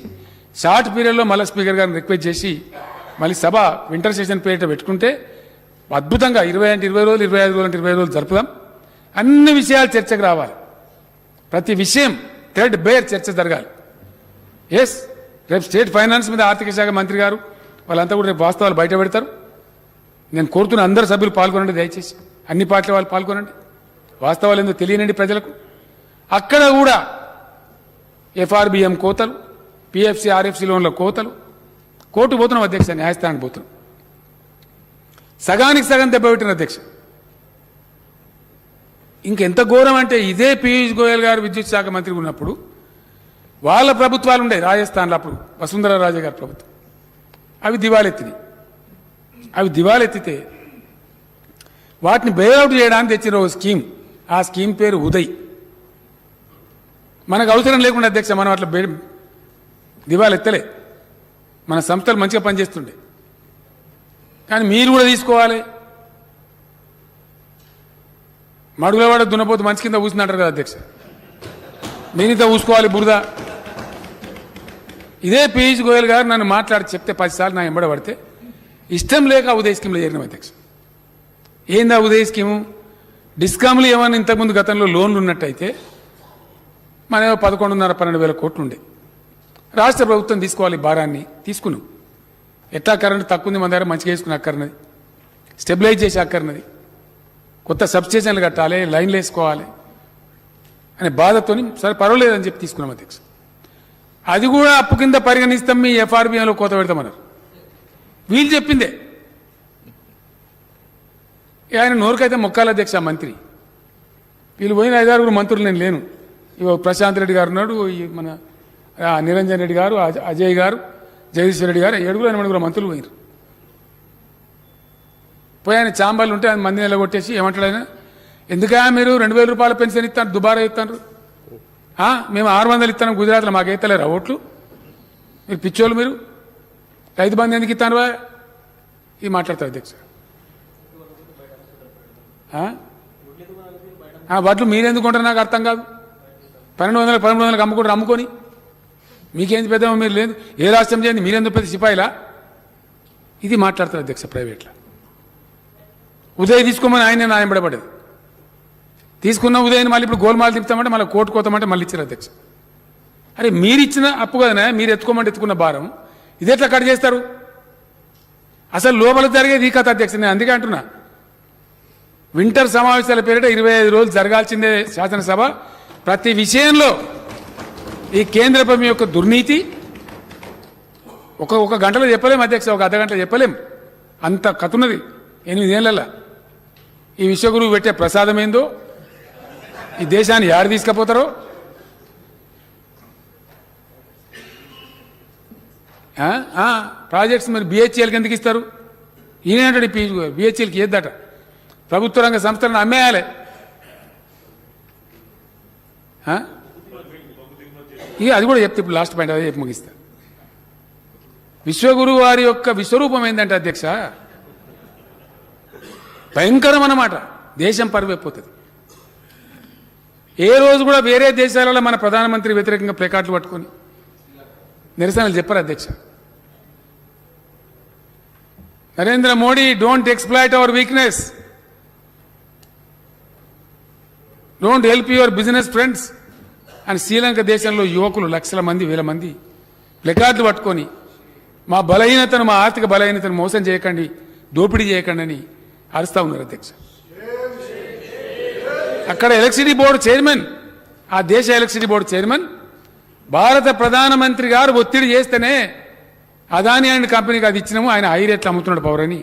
షార్ట్ పీరియడ్లో మళ్ళీ స్పీకర్ గారిని రిక్వెస్ట్ చేసి మళ్ళీ సభ వింటర్ సెషన్ పీరియడ్ పెట్టుకుంటే అద్భుతంగా 20 అంటే 20 రోజులు, 25 రోజులు అంటే 20 రోజులు జరుపుదాం. అన్ని విషయాలు చర్చకు రావాలి. ప్రతి విషయం థ్రెడ్ బేర్ చర్చ జరగాలి. ఎస్, రేపు స్టేట్ ఫైనాన్స్ మీద ఆర్థిక శాఖ మంత్రి గారు వాళ్ళంతా కూడా రేపు వాస్తవాలు బయట పెడతారు. నేను కోరుతున్న అందరు సభ్యులు పాల్గొనండి, దయచేసి అన్ని పార్టీల వాళ్ళు పాల్గొనండి. వాస్తవాలు ఏందో తెలియనండి ప్రజలకు. అక్కడ కూడా ఎఫ్ఆర్బిఎం కోతలు, పిఎఫ్సి ఆర్ఎఫ్సి లోన్ల కోతలు, కోర్టు పోతున్నాం అధ్యక్ష, న్యాయస్థానానికి పోతున్నాం. సగానికి సగం దెబ్బపెట్టిన అధ్యక్ష. ఇంకెంత ఘోరం అంటే ఇదే పీయూష్ గోయల్ గారు విద్యుత్ శాఖ మంత్రి ఉన్నప్పుడు వాళ్ళ ప్రభుత్వాలు ఉండే రాజస్థాన్లో, అప్పుడు వసుంధరా రాజే గారి ప్రభుత్వం, అవి దివాలెత్తినాయి. అవి దివాలెత్తితే వాటిని బెయిల్అవుట్ చేయడానికి తెచ్చిన ఒక స్కీమ్, ఆ స్కీమ్ పేరు ఉదయ్. మనకు అవసరం లేకుండా అధ్యక్ష మనం అట్లా దివాలు ఎత్తలే. మన సంస్థలు మంచిగా పనిచేస్తుండే. కానీ మీరు కూడా తీసుకోవాలి. మడుగులవాడ దున్నపోతు మంచి కింద కూర్చున్నట్టారు కదా అధ్యక్ష, నేనింత ఊసుకోవాలి బురద. ఇదే పీయూష్ గోయల్ గారు నన్ను మాట్లాడి చెప్తే 10 సార్లు నా ఎంబడ పడితే ఇష్టం లేక ఉదయ స్కీమ్లో చేరినాం అధ్యక్ష. ఏందా ఉదయ స్కీము? డిస్కామ్లు ఏమన్నా ఇంతకుముందు గతంలో లోన్లు ఉన్నట్టయితే మన 11,500-12,000 కోట్లు ఉండే. రాష్ట్ర ప్రభుత్వం తీసుకోవాలి భారాన్ని, తీసుకున్నాం. ఎట్లా కరెంట్ తక్కువ ఉంది మన దగ్గర, మంచిగా వేసుకుని అక్కర్నది, స్టెబిలైజ్ చేసి అక్కర్నది, కొత్త సబ్స్టేషన్లు కట్టాలి, లైన్లు వేసుకోవాలి అనే బాధతోని సరే పర్వాలేదని చెప్పి తీసుకున్నాం అధ్యక్ష. అది కూడా అప్పు కింద పరిగణిస్తాం, మీ ఎఫ్ఆర్బిఎంలో కోత పెడతామన్నారు. వీళ్ళు చెప్పిందే. ఆయన నోరుకైతే మొక్కాల అధ్యక్ష మంత్రి. వీళ్ళు పోయిన 5-6 మంత్రులు నేను లేను. ఇగో ప్రశాంత్ రెడ్డి గారు ఉన్నాడు, మన నిరంజన్ రెడ్డి గారు, అజయ్ గారు, జగదీశ్వర్ రెడ్డి గారు, 7-8 మంత్రులు పోయినారు. పోయి ఆయన చాంబాలు ఉంటే ఆయన మంది నిలగొట్టేసి ఏమంటాడు ఆయన, ఎందుకా మీరు 2,000 రూపాయల పెన్షన్ ఇస్తాను, దుబారా ఇస్తాను, మేము 600 ఇస్తాను గుజరాత్లో, మాకు ఎత్తలేరా ఓట్లు, మీరు పిచ్చోళ్ళు, మీరు రైతు బంధు ఎందుకు ఇస్తాను ఇది మాట్లాడతారు అధ్యక్ష. వడ్లు మీరెందుకు కొంటారు నాకు అర్థం కాదు. 1,200-1,300 అమ్ముకుంటారు, అమ్ముకొని మీకేంది పెద్ద, మీరు లేదు ఏ రాష్ట్రం చేయండి, మీరెందుకు పెద్ద సిపాయిలా, ఇది మాట్లాడతారు అధ్యక్ష. ప్రైవేట్లో ఉదయ్ తీసుకోమని ఆయన నాయంబడబడ్డది. తీసుకున్న ఉదయం మళ్ళీ ఇప్పుడు గోల్మాలు తిప్పుతామంటే మళ్ళీ కోర్టు కోతామంటే మళ్ళీ ఇచ్చారు అధ్యక్ష. అరే మీరు ఇచ్చిన అప్పు కదనే, మీరు ఎత్తుకోమంటే ఎత్తుకున్న భారం ఇది ఎట్లా కట్ చేస్తారు? అసలు లోపల జరిగేది ఈ కథ అధ్యక్ష. నేను అందుకే అంటున్నా, వింటర్ సమావేశాల పేరిట 25 రోజులు జరగాల్సిందే శాసనసభ. ప్రతి విషయంలో ఈ కేంద్ర ప్రభుత్వం యొక్క దుర్నీతి ఒక గంటలో చెప్పలేం అధ్యక్ష, ఒక అర్ధగంటలో చెప్పలేం, అంత కథ ఉన్నది 8 ఏళ్లలో. ఈ విశ్వగురువు పెట్టే ప్రసాదం ఏందో, ఈ దేశాన్ని యాడ తీసుకుపోతారో. ప్రాజెక్ట్స్ మరి బిహెచ్ఎల్కి ఎందుకు ఇస్తారు? ఈయనంటాడు బిహెచ్ఎల్కి ఏద్దట, ప్రభుత్వ రంగ సంస్థలను అమ్మేయాలి. ఇక అది కూడా చెప్తే ఇప్పుడు లాస్ట్ పాయింట్ అదే చెప్పి ముగిస్తా. విశ్వగురువు వారి యొక్క విశ్వరూపం ఏంటంటే అధ్యక్ష, భయంకరం అన్నమాట. దేశం పరువైపోతుంది. ఏ రోజు కూడా వేరే దేశాలలో మన ప్రధానమంత్రి వ్యతిరేకంగా ప్లేకార్డులు పట్టుకొని నిరసనలు చెప్పారు అధ్యక్ష. Narendra Modi don't exploit hour weakness, don't help your business friends అని శ్రీలంక దేశంలో యువకులు 1,00,000 మంది 1,000 మంది ప్లేకార్డులు పట్టుకొని మా బలహీనతను, మా ఆర్థిక బలహీనతను మోసం చేయకండి, దోపిడీ చేయకండి అని అరుస్తా ఉన్నారు అధ్యక్ష. అక్కడ ఎలక్ట్రిసిటీ బోర్డు చైర్మన్, ఆ దేశ ఎలక్ట్రిసిటీ బోర్డు చైర్మన్ భారత ప్రధానమంత్రి గారు ఒత్తిడి చేస్తేనే అదాని అండ్ కంపెనీకి అది ఇచ్చినాము, ఆయన హై రేట్లు అమ్ముతున్నాడు పవర్ అని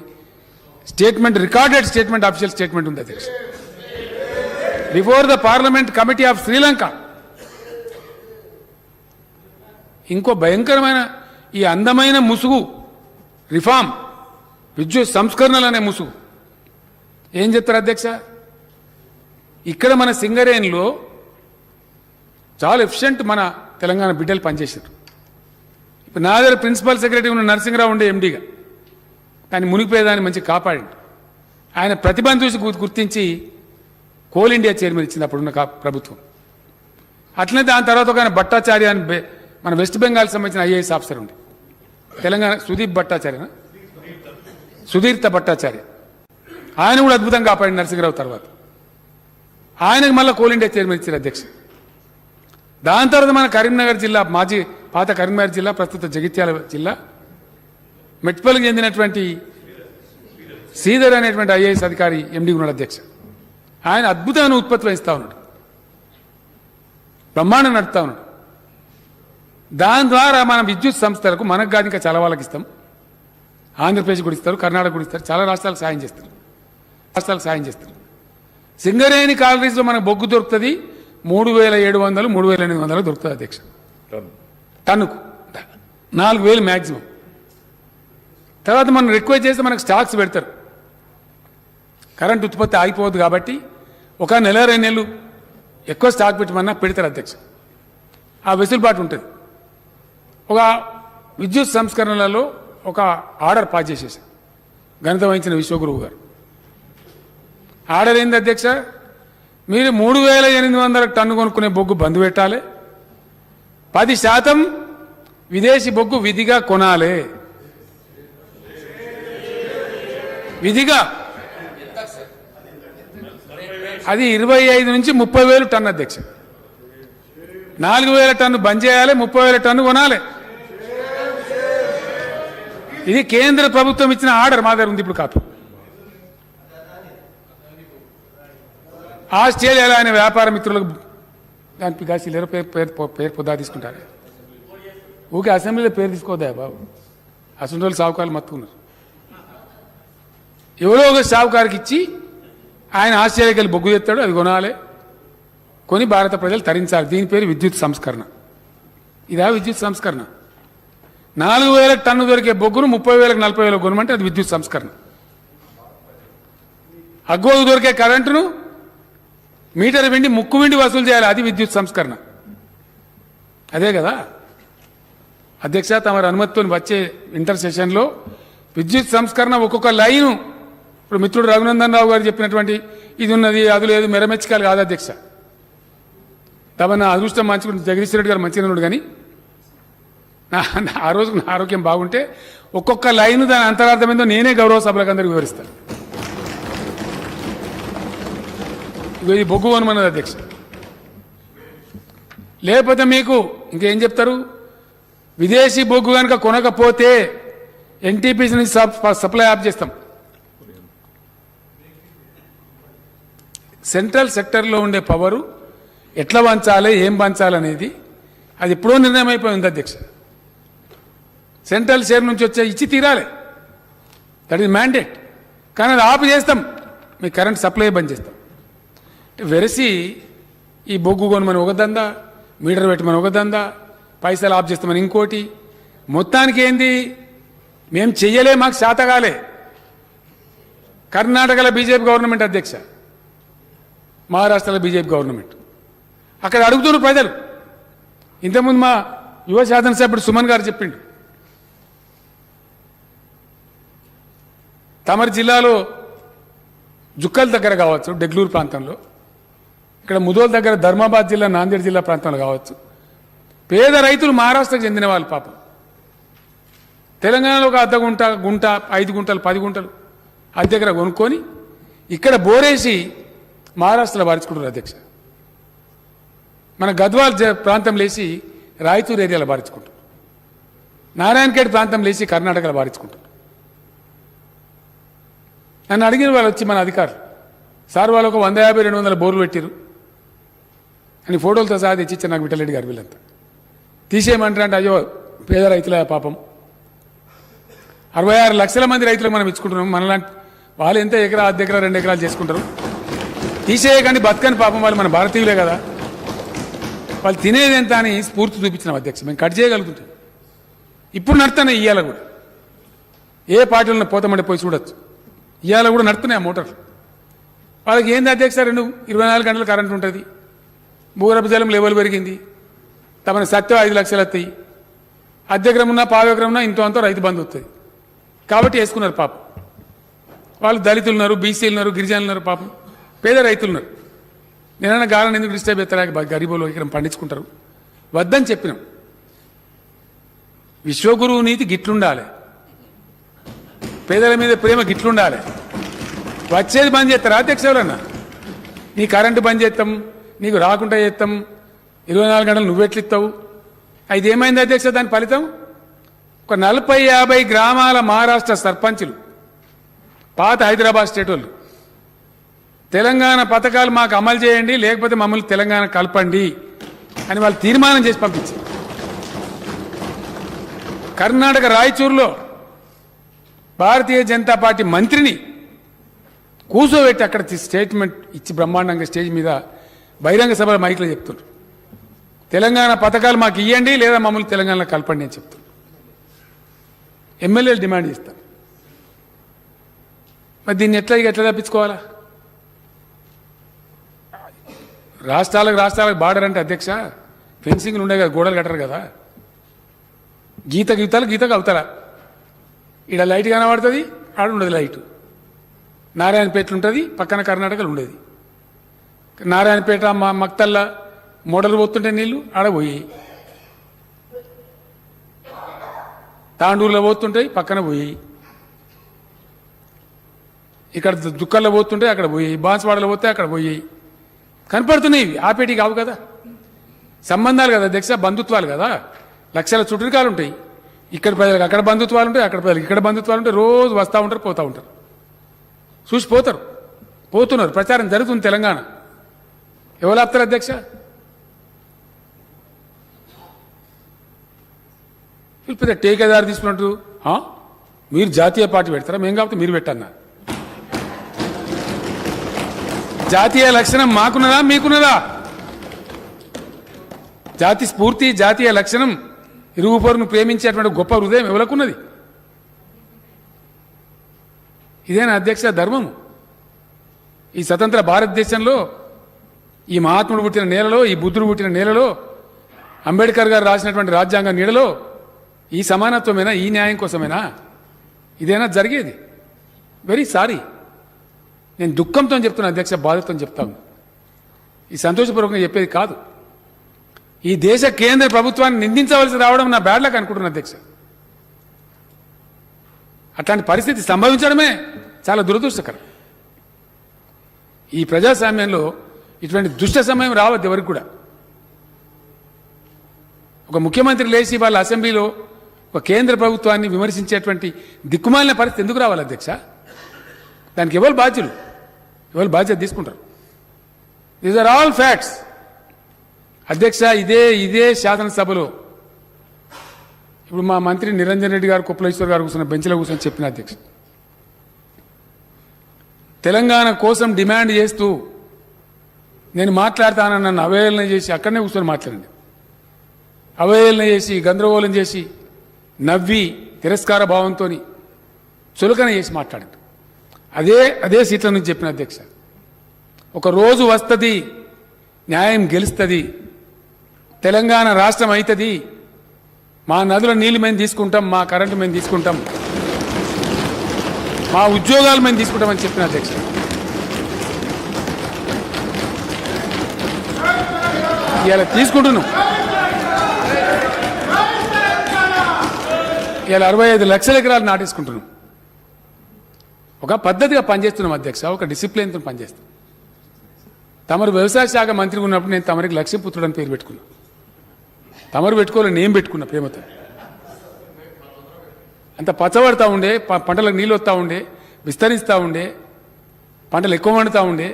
statement, recorded statement, official statement ఉంది అధ్యక్ష. Before the parliament committee of Sri Lanka. ఇంకో భయంకరమైన ఈ అందమైన ముసుగు రిఫార్మ్, విద్యుత్ సంస్కరణలు అనే ముసుగు ఏం చెప్తారు అధ్యక్ష? ఇక్కడ మన సింగరేణిలో చాలా ఎఫిషియెంట్ మన తెలంగాణ బిడ్డలు పనిచేశారు. ఇప్పుడు నా దగ్గర ప్రిన్సిపల్ సెక్రటరీ ఉన్న నరసింహరావు ఉండే ఎండీగా, దాన్ని మునిగిపోయేదాన్ని మంచి కాపాడింది. ఆయన ప్రతిభను చూసి గుర్తించి కోల్ ఇండియా చైర్మన్ ఇచ్చింది అప్పుడున్న ప్రభుత్వం. అట్లనే దాని తర్వాత ఒక ఆయన భట్టాచార్య అని మన వెస్ట్ బెంగాల్ సంబంధించిన ఐఏఎస్ ఆఫీసర్ ఉండే తెలంగాణ, సుధీర్త భట్టాచార్య, ఆయన కూడా అద్భుతంగా కాపాడింది నరసింహరావు తర్వాత. ఆయనకు మళ్ళీ కోల్ ఇండియా చైర్మన్ ఇచ్చారు అధ్యక్ష. దాని తర్వాత మన కరీంనగర్ జిల్లా, మాజీ పాత కరీంనగర్ జిల్లా, ప్రస్తుత జగిత్యాల జిల్లా, మెట్పల్లికి చెందినటువంటి శ్రీధర్ అనేటువంటి ఐఏఎస్ అధికారి ఎండీ ఉన్నాడు అధ్యక్ష. ఆయన అద్భుతమైన ఉత్పత్తి వహిస్తూ ఉన్నాడు, బ్రహ్మాండం నడుపుతా ఉన్నాడు. దాని ద్వారా మన విద్యుత్ సంస్థలకు, మనకు కాదు ఇంకా చాలా వాళ్ళకి ఇస్తాం, ఆంధ్రప్రదేశ్ కూడా ఇస్తారు, కర్ణాటక కూడా ఇస్తారు, చాలా రాష్ట్రాలకు సాయం చేస్తారు. సింగరేణి కాలరీస్లో మనకు బొగ్గు దొరుకుతుంది 3,700, 3,800 దొరుకుతుంది అధ్యక్ష టన్నుకు, 4,000 మ్యాక్సిమం. తర్వాత మనం రిక్వెస్ట్ చేస్తే మనకు స్టాక్స్ పెడతారు. కరెంట్ ఉత్పత్తి ఆగిపోవద్దు కాబట్టి ఒక నెల 2 నెలలు ఎక్కువ స్టాక్ పెట్టమన్నా పెడతారు అధ్యక్ష. ఆ వెసులుబాటు ఉంటుంది. ఒక విద్యుత్ సంస్కరణలలో ఒక ఆర్డర్ పాస్ చేసేసారు ఘనత వహించిన విశ్వగురువు గారు. ఆర్డర్ ఏంది అధ్యక్ష? మీరు 3,800 టన్ను కొనుక్కునే బొగ్గు బంద్ పెట్టాలి, 10% విదేశీ బొగ్గు విధిగా కొనాలి. విధిగా అది 25 నుంచి 30,000 టన్ను అధ్యక్ష. 4,000 టన్ను బంద్ చేయాలి, 30,000 టన్ను కొనాలి. ఇది కేంద్ర ప్రభుత్వం ఇచ్చిన ఆర్డర్, మా దగ్గర ఉంది ఇప్పుడు కాదు. ఆస్ట్రేలియాలో ఆయన వ్యాపార మిత్రులకు దానికి కాసి పేరు పొద్దా తీసుకుంటారు. ఊకే అసెంబ్లీలో పేరు తీసుకోదా బాబు, అసెంబ్లీ వాళ్ళు సావుకారులు మత్తుకున్నారు. ఎవరో ఒక సావుకారికి ఇచ్చి ఆయన ఆస్ట్రేలియాకి వెళ్ళి బొగ్గు తెస్తాడు, అది కొనాలి, కొని భారత ప్రజలు తరించాలి. దీని పేరు విద్యుత్ సంస్కరణ. ఇదా విద్యుత్ సంస్కరణ? 4,000 టన్ను దొరికే బొగ్గును 30,000 40,000 కొనమంటే అది విద్యుత్ సంస్కరణ. అగ్గోకు దొరికే కరెంటును మీటర్ వెండి ముక్కు వెండి వసూలు చేయాలి, అది విద్యుత్ సంస్కరణ. అదే కదా అధ్యక్ష, తమరి అనుమతితో వచ్చే ఇంటర్ సెషన్లో విద్యుత్ సంస్కరణ ఒక్కొక్క లైను, ఇప్పుడు మిత్రుడు రఘునందన్ రావు గారు చెప్పినటువంటి ఇది ఉన్నది అది లేదు మెరమెచ్చకాలు కాదు అధ్యక్ష. తమ అదృష్టం మంచిగా జగదీశ్వర రెడ్డి గారు మంచిగా ఉన్నాడు, కానీ ఆ రోజు నా ఆరోగ్యం బాగుంటే ఒక్కొక్క లైను దాని అంతరార్థం ఏందో నేనే గౌరవ సభలకు అందరికీ వివరిస్తాను. ఇది బొగ్గు కొనమన్నది అధ్యక్ష. లేకపోతే మీకు ఇంకేం చెప్తారు? విదేశీ బొగ్గు కనుక కొనకపోతే ఎన్టీపీసీ నుంచి సప్లై ఆఫ్ చేస్తాం. సెంట్రల్ సెక్టర్లో ఉండే పవరు ఎట్లా పంచాలి, ఏం పంచాలనేది అది ఎప్పుడో నిర్ణయం అయిపోయింది అధ్యక్ష. సెంట్రల్ షేర్ నుంచి వచ్చే ఇచ్చి తీరాలి, దట్ ఈజ్ మ్యాండేట్. కానీ అది ఆఫ్ చేస్తాం, మీ కరెంట్ సప్లై బంద్ చేస్తాం. వెరసి ఈ బొగ్గు కొనమని ఒక దందా, మీటర్ పెట్టమని ఒక దందా, పైసలు ఆఫ్ చేస్తామని ఇంకోటి. మొత్తానికి ఏంది, మేము చెయ్యలే, మాకు శాతగాలే. కర్ణాటకలో బీజేపీ గవర్నమెంట్ అధ్యక్ష, మహారాష్ట్రలో బీజేపీ గవర్నమెంట్. అక్కడ అడుగుతున్నారు ప్రజలు. ఇంతకుముందు మా యువ శాసనసభ్యుడు సుమన్ గారు చెప్పిండు, తమరి జిల్లాలో జుక్కల్ దగ్గర కావచ్చు, డెగ్లూరు ప్రాంతంలో, ఇక్కడ ముదోల్ దగ్గర ధర్మాబాద్ జిల్లా, నాందేడ్ జిల్లా ప్రాంతంలో కావచ్చు, పేద రైతులు మహారాష్ట్రకు చెందిన వాళ్ళు పాపం తెలంగాణలో ఒక అర్ధ గుంట, 5 గుంటలు 10 గుంటలు అది దగ్గర కొనుక్కొని ఇక్కడ బోరేసి మహారాష్ట్రలో బారించుకుంటారు అధ్యక్ష. మన గద్వాల్ ప్రాంతం లేచి రాయచూర్ ఏరియాలో బారించుకుంటారు, నారాయణఖేడ్ ప్రాంతం లేచి కర్ణాటకలో బారించుకుంటారు. నన్ను అడిగిన వాళ్ళు వచ్చి మన అధికారులు, సార్ వాళ్ళు ఒక 150-200 బోర్లు పెట్టారు అని ఫోటోలతో సహా తెచ్చిచ్చారు నాకు విఠలరెడ్డి గారు. వీళ్ళంతా తీసేయమంటారు అంటే, అయ్యో పేద రైతుల పాపం, 66 లక్షల మంది రైతులకు మనం ఇచ్చుకుంటున్నాం, మనలాంటి వాళ్ళు ఎంత ఎకరా, 1 ఎకరా 2 ఎకరాలు చేసుకుంటారు. తీసేయకండి, బతకని పాపం, వాళ్ళు మన భారతీయులే కదా, వాళ్ళు తినేది ఎంత అని స్ఫూర్తి చూపించినాం అధ్యక్ష. మేము కట్ చేయగలుగుతుంటాం. ఇప్పుడు నడుతున్నాయి, ఇవాళ కూడా ఏ పార్టీలను పోతామంటే పోయి చూడొచ్చు, ఇవాళ కూడా నడుతున్నాయి ఆ మోటార్లు. వాళ్ళకి ఏంది అధ్యక్ష, 24 గంటలు కరెంట్ ఉంటుంది, భూగర్భ జలం లెవెల్ పెరిగింది, తమని సత్యం 5 లక్షలు వస్తాయి, అర్ధెకరం ఉన్నా 1/2 ఎకరం ఉన్నా ఇంతో అంతా రైతు బంధు వస్తుంది. కాబట్టి వేసుకున్నారు పాపం. వాళ్ళు దళితులు ఉన్నారు, బీసీలు ఉన్నారు, గిరిజనులు ఉన్నారు, పాపం పేద రైతులు ఉన్నారు. నేనన్నా గాలని ఎందుకు డిస్టర్బ్ చేస్తారా, గరీబులు ఇక్కడ పండించుకుంటారు, వద్దని చెప్పినాం. విశ్వగురువు నీతి గిట్లుండాలి, పేదల మీద ప్రేమ గిట్లుండాలి. వచ్చేది బంద్ చేస్తారా అధ్యక్ష? ఎవరన్నా నీ కరెంటు బంద్ చేస్తాం, నీకు రాకుండా చేస్తాం, 24 గంటలు నువ్వెట్లిస్తావు? అది ఏమైంది అధ్యక్ష? దాని ఫలితం ఒక 40-50 గ్రామాల మహారాష్ట్ర సర్పంచులు, పాత హైదరాబాద్ స్టేట్ వాళ్ళు, తెలంగాణ పథకాలు మాకు అమలు చేయండి, లేకపోతే మమ్మల్ని తెలంగాణ కలపండి అని వాళ్ళు తీర్మానం చేసి పంపించారు. కర్ణాటక రాయచూరులో భారతీయ జనతా పార్టీ మంత్రిని కూర్చోబెట్టి అక్కడ స్టేట్మెంట్ ఇచ్చి బ్రహ్మాండంగా స్టేజ్ మీద బహిరంగ సభ మైక్లో చెప్తున్నారు, తెలంగాణ పథకాలు మాకు ఇవ్వండి లేదా మమ్మల్ని తెలంగాణలో కలపండి అని చెప్తున్నారు. ఎమ్మెల్యేలు డిమాండ్ చేస్తారు. మరి దీన్ని ఎట్లా తప్పించుకోవాలా? రాష్ట్రాలకు బార్డర్ అంటే అధ్యక్ష ఫెన్సింగ్లు ఉండే కదా, గోడలు కట్టరు కదా, గీతకు అవుతారా, ఇక్కడ లైట్ కనబడుతుంది, ఆడ ఉండదు లైట్. నారాయణపేటలు ఉంటుంది, పక్కన కర్ణాటకలు ఉండేది. నారాయణపేట మక్తల్ల మోడలు పోతుంటే నీళ్లు ఆడ పోయి, తాండూరులో పోతుంటాయి పక్కన పోయి, ఇక్కడ దుక్కల్లో పోతుంటే అక్కడ పోయి, బాన్స్వాడలో పోతే అక్కడ పోయి కనపడుతున్నాయి. ఆపేటి కావు కదా, సంబంధాలు కదా అధ్యక్ష, బంధుత్వాలు కదా, లక్షల చుట్టరికాలు ఉంటాయి. ఇక్కడ ప్రజలకు అక్కడ బంధుత్వాలు ఉంటాయి, అక్కడ ప్రజలకు ఇక్కడ బంధుత్వాలు ఉంటాయి. రోజు వస్తూ ఉంటారు, పోతూ ఉంటారు, చూసిపోతారు, పోతున్నారు. ప్రచారం జరుగుతుంది తెలంగాణ. ఎవరు ఆపుతారు అధ్యక్ష? పెద్ద టేకేదారు తీసుకున్నట్టు మీరు జాతీయ పార్టీ పెడతారా? మేము కాబట్టి మీరు పెట్టన్నా. జాతీయ లక్షణం మాకున్నదా మీకున్నదా? జాతి స్ఫూర్తి, జాతీయ లక్షణం, ఇరుగు పొరుగును ప్రేమించేటువంటి గొప్ప హృదయం ఎవరికున్నది? ఇదేనా అధ్యక్ష ధర్మము? ఈ స్వతంత్ర భారతదేశంలో, ఈ మహాత్ముడు పుట్టిన నేలలో, ఈ బుద్ధుడు పుట్టిన నేలలో, అంబేద్కర్ గారు రాసినటువంటి రాజ్యాంగ నీడలో ఈ సమానత్వమేనా? ఈ న్యాయం కోసమేనా ఇదేనా జరిగేది? Very sorry. నేను దుఃఖంతో చెప్తున్నా అధ్యక్ష, బాధతో చెప్తాను. ఈ సంతోషపూర్వకంగా చెప్పేది కాదు. ఈ దేశ కేంద్ర ప్రభుత్వాన్ని నిందించవలసి రావడం నా బ్యాడ్ లక్ అనుకుంటున్నా అధ్యక్ష. అట్లాంటి పరిస్థితి సంభవించడమే చాలా దురదృష్టకరం. ఈ ప్రజాస్వామ్యంలో ఇటువంటి దుష్ట సమయం రావద్దు ఎవరికి కూడా. ఒక ముఖ్యమంత్రి లేచి వాళ్ళ అసెంబ్లీలో ఒక కేంద్ర ప్రభుత్వాన్ని విమర్శించేటువంటి దిక్కుమాలిన పరిస్థితి ఎందుకు రావాలి అధ్యక్ష? దానికి ఎవరు బాధ్యులు? ఎవరు బాధ్యత తీసుకుంటారు? దీస్ ఆర్ ఆల్ ఫ్యాక్ట్స్ అధ్యక్ష. ఇదే శాసనసభలో ఇప్పుడు మా మంత్రి నిరంజన్ రెడ్డి గారు, కుప్పలేశ్వర్ గారు కూర్చున్న బెంచ్లో కూర్చొని చెప్పిన అధ్యక్ష, తెలంగాణ కోసం డిమాండ్ చేస్తూ నేను మాట్లాడతానని నన్ను అవహేళన చేసి అక్కడనే కూర్చొని మాట్లాడండి. అవహేళన చేసి, గందరగోళం చేసి, నవ్వి, తిరస్కార భావంతో చులకన చేసి మాట్లాడండి. అదే సీట్ల నుంచి చెప్పిన అధ్యక్ష, ఒక రోజు వస్తుంది, న్యాయం గెలుస్తుంది, తెలంగాణ రాష్ట్రం అవుతుంది, మా నదుల నీళ్ళు మేము తీసుకుంటాం, మా కరెంటు మేము తీసుకుంటాం, మా ఉద్యోగాలు మేము తీసుకుంటామని చెప్పిన అధ్యక్ష. ఇలా తీసుకుంటున్నాం. ఇలా 65 లక్షల ఎకరాలు నాటేసుకుంటున్నాం. ఒక పద్ధతిగా పనిచేస్తున్నాం అధ్యక్ష, ఒక డిసిప్లిన్తో పనిచేస్తాం. తమరు వ్యవసాయ శాఖ మంత్రి ఉన్నప్పుడు నేను తమరికి లక్ష్మీపుత్రుడు అని పేరు పెట్టుకున్నా. తమరు పెట్టుకోవాలని నేను పెట్టుకున్నా ప్రేమతో. అంత పచ్చబడతా ఉండే, పంటలకు నీళ్ళు వస్తూ ఉండే, విస్తరిస్తూ ఉండే, పంటలు ఎక్కువ వండుతూ ఉండే,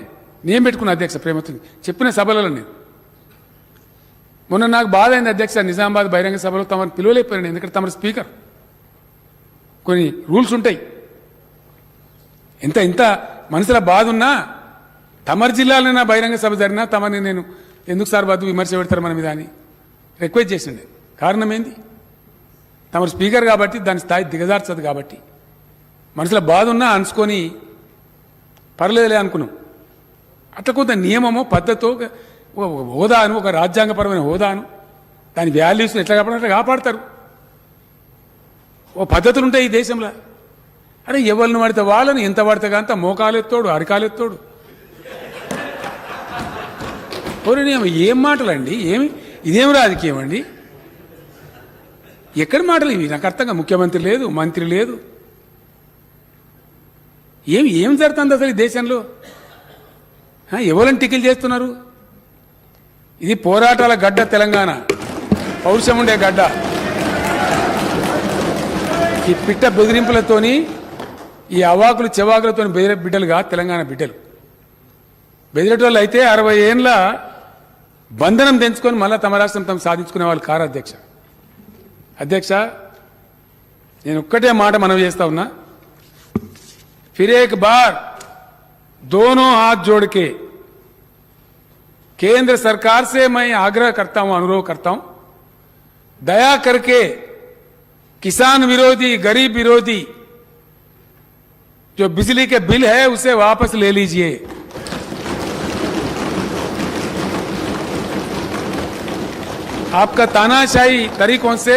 నేను పెట్టుకున్నా అధ్యక్ష ప్రేమతో. చెప్పిన సభలలో నేను మొన్న నాకు బాధ అయింది అధ్యక్ష, నిజామాబాద్ బహిరంగ సభలో తమను పిలువలేకపోయాను. ఎందుకంటే తమరు స్పీకర్, కొన్ని రూల్స్ ఉంటాయి. ఇంత మనసులో బాధ ఉన్నా, తమరి జిల్లాలో నా బహిరంగ సభ జరిగినా తమని నేను ఎందుకు సార్ బాధ విమర్శ పెడతారు మన మీద అని రిక్వెస్ట్ చేసిండే. కారణం ఏంది? తమరు స్పీకర్ కాబట్టి దాని స్థాయి దిగజార్చదు కాబట్టి మనసులో బాధ ఉన్నా అనుకొని పర్లేదులే అనుకున్నాం. అట్లా కొంత నియమమో పద్ధతో హోదాను, ఒక రాజ్యాంగపరమైన హోదాను, దాని వాల్యూస్ని ఎట్లా కాపాడాలి అట్లా కాపాడతారు. ఓ పద్ధతులు ఉంటాయి ఈ దేశంలో. అరే ఎవరిని పడితే వాళ్ళని, ఎంత పడితే అంత మోకాలెత్తోడు, అరికాలెత్తోడు. ఏం మాటలండి? ఇదేం రాజకీయం అండి? ఎక్కడి మాటలు ఇవి? నాకు అర్థంగా ముఖ్యమంత్రి లేదు, మంత్రి లేదు, ఏం జరుగుతుంది అసలు ఈ దేశంలో? ఎవరిని టికిల్ చేస్తున్నారు? ఇది పోరాటాల గడ్డ తెలంగాణ, పౌరుషం ఉండే గడ్డ. ఈ పిట్ట బెదిరింపులతోని, ఈ అవాకులు చెవాకులతో బెదిరే బిడ్డలుగా తెలంగాణ బిడ్డలు. బెదిరేటోళ్ళు అయితే 60 ఏండ్ల బంధనం తెంచుకొని మళ్ళీ తమ రాష్ట్రం తమ సాధించుకునే వాళ్ళు కారు అధ్యక్ష. అధ్యక్ష, నేను ఒక్కటే మాట మనవి చేస్తా ఉన్నా. फिर एक बार दोनों हाथ जोड़ के केंद्र सरकार से मैं आग्रह करता हूं, अनुरोध करता हूं, दया करके किसान विरोधी, गरीब विरोधी जो बिजली के बिल है उसे वापस ले लीजिए. आपका तानाशाही तरीकों से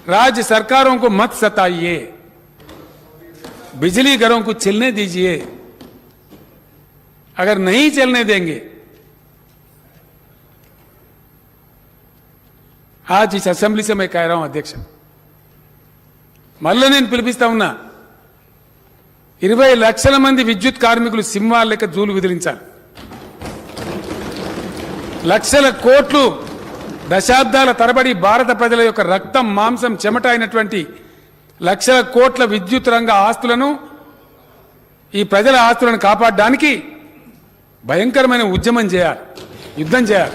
राज्य सरकारों को मत सताइए, बिजली घरों को चलने दीजिए। अगर नहीं चलने देंगे, आज इस असेंबली से मैं कह रहा हूं अध्यक्ष, మళ్ళీ నేను పిలిపిస్తా ఉన్నా, 20 లక్షల మంది విద్యుత్ కార్మికులు సింహాల లెక్క జూలు విదిలించాలి. లక్షల కోట్లు దశాబ్దాల తరబడి భారత ప్రజల యొక్క రక్తం మాంసం చెమట అయినటువంటి లక్షల కోట్ల విద్యుత్ రంగ ఆస్తులను, ఈ ప్రజల ఆస్తులను కాపాడడానికి భయంకరమైన ఉద్యమం చేయాలి, యుద్ధం చేయాలి.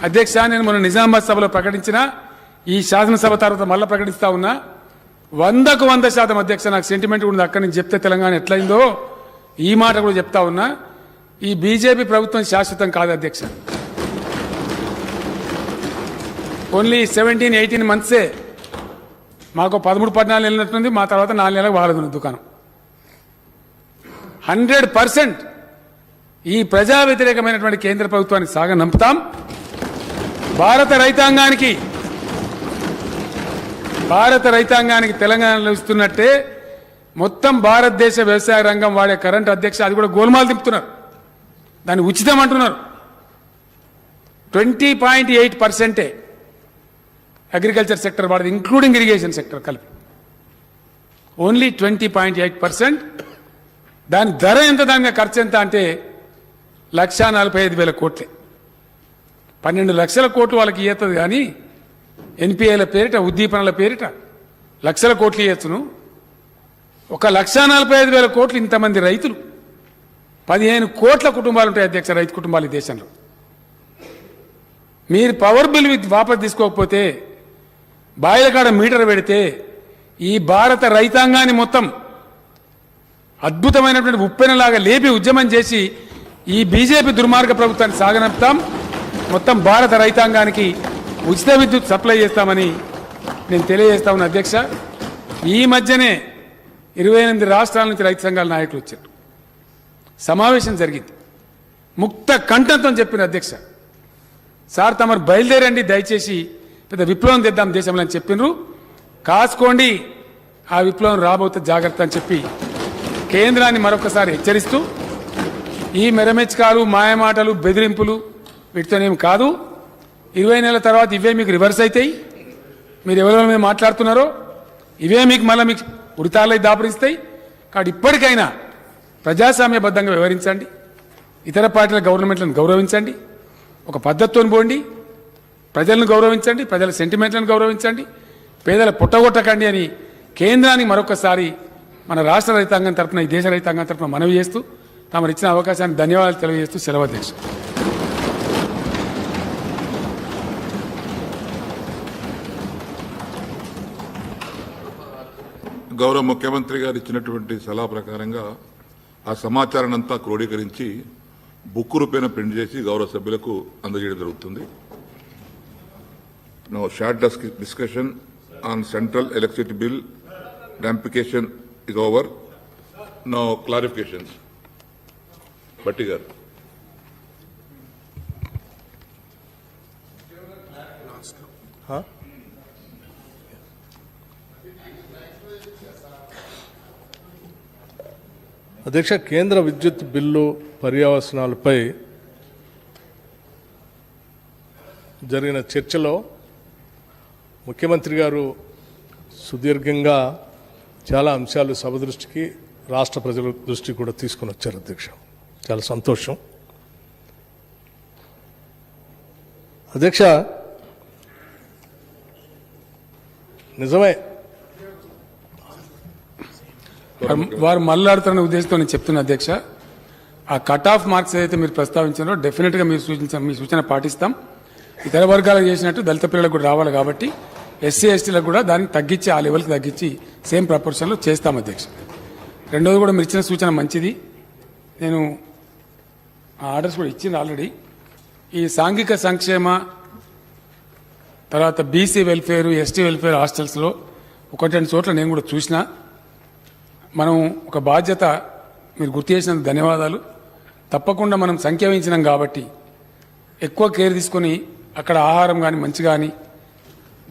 అధ్యక్ష, నేను మొన్న నిజామాబాద్ సభలో ప్రకటించిన, ఈ శాసనసభ తర్వాత మళ్ళా ప్రకటిస్తా ఉన్నా, 100కు 100% అధ్యక్ష, నాకు సెంటిమెంట్ ఉంది. అక్కడి నుంచి చెప్తే తెలంగాణ ఎట్లయిందో ఈ మాట కూడా చెప్తా ఉన్నా. ఈ బీజేపీ ప్రభుత్వం శాశ్వతం కాదు అధ్యక్ష. ఓన్లీ 17-18 మంత్సే. మాకు 13-14 నెలలు ఉన్నట్టుంది, మా తర్వాత 4 నెలలకు వాడదు దుకాణం. 100% ఈ ప్రజా వ్యతిరేకమైనటువంటి కేంద్ర ప్రభుత్వాన్ని సాగనంపుతాం. భారత రైతాంగానికి తెలంగాణలో ఇస్తున్నట్టే మొత్తం భారతదేశ వ్యవసాయ రంగం వాడే కరెంట్ అధ్యక్ష, అది కూడా గోల్మాల్ తిప్పుతున్నారు, దాన్ని ఉచితం అంటున్నారు. 20.8% అగ్రికల్చర్ సెక్టర్ వాడేది, ఇంక్లూడింగ్ ఇరిగేషన్ సెక్టర్ కలిపి. ఓన్లీ 20.8%. దాని ధర ఎంత, దాని మీద ఖర్చు ఎంత అంటే 1,45,000 కోట్లే. 12 లక్షల కోట్లు వాళ్ళకి ఇయ్యతుంది, కానీ ఎన్పిఏల పేరిట, ఉద్దీపనల పేరిట లక్షల కోట్లు ఇయ్యచ్చును. 1,45,000 కోట్లు ఇంతమంది రైతులు, 15 కోట్ల కుటుంబాలు ఉంటాయి అధ్యక్ష, రైతు కుటుంబాలు ఈ దేశంలో. మీరు పవర్ బిల్ వాపసు తీసుకోకపోతే, బాయిల కాడ మీటర్ పెడితే, ఈ భారత రైతాంగాన్ని మొత్తం అద్భుతమైనటువంటి ఉప్పెనలాగా లేపి ఉద్యమం చేసి ఈ బీజేపీ దుర్మార్గ ప్రభుత్వాన్ని సాగనంపుతాం. మొత్తం భారత రైతాంగానికి ఉచిత విద్యుత్ సప్లై చేస్తామని నేను తెలియజేస్తా ఉన్నా అధ్యక్ష. ఈ మధ్యనే 28 రాష్ట్రాల నుంచి రైతు సంఘాల నాయకులు వచ్చారు, సమావేశం జరిగింది. ముక్త కంఠంతో చెప్పిన అధ్యక్ష, సార్ తమరు బయలుదేరండి, దయచేసి పెద్ద విప్లవం తెద్దాం దేశంలో అని చెప్పినారు. కాసుకోండి, ఆ విప్లవం రాబోతే జాగ్రత్త అని చెప్పి కేంద్రాన్ని మరొకసారి హెచ్చరిస్తూ, ఈ మెరమెచ్చకాలు, మాయమాటలు, బెదిరింపులు వీటితోనేం కాదు. 20 నెలల తర్వాత ఇవే మీకు రివర్స్ అవుతాయి. మీరు ఎవరెవరి మీద మాట్లాడుతున్నారో ఇవే మీకు మళ్ళీ మీకు ఉరితాలై దాపురిస్తాయి. కాబట్టి ఇప్పటికైనా ప్రజాస్వామ్యబద్ధంగా వ్యవహరించండి, ఇతర పార్టీల గవర్నమెంట్లను గౌరవించండి, ఒక పద్ధతితో పోండి, ప్రజలను గౌరవించండి, ప్రజల సెంటిమెంట్లను గౌరవించండి, పేదల పుట్టగొట్టకండి అని కేంద్రానికి మరొకసారి మన రాష్ట్ర రైతాంగం తరఫున, ఈ దేశ రైతాంగం తరఫున మనవి చేస్తూ, తమరు ఇచ్చిన అవకాశానికి ధన్యవాదాలు తెలియజేస్తూ సెలవు అధ్యక్ష. గౌరవ ముఖ్యమంత్రి గారు ఇచ్చినటువంటి సలహా ప్రకారంగా ఆ సమాచారాన్ని అంతా క్రోడీకరించి బుక్ రూపేణ ప్రింట్ చేసి గౌరవ సభ్యులకు అందజేయడం జరుగుతుంది. Now short discussion on central electricity bill డాంపికేషన్ is over. Now clarifications. Bhatti garu. అధ్యక్ష, కేంద్ర విద్యుత్ బిల్లు పర్యవసనాలపై జరిగిన చర్చలో ముఖ్యమంత్రి గారు సుదీర్ఘంగా చాలా అంశాలు సభ దృష్టికి, రాష్ట్ర ప్రజల దృష్టికి కూడా తీసుకుని వచ్చారు అధ్యక్ష. చాలా సంతోషం అధ్యక్ష. నిజమే, వారు మళ్ళాడుతున్న ఉద్దేశంతో నేను చెప్తున్నా అధ్యక్ష, ఆ కట్ ఆఫ్ మార్క్స్ ఏదైతే మీరు ప్రస్తావించారో డెఫినెట్గా మీరు మీ సూచన పాటిస్తాం. ఇతర వర్గాలకు చేసినట్టు దళిత పిల్లలకు కూడా రావాలి కాబట్టి ఎస్సీ ఎస్టీలకు కూడా దాన్ని తగ్గించి, ఆ లెవెల్కి తగ్గించి సేమ్ ప్రపోర్షన్లో చేస్తాం అధ్యక్ష. రెండోది కూడా మీరు ఇచ్చిన సూచన మంచిది, నేను ఆ ఆర్డర్స్ కూడా ఇచ్చింది ఆల్రెడీ. ఈ సాంఘిక సంక్షేమ తర్వాత బీసీ వెల్ఫేర్, ఎస్టీ వెల్ఫేర్ హాస్టల్స్లో 1-2 చోట్ల నేను కూడా చూసిన. మనం ఒక బాధ్యత, మీరు గుర్తు చేసినందుకు ధన్యవాదాలు. తప్పకుండా మనం సంఖ్య వహించినాం కాబట్టి ఎక్కువ కేర్ తీసుకొని అక్కడ ఆహారం కానీ మంచి కానీ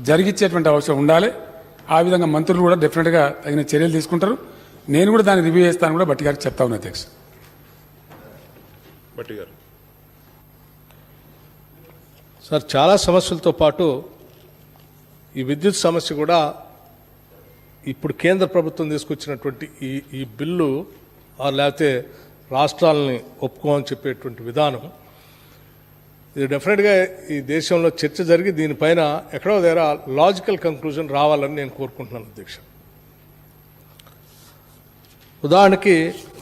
జరిగిచ్చేటువంటి అవసరం ఉండాలి. ఆ విధంగా మంత్రులు కూడా డెఫినెట్గా తగిన చర్యలు తీసుకుంటారు. నేను కూడా దాన్ని రివ్యూ చేస్తాను కూడా బట్టి గారికి చెప్తా ఉన్నాను అధ్యక్ష. భట్టి గారు. సార్, చాలా సమస్యలతో పాటు ఈ విద్యుత్ సమస్య కూడా ఇప్పుడు కేంద్ర ప్రభుత్వం తీసుకొచ్చినటువంటి ఈ బిల్లు లేకపోతే రాష్ట్రాలని ఒప్పుకోమని చెప్పేటువంటి విధానం, ఇది డెఫినెట్గా ఈ దేశంలో చర్చ జరిగి దీనిపైన ఎక్కడో దగ్గర లాజికల్ కంక్లూజన్ రావాలని నేను కోరుకుంటున్నాను అధ్యక్ష. ఉదాహరణకి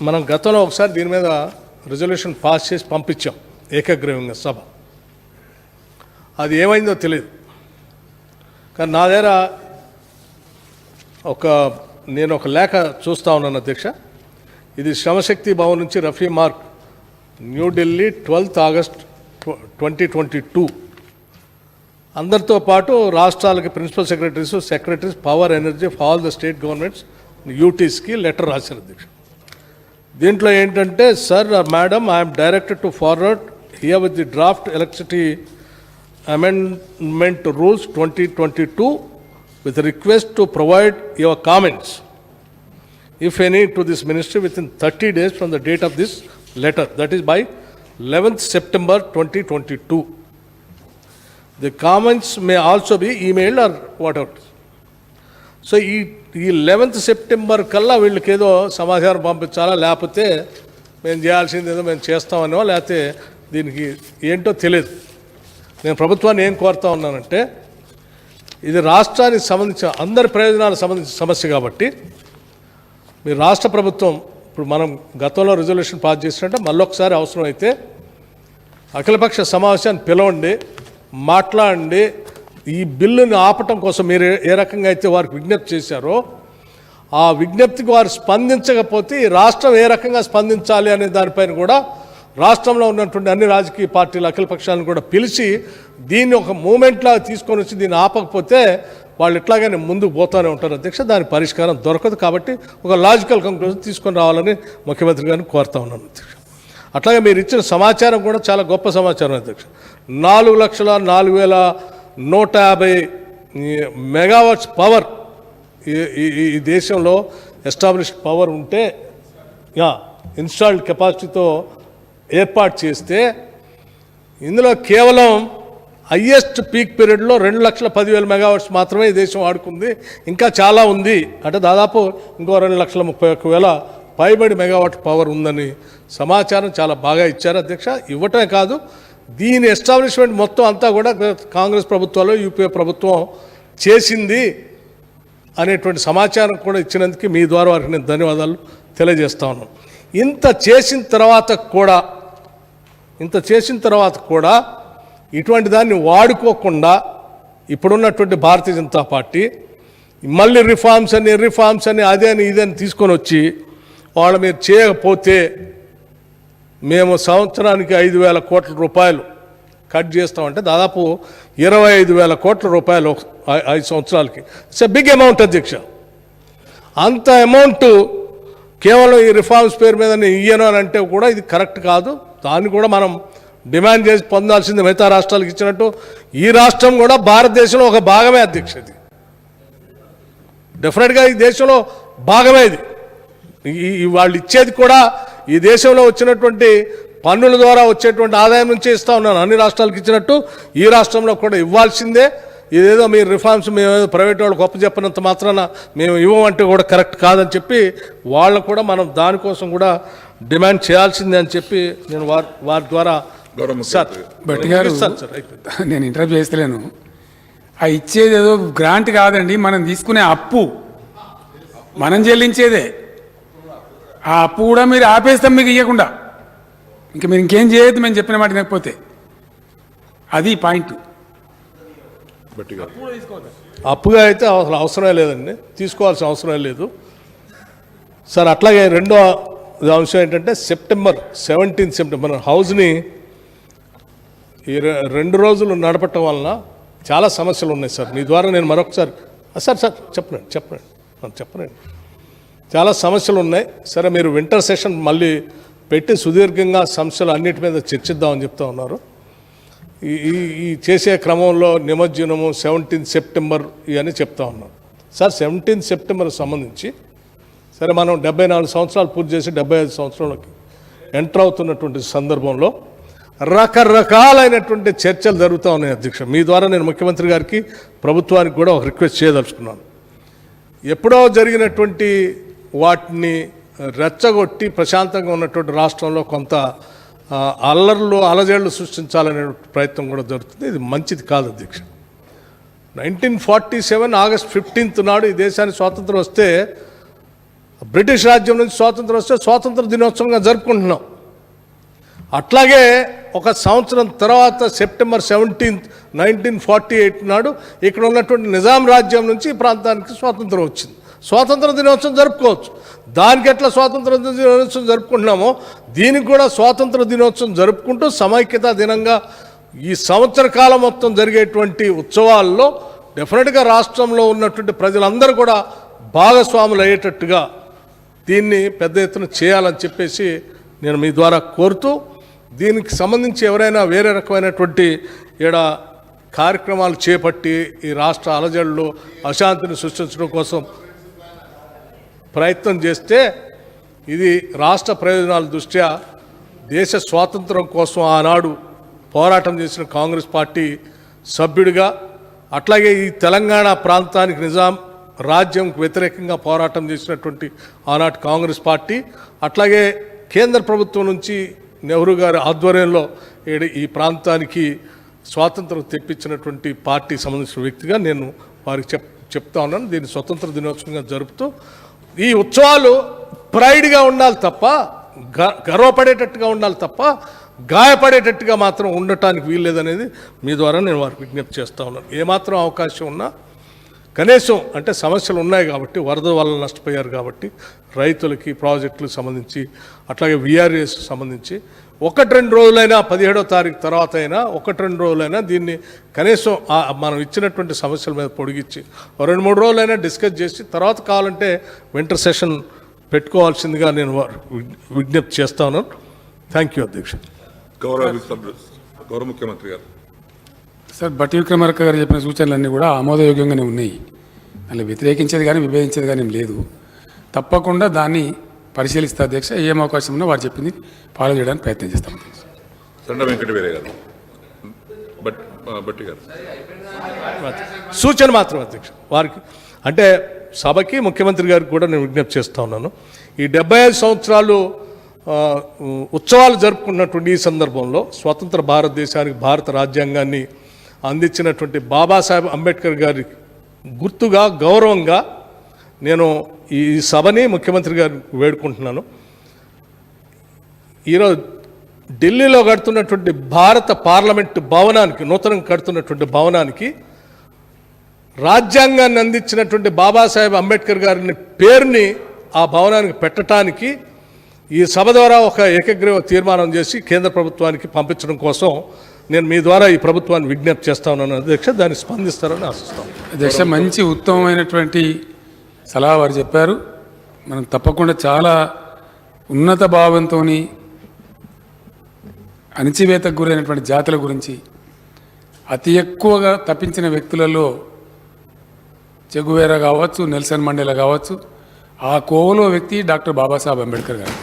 మనం గతంలో ఒకసారి దీని మీద రిజల్యూషన్ పాస్ చేసి పంపించాం ఏకగ్రీవంగా సభ. అది ఏమైందో తెలియదు. కానీ నా దగ్గర నేను ఒక లేఖ చూస్తూ ఉన్నాను అధ్యక్ష. ఇది శ్రమశక్తి భవన్ నుంచి రఫీ మార్క్, న్యూఢిల్లీ 12 ఆగస్ట్ 2022. అందరితో పాటు రాష్ట్రాలకి principal secretaries power energy all the state governments యూటీస్కి లెటర్ రాశారు అధ్యక్ష. దీంట్లో ఏంటంటే, sir madam, I'm directed to forward herewith the draft electricity amendment rules 2022 with a request to provide your comments, if any, to this ministry within 30 days from the date of this letter, that is by 11th September 2022. The comments may also be emailed or whatever. So ఈ 11th September కల్లా వీళ్ళకి ఏదో సమాచారం పంపించాలా, లేకపోతే మేము చేయాల్సింది ఏదో మేము చేస్తామనో, లేకపోతే దీనికి ఏంటో తెలియదు. నేను ప్రభుత్వాన్ని ఏం కోరుతా ఉన్నానంటే, ఇది రాష్ట్రానికి సంబంధించిన అందరి ప్రయోజనాలకు సంబంధించిన సమస్య కాబట్టి మీ రాష్ట్ర ప్రభుత్వం ఇప్పుడు మనం గతంలో రిజల్యూషన్ పాస్ చేసినట్టే మళ్ళొకసారి అవసరమైతే అఖిలపక్ష సమావేశాన్ని పిలవండి, మాట్లాడండి. ఈ బిల్లుని ఆపటం కోసం మీరు ఏ రకంగా అయితే వారికి విజ్ఞప్తి చేశారో ఆ విజ్ఞప్తికి వారు స్పందించకపోతే ఈ రాష్ట్రం ఏ రకంగా స్పందించాలి అనే దానిపైన కూడా రాష్ట్రంలో ఉన్నటువంటి అన్ని రాజకీయ పార్టీలు అఖిలపక్షాలను కూడా పిలిచి దీన్ని ఒక మూమెంట్లా తీసుకొని వచ్చి దీన్ని ఆపకపోతే వాళ్ళు ఎట్లాగానే ముందుకు పోతూనే ఉంటారు అధ్యక్ష. దాని పరిష్కారం దొరకదు. కాబట్టి ఒక లాజికల్ కంక్లూజన్ తీసుకొని రావాలని ముఖ్యమంత్రి గారిని కోరుతా ఉన్నాను అధ్యక్ష. అట్లాగే మీరు ఇచ్చిన సమాచారం కూడా చాలా గొప్ప సమాచారం అధ్యక్ష. 4,04,150 మెగావాట్స్ పవర్ ఈ దేశంలో ఎస్టాబ్లిష్డ్ పవర్ ఉంటే ఇన్స్టాల్డ్ కెపాసిటీతో ఏర్పాటు చేస్తే ఇందులో కేవలం హయ్యెస్ట్ పీక్ పీరియడ్లో 2,10,000 మెగావాట్స్ మాత్రమే ఈ దేశం వాడుకుంది. ఇంకా చాలా ఉంది. అంటే దాదాపు ఇంకో 2,31,000 పైబడి మెగావాట్ పవర్ ఉందని సమాచారం చాలా బాగా ఇచ్చారు అధ్యక్ష. ఇవ్వటమే కాదు, దీని ఎస్టాబ్లిష్మెంట్ మొత్తం అంతా కూడా కాంగ్రెస్ ప్రభుత్వాలు యూపీఏ ప్రభుత్వం చేసింది అనేటువంటి సమాచారం కూడా ఇచ్చినందుకు మీ ద్వారా వారికి నేను ధన్యవాదాలు తెలియజేస్తా ఉన్నాను. ఇంత చేసిన తర్వాత కూడా ఇటువంటి దాన్ని వాడుకోకుండా ఇప్పుడున్నటువంటి భారతీయ జనతా పార్టీ మళ్ళీ రిఫార్మ్స్ అని అదే అని ఇదని తీసుకొని వచ్చి వాళ్ళు మీరు చేయకపోతే మేము సంవత్సరానికి 5,000 కోట్ల రూపాయలు కట్ చేస్తామంటే దాదాపు 25,000 కోట్ల రూపాయలు 5 సంవత్సరాలకి. ఇట్స్ ఎ బిగ్ అమౌంట్ అధ్యక్ష. అంత అమౌంట్ కేవలం ఈ రిఫార్మ్స్ పేరు మీద ఇయ్యను అని అంటే కూడా ఇది కరెక్ట్ కాదు. దాన్ని కూడా మనం డిమాండ్ చేసి పొందాల్సింది మిగతా రాష్ట్రాలకు ఇచ్చినట్టు ఈ రాష్ట్రం కూడా భారతదేశంలో ఒక భాగమే అధ్యక్ష. ఇది డెఫినెట్గా ఈ దేశంలో భాగమే. ఇది వాళ్ళు ఇచ్చేది కూడా ఈ దేశంలో వచ్చినటువంటి పన్నుల ద్వారా వచ్చేటువంటి ఆదాయం నుంచే ఇస్తూ ఉన్నాను. అన్ని రాష్ట్రాలకు ఇచ్చినట్టు ఈ రాష్ట్రంలో కూడా ఇవ్వాల్సిందే. ఇదేదో మీరు రిఫార్మ్స్ మేమేదో ప్రైవేట్ వాళ్ళు గొప్ప చెప్పినంత మాత్రాన మేము ఇవ్వమంటే కూడా కరెక్ట్ కాదని చెప్పి వాళ్ళకు కూడా మనం దానికోసం కూడా డిమాండ్ చేయాల్సిందే అని చెప్పి నేను వారి ద్వారా భట్టి గారు, నేను ఇంటర్వ్యూ చేస్తలేను. ఆ ఇచ్చేది ఏదో గ్రాంట్ కాదండి, మనం తీసుకునే అప్పు, మనం చెల్లించేదే. ఆ అప్పు కూడా మీరు ఆపేస్తాం మీకు ఇవ్వకుండా. ఇంకా మీరు ఇంకేం చేయొద్దు మేము చెప్పిన మాట వినకపోతే. అది పాయింట్. అప్పుగా అయితే అవసరమే లేదండి, తీసుకోవాల్సిన అవసరమే లేదు సార్. అట్లాగే రెండో అంశం ఏంటంటే సెప్టెంబర్ 17 హౌస్ని ఈ 2 రోజులు నడపటం వలన చాలా సమస్యలు ఉన్నాయి సార్. మీ ద్వారా నేను మరొకసారి సార్ చెప్పనండి చాలా సమస్యలు ఉన్నాయి. సరే, మీరు వింటర్ సెషన్ మళ్ళీ పెట్టి సుదీర్ఘంగా సమస్యలు అన్నిటి మీద చర్చిద్దామని చెప్తా ఉన్నారు. ఈ చేసే క్రమంలో నిమజ్జనము 17 సెప్టెంబర్ ఇవన్నీ చెప్తా ఉన్నాం. సార్ 17 సెప్టెంబర్ సంబంధించి సరే మనం 74 సంవత్సరాలు పూర్తి చేసి 75 సంవత్సరాలకి ఎంటర్ అవుతున్నటువంటి సందర్భంలో రకరకాలైనటువంటి చర్చలు జరుగుతూ ఉన్నాయి అధ్యక్ష. మీ ద్వారా నేను ముఖ్యమంత్రి గారికి ప్రభుత్వానికి కూడా ఒక రిక్వెస్ట్ చేయదలుచుకున్నాను. ఎప్పుడో జరిగినటువంటి వాటిని రెచ్చగొట్టి ప్రశాంతంగా ఉన్నటువంటి రాష్ట్రంలో కొంత అల్లర్లు అలజడులు సృష్టించాలనే ప్రయత్నం కూడా జరుగుతుంది. ఇది మంచిది కాదు అధ్యక్ష. 1947 ఆగస్ట్ 15 నాడు ఈ దేశానికి స్వాతంత్రం వస్తే, బ్రిటిష్ రాజ్యం నుంచి స్వాతంత్రం వస్తే స్వాతంత్ర దినోత్సవంగా జరుపుకుంటున్నాం. అట్లాగే ఒక సంవత్సరం తర్వాత సెప్టెంబర్ 17, 1948 నాడు ఇక్కడ ఉన్నటువంటి నిజాం రాజ్యం నుంచి ఈ ప్రాంతానికి స్వాతంత్రం వచ్చింది. స్వాతంత్ర దినోత్సవం జరుపుకోవచ్చు. దానికి ఎట్లా స్వాతంత్ర దినోత్సవం జరుపుకుంటున్నామో దీనికి కూడా స్వాతంత్ర దినోత్సవం జరుపుకుంటూ సమైక్యతా దినంగా ఈ సంవత్సర కాలం మొత్తం జరిగేటువంటి ఉత్సవాల్లో డెఫినెట్గా రాష్ట్రంలో ఉన్నటువంటి ప్రజలందరూ కూడా భాగస్వాములు అయ్యేటట్టుగా దీన్ని పెద్ద ఎత్తున చేయాలని చెప్పేసి నేను మీ ద్వారా కోరుతూ, దీనికి సంబంధించి ఎవరైనా వేరే రకమైనటువంటి కార్యక్రమాలు చేపట్టి ఈ రాష్ట్ర అలజడులు అశాంతిని సృష్టించడం కోసం ప్రయత్నం చేస్తే ఇది రాష్ట్ర ప్రయోజనాల దృష్ట్యా దేశ స్వాతంత్రం కోసం ఆనాడు పోరాటం చేసిన కాంగ్రెస్ పార్టీ సభ్యుడిగా, అట్లాగే ఈ తెలంగాణ ప్రాంతానికి నిజాం రాజ్యంకు వ్యతిరేకంగా పోరాటం చేసినటువంటి ఆనాటి కాంగ్రెస్ పార్టీ, అట్లాగే కేంద్ర ప్రభుత్వం నుంచి నెహ్రూ గారి ఆధ్వర్యంలో ఈ ప్రాంతానికి స్వాతంత్రం తెప్పించినటువంటి పార్టీ సంబంధించిన వ్యక్తిగా నేను వారికి చెప్తా ఉన్నాను. దీన్ని స్వతంత్ర దినోత్సవంగా జరుపుతూ ఈ ఉత్సవాలు ప్రైడ్గా ఉండాలి తప్ప, గర్వపడేటట్టుగా ఉండాలి తప్ప గాయపడేటట్టుగా మాత్రం ఉండటానికి వీల్లేదనేది మీ ద్వారా నేను వారికి విజ్ఞప్తి చేస్తూ ఉన్నాను. ఏమాత్రం అవకాశం ఉన్నా కనీసం అంటే సమస్యలు ఉన్నాయి కాబట్టి, వరద వల్ల నష్టపోయారు కాబట్టి రైతులకి ప్రాజెక్టులకు సంబంధించి, అట్లాగే విఆర్ఎస్ సంబంధించి 1-2 రోజులైనా 17వ తారీఖు తర్వాత అయినా 1-2 రోజులైనా దీన్ని కనీసం మనం ఇచ్చినటువంటి సమస్యల మీద పొడిగించి 2-3 రోజులైనా డిస్కస్ చేసి తర్వాత కావాలంటే వింటర్ సెషన్ పెట్టుకోవాల్సిందిగా నేను విజ్ఞప్తి చేస్తా ఉన్నాను. థ్యాంక్ యూ అధ్యక్ష. గౌరవ ముఖ్యమంత్రి గారు. సార్, బట్టి విక్రమార్క గారు చెప్పిన సూచనలన్నీ కూడా ఆమోదయోగ్యంగానే ఉన్నాయి. అలా వ్యతిరేకించేది కానీ విభేదించేది కానీ ఏం లేదు. తప్పకుండా దాన్ని పరిశీలిస్తా అధ్యక్ష. ఏం అవకాశం ఉన్నా వారు చెప్పింది ఫాలో చేయడానికి ప్రయత్నం చేస్తాం. సండ వెంకటవీరయ్య గారు, బట్టి గారు సూచన మాత్రం అధ్యక్ష వారికి, అంటే సభకి ముఖ్యమంత్రి గారికి కూడా నేను విజ్ఞప్తి చేస్తూ ఉన్నాను. ఈ 75 సంవత్సరాలు ఉత్సవాలు జరుపుకున్నటువంటి ఈ సందర్భంలో స్వతంత్ర భారతదేశానికి భారత రాజ్యాంగాన్ని అందించినటువంటి బాబాసాహెబ్ అంబేద్కర్ గారి గుర్తుగా గౌరవంగా నేను ఈ సభని ముఖ్యమంత్రి గారిని వేడుకుంటున్నాను. ఈరోజు ఢిల్లీలో కడుతున్నటువంటి భారత పార్లమెంటు భవనానికి, నూతనంగా కడుతున్నటువంటి భవనానికి రాజ్యాంగాన్ని అందించినటువంటి బాబాసాహెబ్ అంబేద్కర్ గారిని పేరుని ఆ భవనానికి పెట్టడానికి ఈ సభ ద్వారా ఒక ఏకగ్రీవ తీర్మానం చేసి కేంద్ర ప్రభుత్వానికి పంపించడం కోసం నేను మీ ద్వారా ఈ ప్రభుత్వాన్ని విజ్ఞప్తి చేస్తా ఉన్నాను అధ్యక్ష. దాన్ని స్పందిస్తారని ఆశిస్తాం అధ్యక్ష. మంచి ఉత్తమమైనటువంటి సలహా వారు చెప్పారు. మనం తప్పకుండా చాలా ఉన్నత భావంతో అణిచివేతకు గురైనటువంటి జాతుల గురించి అతి ఎక్కువగా తప్పించిన వ్యక్తులలో చెగువేరా కావచ్చు, నెల్సన్ మండేలా కావచ్చు, ఆ కోవలో వ్యక్తి డాక్టర్ బాబాసాహెబ్ అంబేద్కర్ గారు.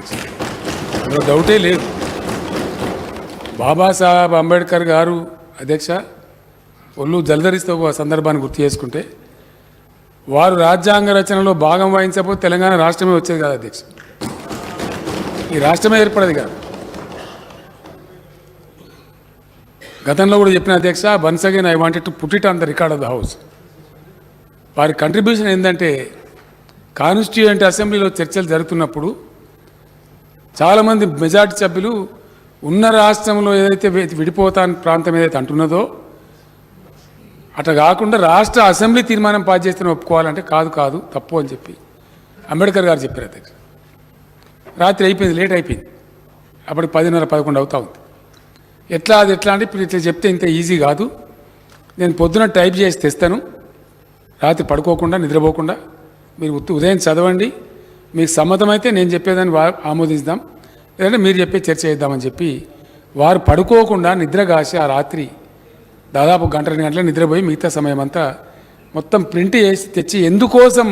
అందులో డౌటే లేదు. బాబాసాహెబ్ అంబేద్కర్ గారు అధ్యక్ష ఒళ్ళు జలధరిస్తే ఒక సందర్భాన్ని గుర్తు చేసుకుంటే, వారు రాజ్యాంగ రచనలో భాగం వహించకపోతే తెలంగాణ రాష్ట్రమే వచ్చేది కాదు అధ్యక్ష. ఈ రాష్ట్రమే ఏర్పడేది కాదు. గతంలో కూడా చెప్పిన అధ్యక్ష, once again I wanted to put it on the record of the house. వారి కంట్రిబ్యూషన్ ఏంటంటే, కాన్స్టిట్యూయెంట్ అసెంబ్లీలో చర్చలు జరుగుతున్నప్పుడు చాలామంది మెజార్టీ సభ్యులు ఉన్న రాష్ట్రంలో ఏదైతే విడిపోతాని ప్రాంతం ఏదైతే అంటున్నదో అట్లా కాకుండా రాష్ట్ర అసెంబ్లీ తీర్మానం పాస్ చేస్తే ఒప్పుకోవాలంటే కాదు తప్పు అని చెప్పి అంబేద్కర్ గారు చెప్పారు అధ్యక్ష. రాత్రి అయిపోయింది, లేట్ అయిపోయింది. అప్పటికి 10:30-11 అవుతా ఉంది. ఎట్లా అంటే ఇప్పుడు ఇట్లా చెప్తే ఇంత ఈజీ కాదు. నేను పొద్దున టైప్ చేసి తెస్తాను, రాత్రి పడుకోకుండా నిద్రపోకుండా మీరు ఉదయం చదవండి, మీకు సమ్మతమైతే నేను చెప్పేదాన్ని ఆమోదిద్దాం, లేదంటే మీరు చెప్పే చర్చ చేద్దామని చెప్పి వారు పడుకోకుండా నిద్రగాసి ఆ రాత్రి దాదాపు గంట 2 గంటల నిద్రపోయి మిగతా సమయం అంతా మొత్తం ప్రింట్ చేసి తెచ్చి ఎందుకోసం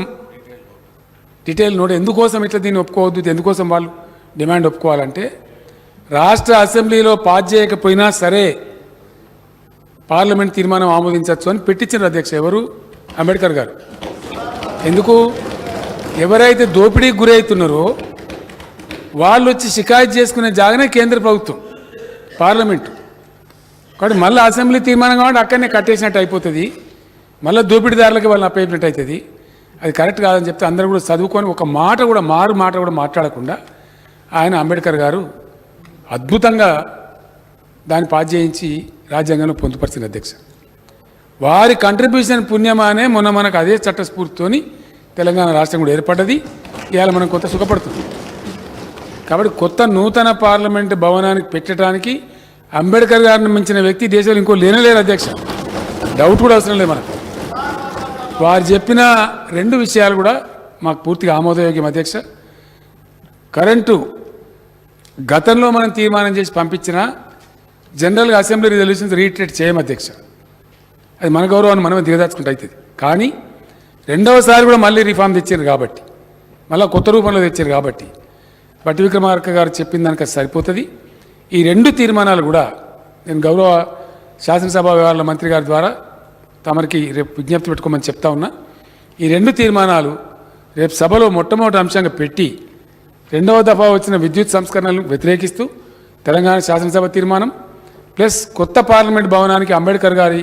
డీటెయిల్ నోట్ ఎందుకోసం ఇట్లా దీన్ని ఒప్పుకోవద్దు, ఎందుకోసం వాళ్ళు డిమాండ్ ఒప్పుకోవాలంటే రాష్ట్ర అసెంబ్లీలో పాస్ చేయకపోయినా సరే పార్లమెంట్ తీర్మానం ఆమోదించవచ్చు అని పెట్టించారు అధ్యక్ష. ఎవరు? అంబేద్కర్ గారు. ఎందుకు? ఎవరైతే దోపిడీకి గురవుతున్నారో వాళ్ళు వచ్చి షికాయత్ చేసుకునే జాగానే కేంద్ర ప్రభుత్వం, పార్లమెంటు. కాబట్టి మళ్ళీ అసెంబ్లీ తీర్మానం కాబట్టి అక్కడనే కట్టేసినట్టు అయిపోతుంది, మళ్ళీ దోపిడీదారులకి వాళ్ళని అప్పయినట్టు అవుతుంది. అది కరెక్ట్ కాదని చెప్తే అందరూ కూడా చదువుకొని ఒక మాట కూడా మారు మాట కూడా మాట్లాడకుండా ఆయన అంబేద్కర్ గారు అద్భుతంగా దాన్ని పాస్ చేయించి రాజ్యాంగంలో పొందుపరిచిన అధ్యక్ష. వారి కంట్రిబ్యూషన్ పుణ్యమానే మొన్న మనకు అదే చట్టస్ఫూర్తితోని తెలంగాణ రాష్ట్రం కూడా ఏర్పడ్డది. ఇవాళ మనం కొత్త సుఖపడుతుంది. కాబట్టి కొత్త నూతన పార్లమెంటు భవనానికి పెట్టడానికి అంబేద్కర్ గారిని మించిన వ్యక్తి దేశంలో ఇంకో లేనలేరు అధ్యక్ష. డౌట్ కూడా అవసరం లేదు మనకు. వారు చెప్పిన 2 విషయాలు కూడా మాకు పూర్తిగా ఆమోదయోగ్యం అధ్యక్ష. కరెంటు గతంలో మనం తీర్మానం చేసి పంపించిన జనరల్గా అసెంబ్లీ రిజల్యూషన్స్ రీట్రేట్ చేయం అధ్యక్ష. అది మన గౌరవాన్ని మనమే దిగదాచుకుంటూ అవుతుంది. కానీ రెండవసారి కూడా మళ్ళీ రిఫార్మ్ తెచ్చారు కాబట్టి, మళ్ళీ కొత్త రూపంలో తెచ్చారు కాబట్టి బట్టి విక్రమార్క గారు చెప్పిన దానికి సరిపోతుంది. ఈ 2 తీర్మానాలు కూడా నేను గౌరవ శాసనసభ వ్యవహారాల మంత్రి గారి ద్వారా తమరికి రేపు విజ్ఞప్తి పెట్టుకోమని చెప్తా ఉన్నా. ఈ 2 తీర్మానాలు రేపు సభలో మొట్టమొదటి అంశంగా పెట్టి 2వ దఫా వచ్చిన విద్యుత్ సంస్కరణలను వ్యతిరేకిస్తూ తెలంగాణ శాసనసభ తీర్మానం ప్లస్ కొత్త పార్లమెంట్ భవనానికి అంబేద్కర్ గారి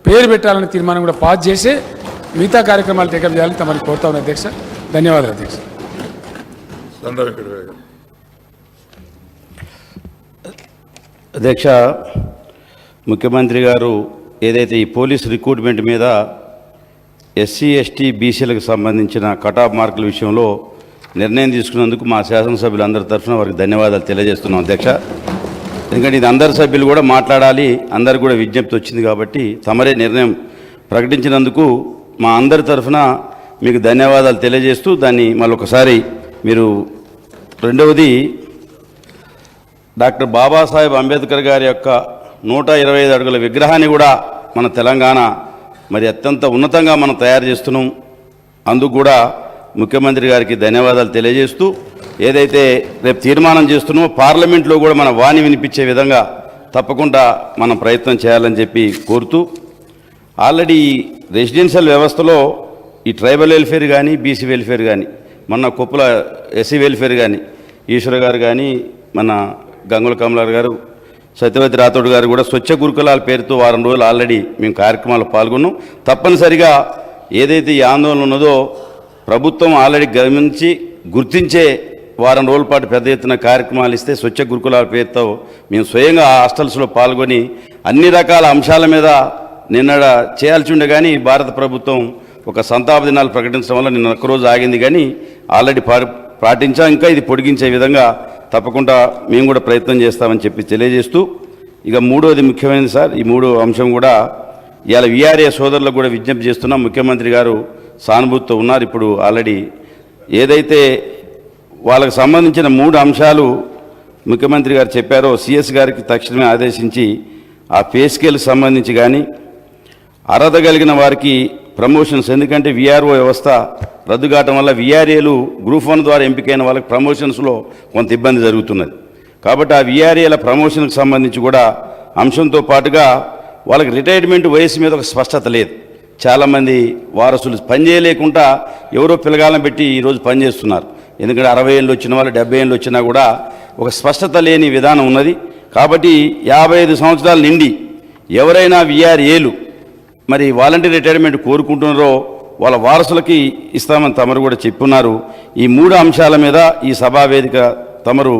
పేరు పెట్టాలనే తీర్మానం కూడా పాస్ చేసే మిగతా కార్యక్రమాలు టేకప్ చేయాలని తమని కోరుతా ఉన్నా అధ్యక్ష. ధన్యవాదాలు అధ్యక్ష. అధ్యక్ష, ముఖ్యమంత్రి గారు ఏదైతే ఈ పోలీస్ రిక్రూట్మెంట్ మీద ఎస్సీ ఎస్టీ బీసీలకు సంబంధించిన కటాఫ్ మార్కుల విషయంలో నిర్ణయం తీసుకున్నందుకు మా శాసనసభ్యులందరి తరఫున వారికి ధన్యవాదాలు తెలియజేస్తున్నాం అధ్యక్ష. ఎందుకంటే ఇది అందరి సభ్యులు కూడా మాట్లాడాలి, అందరికి కూడా విజ్ఞప్తి వచ్చింది కాబట్టి తమరే నిర్ణయం ప్రకటించినందుకు మా అందరి తరఫున మీకు ధన్యవాదాలు తెలియజేస్తూ దాన్ని మళ్ళొకసారి మీరు. రెండవది, డాక్టర్ బాబాసాహెబ్ అంబేద్కర్ గారి యొక్క 125 అడుగుల విగ్రహాన్ని కూడా మన తెలంగాణ మరి అత్యంత ఉన్నతంగా మనం తయారు చేస్తున్నాం. అందుకు కూడా ముఖ్యమంత్రి గారికి ధన్యవాదాలు తెలియజేస్తూ ఏదైతే రేపు తీర్మానం చేస్తున్నామో పార్లమెంట్లో కూడా మన వాణి వినిపించే విధంగా తప్పకుండా మనం ప్రయత్నం చేయాలని చెప్పి కోరుతూ, ఆల్రెడీ రెసిడెన్షియల్ వ్యవస్థలో ఈ ట్రైబల్ వెల్ఫేర్ కానీ బీసీ వెల్ఫేర్ కానీ మన కొప్పుల ఎస్సీ వెల్ఫేర్ కానీ ఈశ్వర గారు కానీ మన గంగుల కమలార్ గారు సత్యవతి రాథోడ్ గారు కూడా స్వచ్ఛ గురుకులాల పేరుతో వారం రోజులు ఆల్రెడీ మేము కార్యక్రమాల్లో పాల్గొన్నాం. తప్పనిసరిగా ఏదైతే ఈ ఆందోళన ఉన్నదో ప్రభుత్వం ఆల్రెడీ గమనించి గుర్తించే వారం రోజుల పాటు పెద్ద ఎత్తున కార్యక్రమాలు ఇస్తే స్వచ్ఛ గురుకులాల పేరుతో మేము స్వయంగా ఆ హాస్టల్స్లో పాల్గొని అన్ని రకాల అంశాల మీద నిన్న చేయాల్సి ఉండే కానీ భారత ప్రభుత్వం ఒక సంతాప దినాలు ప్రకటించడం వల్ల నిన్న ఒక్కరోజు ఆగింది. కానీ ఆల్రెడీ పాటించాం, ఇంకా ఇది పొడిగించే విధంగా తప్పకుండా మేము కూడా ప్రయత్నం చేస్తామని చెప్పి తెలియజేస్తూ, ఇక మూడోది ముఖ్యమైనది సార్, ఈ 3వ అంశం కూడా ఇవాళ వీఆర్ఏ సోదరులకు కూడా విజ్ఞప్తి చేస్తున్నాం. ముఖ్యమంత్రి గారు సానుభూతితో ఉన్నారు. ఇప్పుడు ఆల్రెడీ ఏదైతే వాళ్ళకు సంబంధించిన 3 అంశాలు ముఖ్యమంత్రి గారు చెప్పారో సిఎస్ గారికి తక్షణమే ఆదేశించి ఆ పే స్కేల్కి సంబంధించి కానీ అర్హత కలిగిన వారికి ప్రమోషన్స్, ఎందుకంటే వీఆర్ఓ వ్యవస్థ రద్దు కావటం వల్ల వీఆర్ఏలు గ్రూప్ 1 ద్వారా ఎంపికైన వాళ్ళకి ప్రమోషన్స్లో కొంత ఇబ్బంది జరుగుతున్నది. కాబట్టి ఆ వీఆర్ఏల ప్రమోషన్కి సంబంధించి కూడా అంశంతో పాటుగా వాళ్ళకి రిటైర్మెంట్ వయసు మీద ఒక స్పష్టత లేదు. చాలామంది వారసులు పనిచేయలేకుండా ఎవరో పిల్లగాలను పెట్టి ఈరోజు పనిచేస్తున్నారు. ఎందుకంటే 60 ఏళ్ళు వచ్చిన వాళ్ళు 70 ఏళ్ళు వచ్చినా కూడా ఒక స్పష్టత లేని విధానం ఉన్నది. కాబట్టి 55 సంవత్సరాలు నిండి ఎవరైనా వీఆర్ఏలు మరి వాలంటీర్ రిటైర్మెంట్ కోరుకుంటున్నారో వాళ్ళ వారసులకి ఇస్తామని తమరు కూడా చెప్పున్నారు. ఈ 3 అంశాల మీద ఈ సభా వేదిక తమరు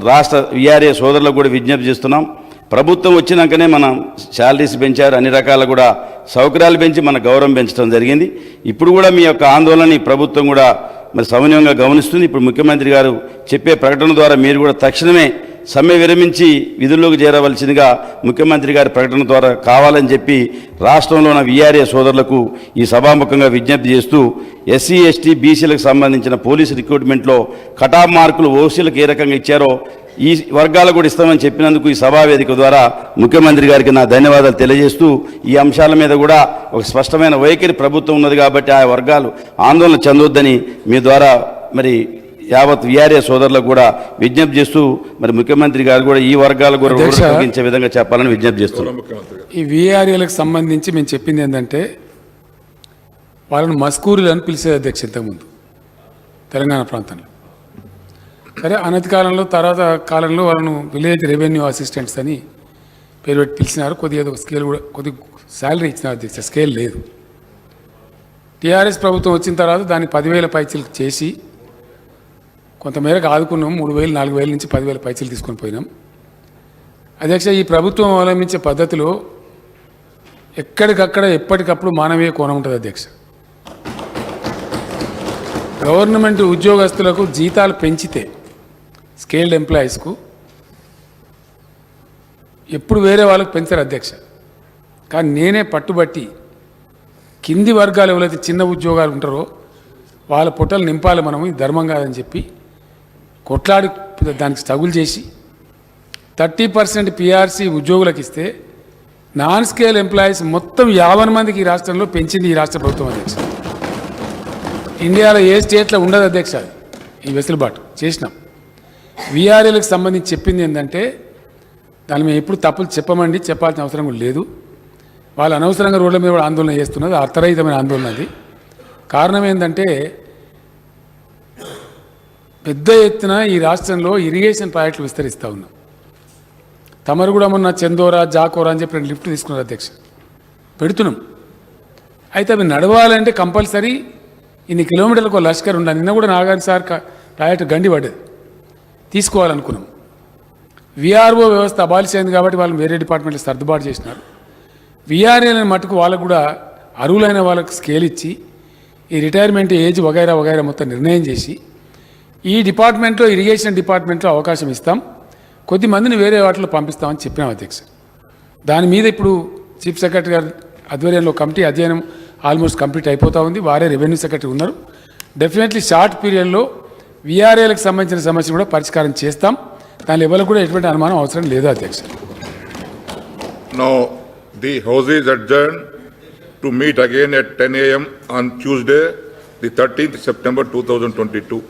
రాష్ట్ర వీఆర్ఏ సోదరులకు కూడా విజ్ఞప్తి చేస్తున్నాం. ప్రభుత్వం వచ్చినాకనే మనం శాలరీస్ పెంచారు, అన్ని రకాల కూడా సౌకర్యాలు పెంచి మన గౌరవం పెంచడం జరిగింది. ఇప్పుడు కూడా మీ యొక్క ఆందోళనని ప్రభుత్వం కూడా మరి సమన్వయంగా గమనిస్తుంది. ఇప్పుడు ముఖ్యమంత్రి గారు చెప్పే ప్రకటన ద్వారా మీరు కూడా తక్షణమే సమ్మె విరమించి విధుల్లోకి చేరవలసిందిగా ముఖ్యమంత్రి గారి ప్రకటన ద్వారా కావాలని చెప్పి రాష్ట్రంలో ఉన్న వీఆర్ఏ సోదరులకు ఈ సభాముఖంగా విజ్ఞప్తి చేస్తూ, ఎస్సీ ఎస్టీ బీసీలకు సంబంధించిన పోలీసు రిక్రూట్మెంట్లో కటాఫ్ మార్కులు ఓసీలకు ఏ రకంగా ఇచ్చారో ఈ వర్గాలకు కూడా ఇస్తామని చెప్పినందుకు ఈ సభా వేదిక ద్వారా ముఖ్యమంత్రి గారికి నా ధన్యవాదాలు తెలియజేస్తూ ఈ అంశాల మీద కూడా ఒక స్పష్టమైన వైఖరి ప్రభుత్వం ఉన్నది కాబట్టి ఆ వర్గాలు ఆందోళన చెందొద్దని మీ ద్వారా మరి యావత్ విఆర్ఏ సోదరులకు కూడా విజ్ఞప్తి చేస్తూ మరి ముఖ్యమంత్రి గారు కూడా ఈ వర్గాలకు కూడా అధ్యక్ష, ఉపయోగించే విధంగా చెప్పాలని విజ్ఞప్తి చేస్తున్నారు. ముఖ్యమంత్రి గారు ఈ వీఆర్ఏలకు సంబంధించి మేము చెప్పింది ఏంటంటే వాళ్ళను మస్కూరులు అని పిలిచేది అధ్యక్ష ఇంతకుముందు తెలంగాణ ప్రాంతంలో. సరే అనతి కాలంలో తర్వాత కాలంలో వాళ్ళను విలేజ్ రెవెన్యూ అసిస్టెంట్స్ అని పేరు పెట్టి పిలిచినారు. కొద్దిగా స్కేల్ కూడా కొద్దిగా శాలరీ ఇచ్చినారు అధ్యక్ష, స్కేల్ లేదు. టీఆర్ఎస్ ప్రభుత్వం వచ్చిన తర్వాత దాన్ని 10,000 పైచీలు చేసి కొంతమేరకు ఆదుకున్నాం. 3,000 4,000 నుంచి 10,000 పైచీలు తీసుకొని పోయినాం. అధ్యక్ష, ఈ ప్రభుత్వం అవలంబించే పద్ధతిలో ఎక్కడికక్కడ ఎప్పటికప్పుడు మానవీయ కోణం ఉంటుంది అధ్యక్ష. గవర్నమెంట్ ఉద్యోగస్తులకు జీతాలు పెంచితే స్కేల్డ్ ఎంప్లాయీస్కు ఎప్పుడు వేరే వాళ్ళకు పెంచారు అధ్యక్ష. కానీ నేనే పట్టుబట్టి కింది వర్గాలు ఎవరైతే చిన్న ఉద్యోగాలు ఉంటారో వాళ్ళ పొట్టలు నింపాలి మనము, ఇది ధర్మం కాదని చెప్పి కొట్లాడి దానికి స్ట్రగుల్ చేసి 30% పిఆర్సీ ఉద్యోగులకు ఇస్తే నాన్ స్కేల్ ఎంప్లాయీస్ మొత్తం 50 మందికి ఈ రాష్ట్రంలో పెంచింది ఈ రాష్ట్ర ప్రభుత్వం అధ్యక్ష. ఇండియాలో ఏ స్టేట్లో ఉండదు అధ్యక్ష ఈ వెసులుబాటు చేసినాం. వీఆర్ఏలకు సంబంధించి చెప్పింది ఏంటంటే దాన్ని మేము ఎప్పుడు తప్పులు చెప్పమండి, చెప్పాల్సిన అవసరం కూడా లేదు. వాళ్ళు అనవసరంగా రోడ్ల మీద కూడా ఆందోళన చేస్తున్నది, అర్థరహితమైన ఆందోళన. అది కారణం ఏంటంటే పెద్ద ఎత్తున ఈ రాష్ట్రంలో ఇరిగేషన్ ప్రాజెక్టులు విస్తరిస్తూ ఉన్నాం. తమరు కూడా మొన్న చందోరా జాకోరా అని చెప్పి 2 లిఫ్ట్ తీసుకున్నారు అధ్యక్ష, పెడుతున్నాం. అయితే అవి నడవాలంటే కంపల్సరీ ఇన్ని కిలోమీటర్లకు లష్కర్ ఉండాలి. నిన్న కూడా నాగార్జున సార్ ప్రాజెక్టు గండి పడ్డది, తీసుకోవాలనుకున్నాం. విఆర్ఓ వ్యవస్థ అబాలిష్ అయింది కాబట్టి వాళ్ళు వేరే డిపార్ట్మెంట్లో సర్దుబాటు చేసినారు. విఆర్ఏలను మటుకు వాళ్ళకు కూడా అర్హులైన వాళ్ళకు స్కేల్ ఇచ్చి ఈ రిటైర్మెంట్ ఏజ్ వగైరా వగైరా మొత్తం నిర్ణయం చేసి ఈ డిపార్ట్మెంట్లో ఇరిగేషన్ డిపార్ట్మెంట్లో అవకాశం ఇస్తాం, కొద్దిమందిని వేరే వాటిలో పంపిస్తామని చెప్పినాం అధ్యక్ష. దాని మీద ఇప్పుడు చీఫ్ సెక్రటరీ గారి ఆధ్వర్యంలో కమిటీ అధ్యయనం ఆల్మోస్ట్ కంప్లీట్ అయిపోతూ ఉంది. వారే రెవెన్యూ సెక్రటరీ ఉన్నారు. డెఫినెట్లీ షార్ట్ పీరియడ్లో వీఆర్ఏలకు సంబంధించిన సమస్యలు కూడా పరిష్కారం చేస్తాం. దానిలో ఎవరికి కూడా ఎటువంటి అనుమానం అవసరం లేదు అధ్యక్ష. Now, the House is adjourned to meet again at 10 a.m. on Tuesday, the 13th September 2022.